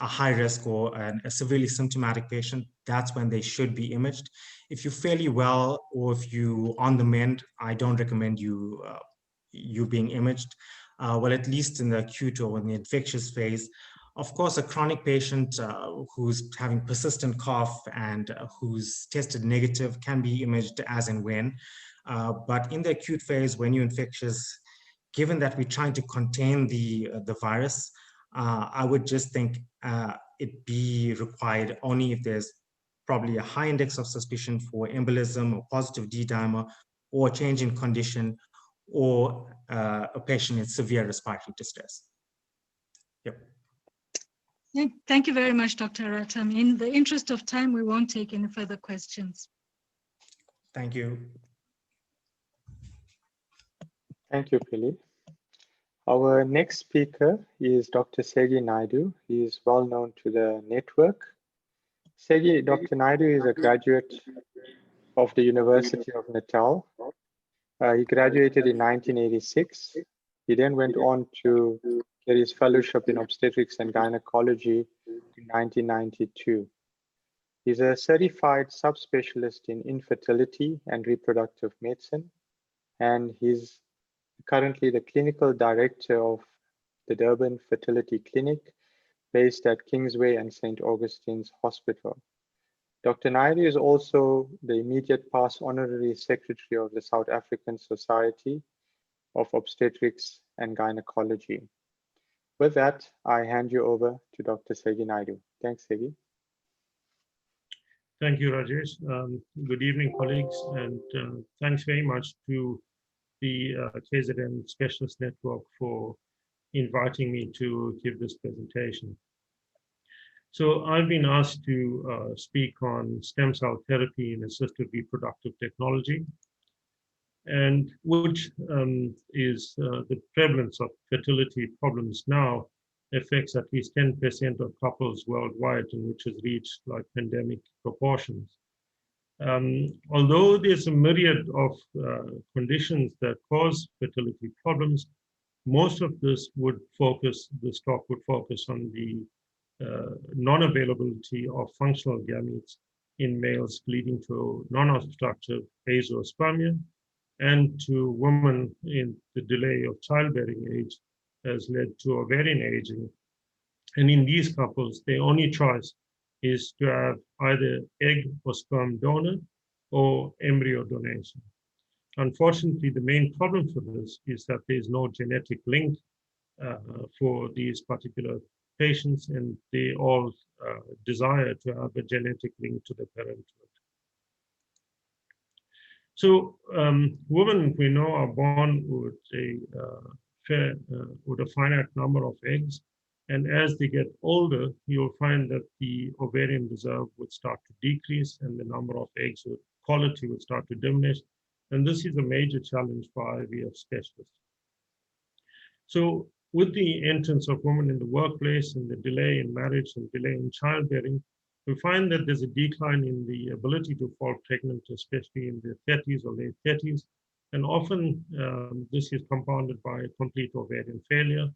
[SPEAKER 7] a high risk or a severely symptomatic patient, that's when they should be imaged. If you're fairly well or if you're on the mend, I don't recommend you being imaged. Well, at least in the acute or in the infectious phase. Of course, a chronic patient who's having persistent cough and who's tested negative can be imaged as and when. But in the acute phase, when you're infectious, given that we're trying to contain the virus, I would just think it be required only if there's probably a high index of suspicion for embolism or positive D-dimer or change in condition or a patient in severe respiratory distress. Yep.
[SPEAKER 6] Thank you very much, Dr. Ratam. In the interest of time, we won't take any further questions.
[SPEAKER 7] Thank you.
[SPEAKER 8] Thank you, Philip. Our next speaker is Dr. Segi Naidu. He is well known to the network. Dr. Naidu is a graduate of the University of Natal. He graduated in 1986. He then went on to get his fellowship in obstetrics and gynecology in 1992. He's a certified subspecialist in infertility and reproductive medicine, and he's currently the clinical director of the Durban Fertility Clinic based at Kingsway and St. Augustine's Hospital. Dr. Naidu is also the immediate past honorary secretary of the South African Society of Obstetrics and Gynecology. With that, I hand you over to Dr. Segi Naidu. Thanks, Segi.
[SPEAKER 9] Thank you, Rajesh. Good evening, colleagues, and thanks very much to the KZN Specialist Network for inviting me to give this presentation. So I've been asked to speak on stem cell therapy in assisted reproductive technology, and which is the prevalence of fertility problems now affects at least 10% of couples worldwide, and which has reached like pandemic proportions. Although there's a myriad of conditions that cause fertility problems, most of this talk would focus on the non-availability of functional gametes in males, leading to non-obstructive azoospermia, and to women in the delay of childbearing age has led to ovarian aging. And in these couples, the only choice is to have either egg or sperm donor or embryo donation. Unfortunately, the main problem for this is that there is no genetic link for these particular patients, and they all desire to have a genetic link to the parenthood. So women, we know, are born with a finite number of eggs, and as they get older, you'll find that the ovarian reserve would start to decrease, and the number of eggs with quality would start to diminish, and this is a major challenge for IVF specialists. So with the entrance of women in the workplace and the delay in marriage and delay in childbearing, we find that there's a decline in the ability to fall pregnant, especially in their 30s or late 30s. And often this is compounded by complete ovarian failure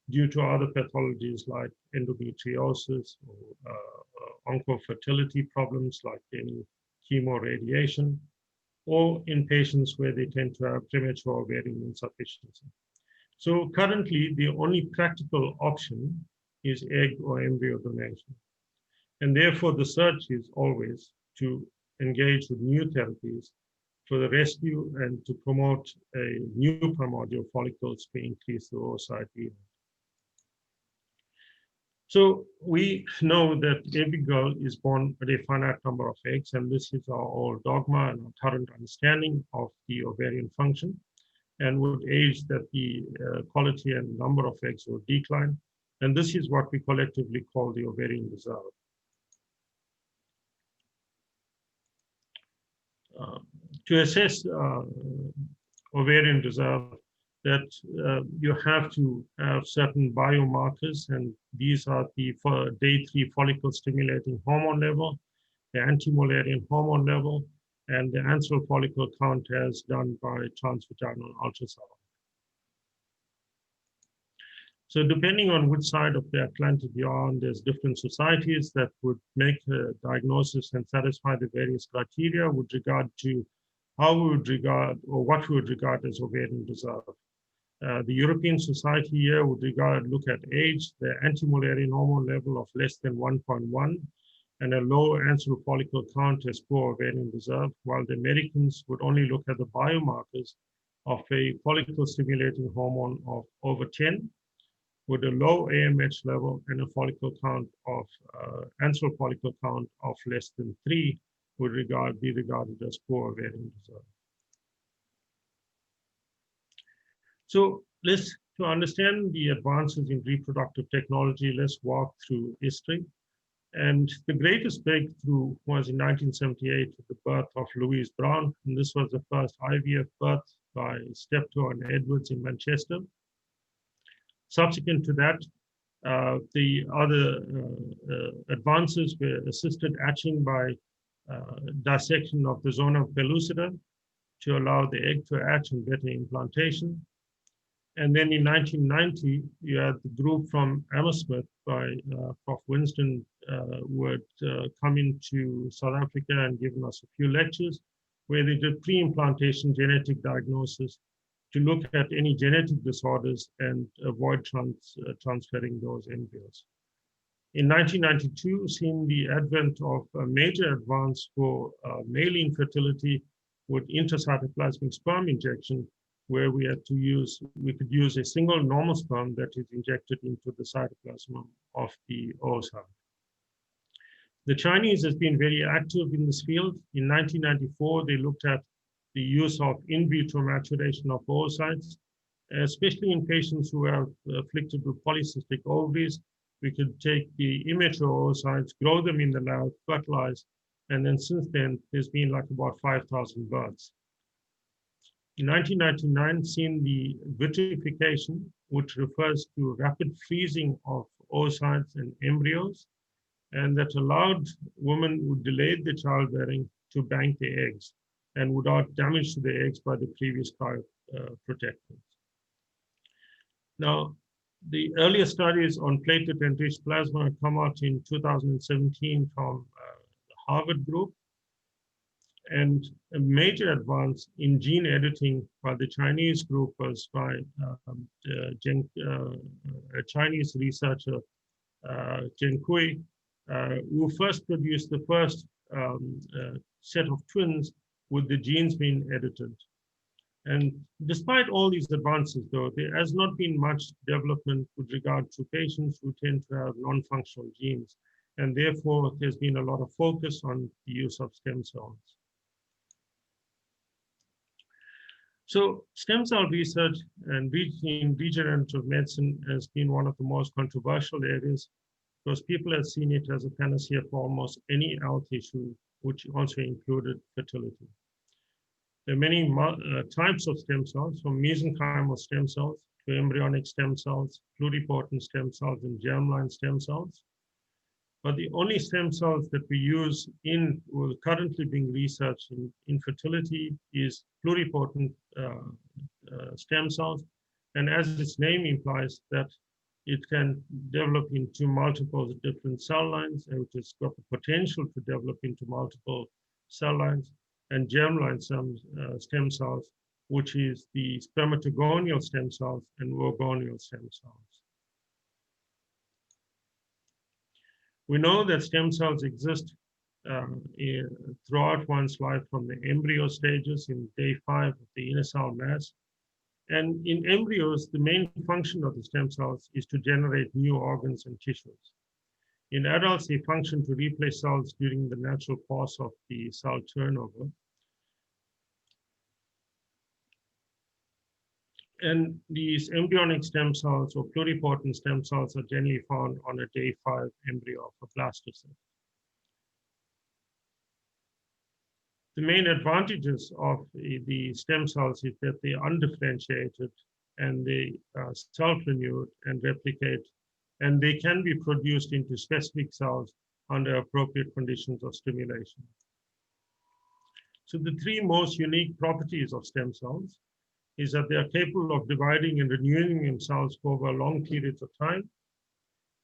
[SPEAKER 9] due to other pathologies like endometriosis or oncofertility problems like any chemoradiation, or in patients where they tend to have premature ovarian insufficiency. So currently, the only practical option is egg or embryo donation. And therefore, the search is always to engage with new therapies for the rescue and to promote a new primordial follicles to increase the oocyte yield. So we know that every girl is born with a finite number of eggs, and this is our old dogma and our current understanding of the ovarian function. And with age, that the quality and number of eggs will decline. And this is what we collectively call the ovarian reserve. to assess ovarian reserve, that you have to have certain biomarkers, and these are the day 3 follicle stimulating hormone level, the anti-Mullerian hormone level, and the antral follicle count as done by transvaginal ultrasound. So depending on which side of the Atlantic you're on, there's different societies that would make a diagnosis and satisfy the various criteria with regard to how we would regard, or what we would regard as ovarian reserve. The European Society here would look at age, the anti-Mullerian hormone level of less than 1.1, and a low antral follicle count as poor ovarian reserve, while the Americans would only look at the biomarkers of a follicle stimulating hormone of over 10, with a low AMH level and a follicle count of antral follicle count of less than 3 would be regarded as poor ovarian reserve. So to understand the advances in reproductive technology, let's walk through history. And the greatest breakthrough was in 1978 with the birth of Louise Brown. And this was the first IVF birth by Steptoe and Edwards in Manchester. Subsequent to that, the other advances were assisted hatching by dissection of the zona pellucida to allow the egg to hatch and better implantation. And then in 1990, you had the group from Hammersmith by Prof. Winston who had come into South Africa and given us a few lectures where they did pre-implantation genetic diagnosis to look at any genetic disorders and avoid transferring those embryos. In 1992, seeing the advent of a major advance for male infertility with intracytoplasmic sperm injection, where we could use a single normal sperm that is injected into the cytoplasm of the oocyte. The Chinese has been very active in this field. In 1994, they looked at the use of in vitro maturation of oocytes, especially in patients who are afflicted with polycystic ovaries. We could take the immature oocytes, grow them in the lab, fertilize, and then since then, there's been like about 5,000 births. In 1999, seen the vitrification, which refers to rapid freezing of oocytes and embryos, and that allowed women who delayed the childbearing to bank the eggs and without damage to the eggs by the previous cryoprotectors. Now, the earlier studies on platelet-enriched plasma come out in 2017 from the Harvard group. And a major advance in gene editing by the Chinese group was by a Chinese researcher, Zheng Kui, who first produced the first set of twins with the genes being edited. And despite all these advances, though, there has not been much development with regard to patients who tend to have non-functional genes. And therefore, there's been a lot of focus on the use of stem cells. So stem cell research and in regenerative medicine has been one of the most controversial areas because people have seen it as a panacea for almost any health issue, which also included fertility. There are many types of stem cells, from mesenchymal stem cells to embryonic stem cells, pluripotent stem cells, and germline stem cells. But the only stem cells that we use currently being researched in infertility is pluripotent stem cells. And as its name implies, that it can develop into multiple different cell lines, and it's got the potential to develop into multiple cell lines, and germline stem cells, which is the spermatogonial stem cells and oogonial stem cells. We know that stem cells exist throughout one's life from the embryo stages in day 5 of the inner cell mass. And in embryos, the main function of the stem cells is to generate new organs and tissues. In adults, they function to replace cells during the natural course of the cell turnover. And these embryonic stem cells or pluripotent stem cells are generally found on a day 5 embryo of a blastocyst. The main advantages of the stem cells is that they are undifferentiated and they self-renew and replicate, and they can be produced into specific cells under appropriate conditions of stimulation. So the three most unique properties of stem cells is that they are capable of dividing and renewing themselves over long periods of time.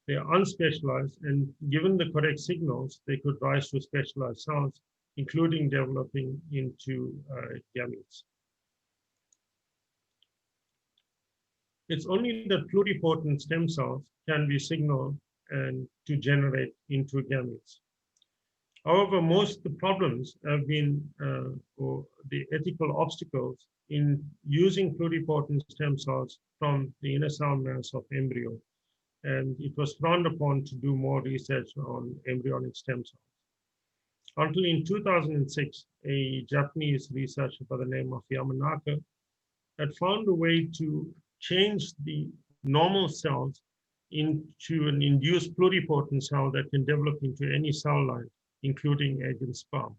[SPEAKER 9] They are unspecialized, and given the correct signals, they could rise to specialized cells, including developing into gametes. It's only that pluripotent stem cells can be signaled and to generate into gametes. However, most of the problems have been, or the ethical obstacles in using pluripotent stem cells from the inner cell mass of embryo. And it was frowned upon to do more research on embryonic stem cells. Until in 2006, a Japanese researcher by the name of Yamanaka had found a way to change the normal cells into an induced pluripotent cell that can develop into any cell line, including egg and sperm.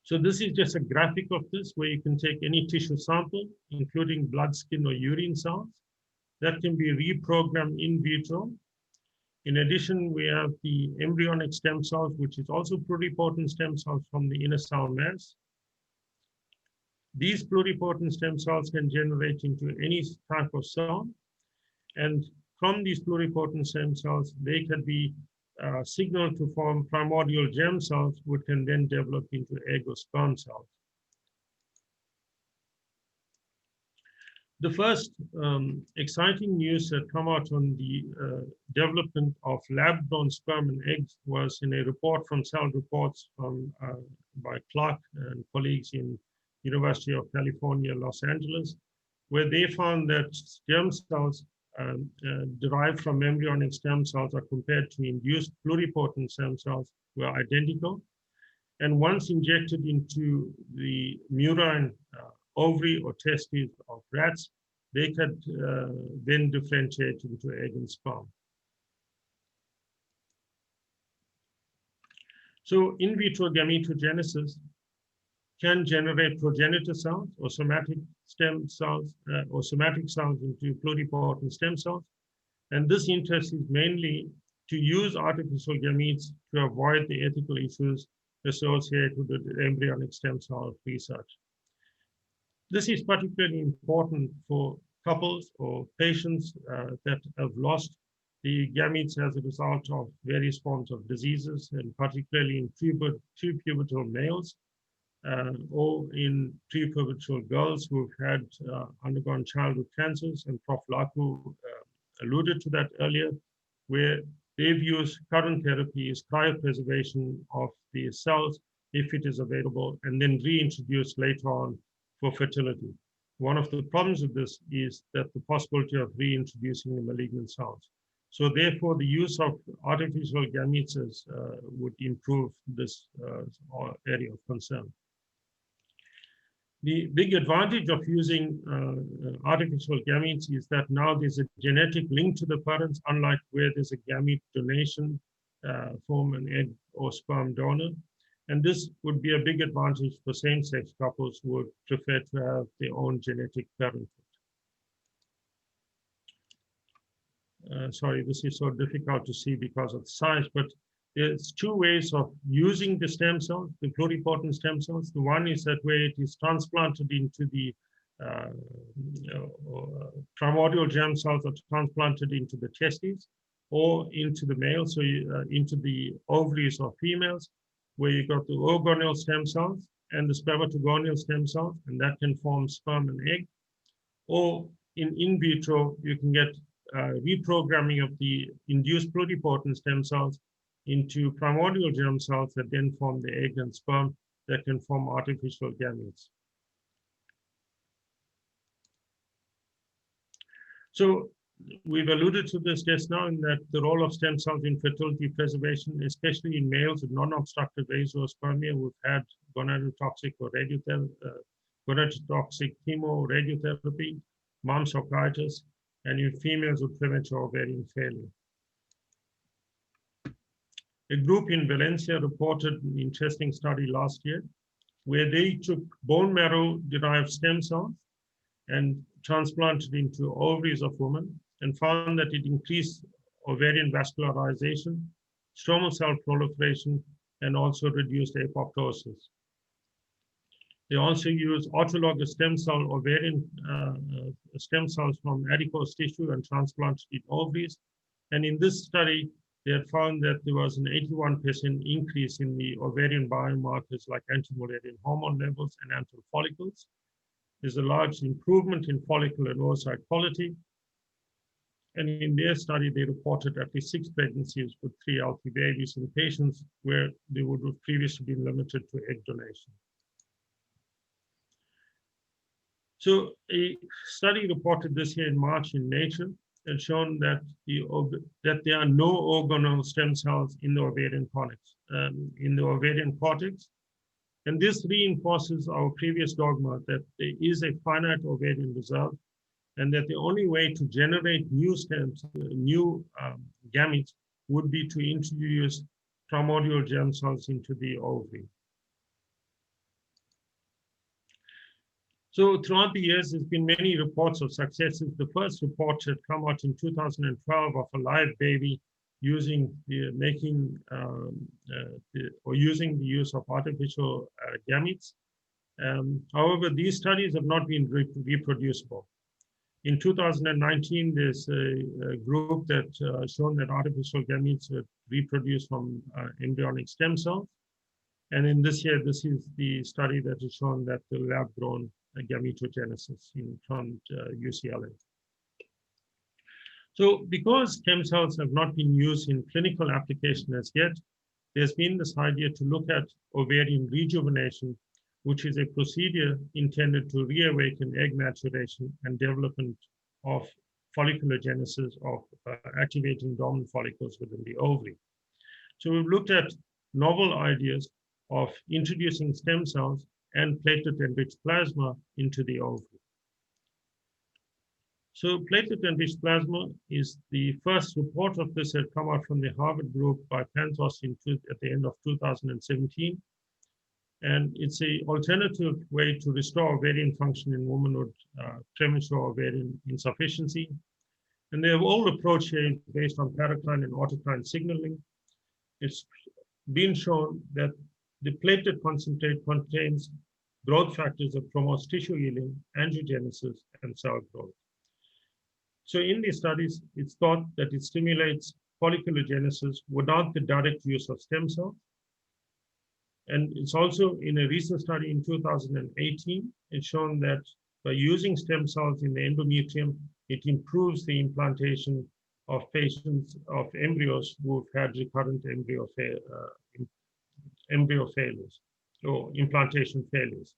[SPEAKER 9] So this is just a graphic of this, where you can take any tissue sample, including blood, skin, or urine cells, that can be reprogrammed in vitro. In addition, we have the embryonic stem cells, which is also pluripotent stem cells from the inner cell mass. These pluripotent stem cells can generate into any type of cell. And from these pluripotent stem cells, they can be signaled to form primordial germ cells, which can then develop into egg or sperm cells. The first exciting news that come out on the development of lab-grown sperm and eggs was in a report from Cell Reports by Clark and colleagues in University of California, Los Angeles, where they found that germ cells derived from embryonic stem cells are compared to induced pluripotent stem cells were identical. And once injected into the murine ovary or testes of rats, they could then differentiate into egg and sperm. So in vitro gametogenesis can generate progenitor cells or somatic stem cells or somatic cells into pluripotent stem cells. And this interest is mainly to use artificial gametes to avoid the ethical issues associated with the embryonic stem cell research. This is particularly important for couples or patients that have lost the gametes as a result of various forms of diseases, and particularly in prepubertal males or in prepubertal girls who've had undergone childhood cancers. And Prof. Laku alluded to that earlier, where they've used current therapies, cryopreservation of the cells, if it is available, and then reintroduced later on for fertility. One of the problems with this is that the possibility of reintroducing the malignant cells. So therefore, the use of artificial gametes would improve this area of concern. The big advantage of using artificial gametes is that now there's a genetic link to the parents, unlike where there's a gamete donation from an egg or sperm donor. And this would be a big advantage for same-sex couples who would prefer to have their own genetic parenthood. Sorry, this is so difficult to see because of the size, but there's two ways of using the stem cells, the pluripotent stem cells. The one is that where it is transplanted into the primordial germ cells are transplanted into the testes or into the male, so into the ovaries of females, where you got the orgonal stem cells and the spermatogonial stem cells, and that can form sperm and egg. Or in vitro, you can get reprogramming of the induced pluripotent stem cells into primordial germ cells that then form the egg and sperm that can form artificial gametes. So we've alluded to this just now, in that the role of stem cells in fertility preservation, especially in males with non-obstructive azoospermia who've had gonadotoxic or gonadotoxic chemo radiotherapy, mumps or coitus, and in females with premature ovarian failure. A group in Valencia reported an interesting study last year where they took bone marrow-derived stem cells and transplanted into ovaries of women and found that it increased ovarian vascularization, stromal cell proliferation, and also reduced apoptosis. They also used autologous stem cell ovarian stem cells from adipose tissue and transplanted in ovaries. And in this study, they had found that there was an 81% increase in the ovarian biomarkers like anti-Mullerian hormone levels and antral follicles. There's a large improvement in follicle and oocyte quality. And in their study, they reported at least 6 pregnancies with 3 healthy babies in patients where they would have previously been limited to egg donation. So a study reported this year in March in Nature had shown that there are no organelle stem cells in the ovarian cortex. And this reinforces our previous dogma that there is a finite ovarian reserve, and that the only way to generate new gametes would be to introduce primordial germ cells into the ovary. So throughout the years, there's been many reports of successes. The first report had come out in 2012 of a live baby using the using the use of artificial gametes. However, these studies have not been reproducible. In 2019, there's a group that shown that artificial gametes are reproduced from embryonic stem cells. And in this year, this is the study that has shown that the lab-grown gametogenesis from UCLA. So because stem cells have not been used in clinical application as yet, there's been this idea to look at ovarian rejuvenation, which is a procedure intended to reawaken egg maturation and development of folliculogenesis of activating dormant follicles within the ovary. So we've looked at novel ideas of introducing stem cells and platelet-enriched plasma into the ovary. So platelet-enriched plasma is the first report of this had come out from the Harvard group by Pantos at the end of 2017. And it's an alternative way to restore ovarian function in women with premature ovarian insufficiency. And the whole approach here is based on paracrine and autocrine signaling. It's been shown that the platelet concentrate contains growth factors that promote tissue healing, angiogenesis, and cell growth. So in these studies, it's thought that it stimulates folliculogenesis without the direct use of stem cells. And it's also in a recent study in 2018, it's shown that by using stem cells in the endometrium, it improves the implantation of embryos who've had recurrent embryo failures or implantation failures.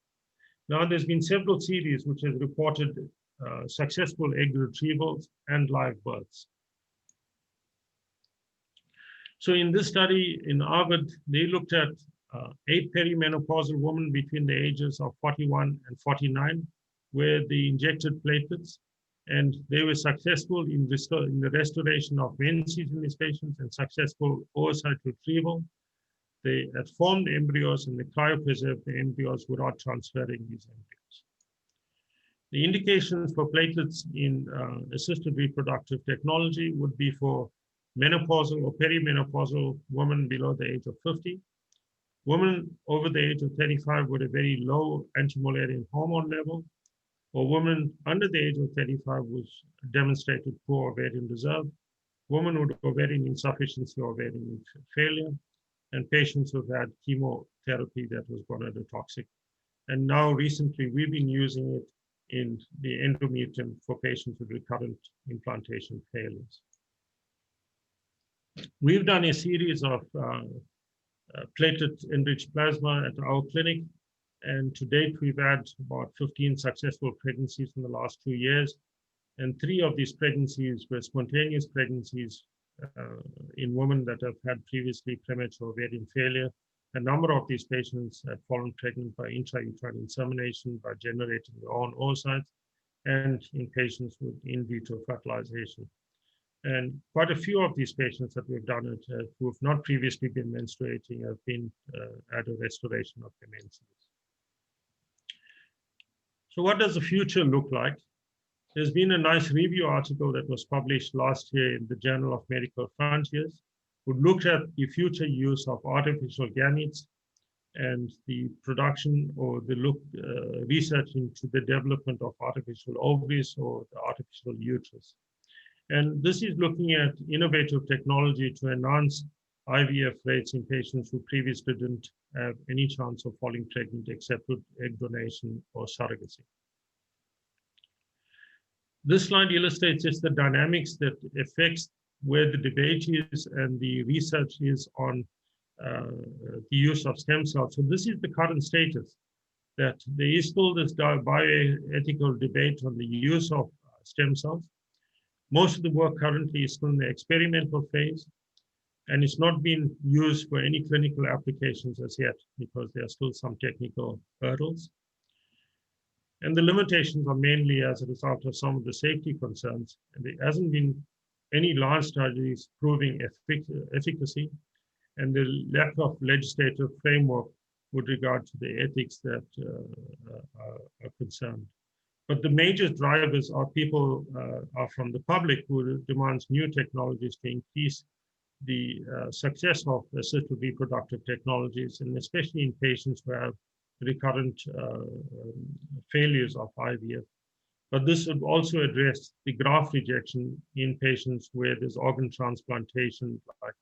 [SPEAKER 9] Now, there's been several series which have reported successful egg retrievals and live births. So in this study in Harvard, they looked at 8 perimenopausal women between the ages of 41 and 49, where they injected platelets, and they were successful in the restoration of menses in these patients and successful oocyte retrieval. They had formed embryos and they cryopreserved the embryos without transferring these embryos. The indications for platelets in assisted reproductive technology would be for menopausal or perimenopausal women below the age of 50, women over the age of 35 with a very low anti-Mullerian hormone level, or women under the age of 35 which demonstrated poor ovarian reserve, women with ovarian insufficiency or ovarian failure, and patients who've had chemotherapy that was gonadotoxic. And now recently, we've been using it in the endometrium for patients with recurrent implantation failures. We've done a series of platelet-enriched plasma at our clinic, and to date, we've had about 15 successful pregnancies in the last 2 years, and 3 of these pregnancies were spontaneous pregnancies in women that have had previously premature ovarian failure. A number of these patients have fallen pregnant by intrauterine insemination, by generating their own oocytes, and in patients with in vitro fertilization. And quite a few of these patients that we've done it who have not previously been menstruating have been at a restoration of their menses. So what does the future look like? There's been a nice review article that was published last year in the Journal of Medical Frontiers, who looked at the future use of artificial gametes and the production or the research into the development of artificial ovaries or the artificial uterus. And this is looking at innovative technology to enhance IVF rates in patients who previously didn't have any chance of falling pregnant except with egg donation or surrogacy. This slide illustrates just the dynamics that affects where the debate is and the research is on the use of stem cells. So this is the current status, that there is still this bioethical debate on the use of stem cells. Most of the work currently is still in the experimental phase, and it's not been used for any clinical applications as yet because there are still some technical hurdles. And the limitations are mainly as a result of some of the safety concerns. And there hasn't been any large studies proving efficacy, and the lack of legislative framework with regard to the ethics that are concerned. But the major drivers are people are from the public who demands new technologies to increase the success of assisted reproductive technologies, and especially in patients who have recurrent failures of IVF. But this would also address the graft rejection in patients where there's organ transplantation, like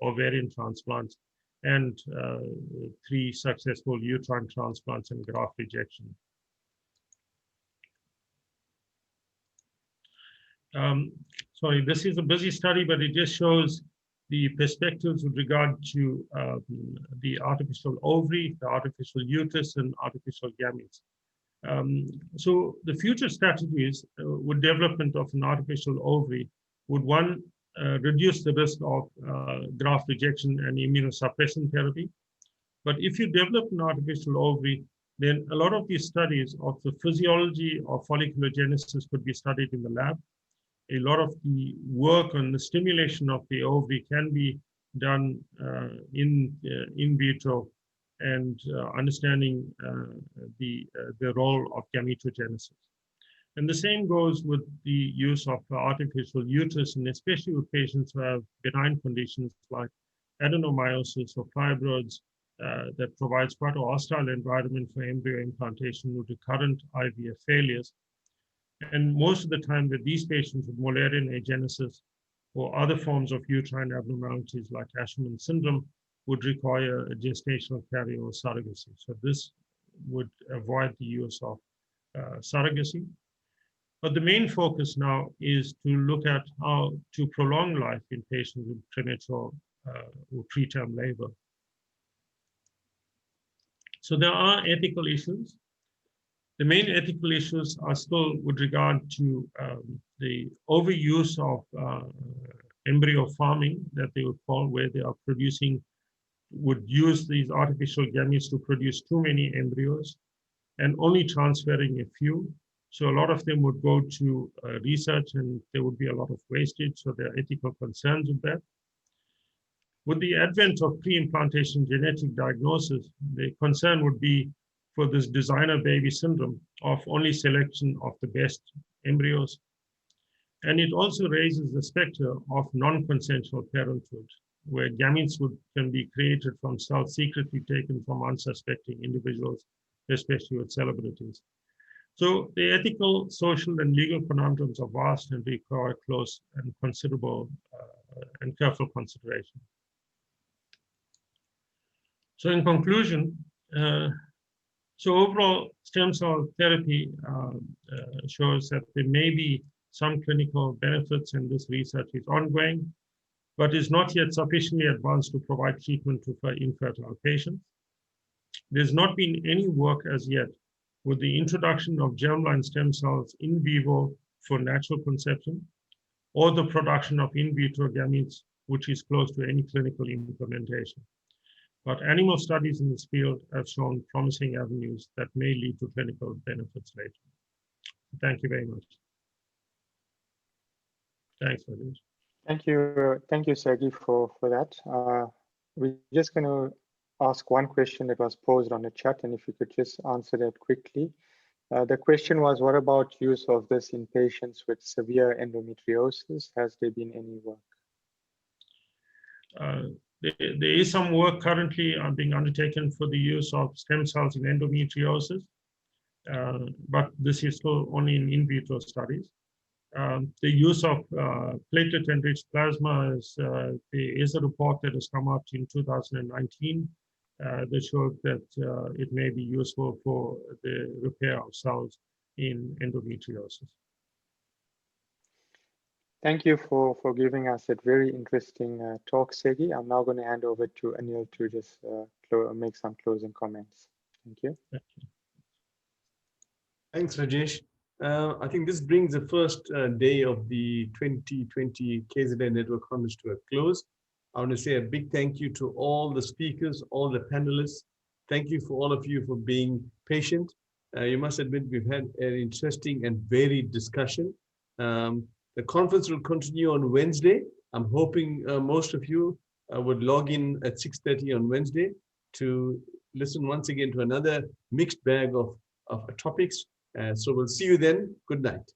[SPEAKER 9] ovarian transplants, and 3 successful uterine transplants and graft rejection. Sorry, this is a busy study, but it just shows the perspectives with regard to the artificial ovary, the artificial uterus, and artificial gametes. So the future strategies with development of an artificial ovary would, one, reduce the risk of graft rejection and immunosuppression therapy. But if you develop an artificial ovary, then a lot of these studies of the physiology of folliculogenesis could be studied in the lab. A lot of the work on the stimulation of the ovary can be done in vitro, and understanding the role of gametogenesis. And the same goes with the use of artificial uterus, and especially with patients who have benign conditions like adenomyosis or fibroids that provides quite a hostile environment for embryo implantation with recurrent IVF failures. And most of the time that these patients with Mullerian agenesis or other forms of uterine abnormalities like Asherman syndrome would require a gestational carrier or surrogacy. So this would avoid the use of surrogacy. But the main focus now is to look at how to prolong life in patients with premature or preterm labor. So there are ethical issues. The main ethical issues are still with regard to the overuse of embryo farming, that they would call, where they are would use these artificial gametes to produce too many embryos and only transferring a few. So a lot of them would go to research, and there would be a lot of wastage. So there are ethical concerns with that. With the advent of pre-implantation genetic diagnosis, the concern would be for this designer baby syndrome of only selection of the best embryos. And it also raises the specter of non-consensual parenthood, where gametes can be created from cells secretly taken from unsuspecting individuals, especially with celebrities. So the ethical, social, and legal conundrums are vast and require close and considerable and careful consideration. So in conclusion, so overall stem cell therapy shows that there may be some clinical benefits, and this research is ongoing, but is not yet sufficiently advanced to provide treatment to infertile patients. There's not been any work as yet with the introduction of germline stem cells in vivo for natural conception, or the production of in vitro gametes, which is close to any clinical implementation. But animal studies in this field have shown promising avenues that may lead to clinical benefits later. Thank you very much. Thanks, Rajesh.
[SPEAKER 8] Thank you, Sergey, for that. We're just going to ask one question that was posed on the chat, and if you could just answer that quickly. The question was, what about use of this in patients with severe endometriosis? Has there been any work?
[SPEAKER 9] There is some work currently being undertaken for the use of stem cells in endometriosis, but this is still only in vitro studies. The use of platelet-enriched plasma there is a report that has come out in 2019 that showed that it may be useful for the repair of cells in endometriosis.
[SPEAKER 8] Thank you for giving us that very interesting talk, Sergey. I'm now going to hand over to Anil to just make some closing comments. Thank you.
[SPEAKER 1] Thanks, Rajesh. I think this brings the first day of the 2020 KZN Network Congress to a close. I want to say a big thank you to all the speakers, all the panelists. Thank you for all of you for being patient. You must admit we've had an interesting and varied discussion. The conference will continue on Wednesday. I'm hoping most of you would log in at 6:30 on Wednesday to listen once again to another mixed bag of topics. So we'll see you then. Good night.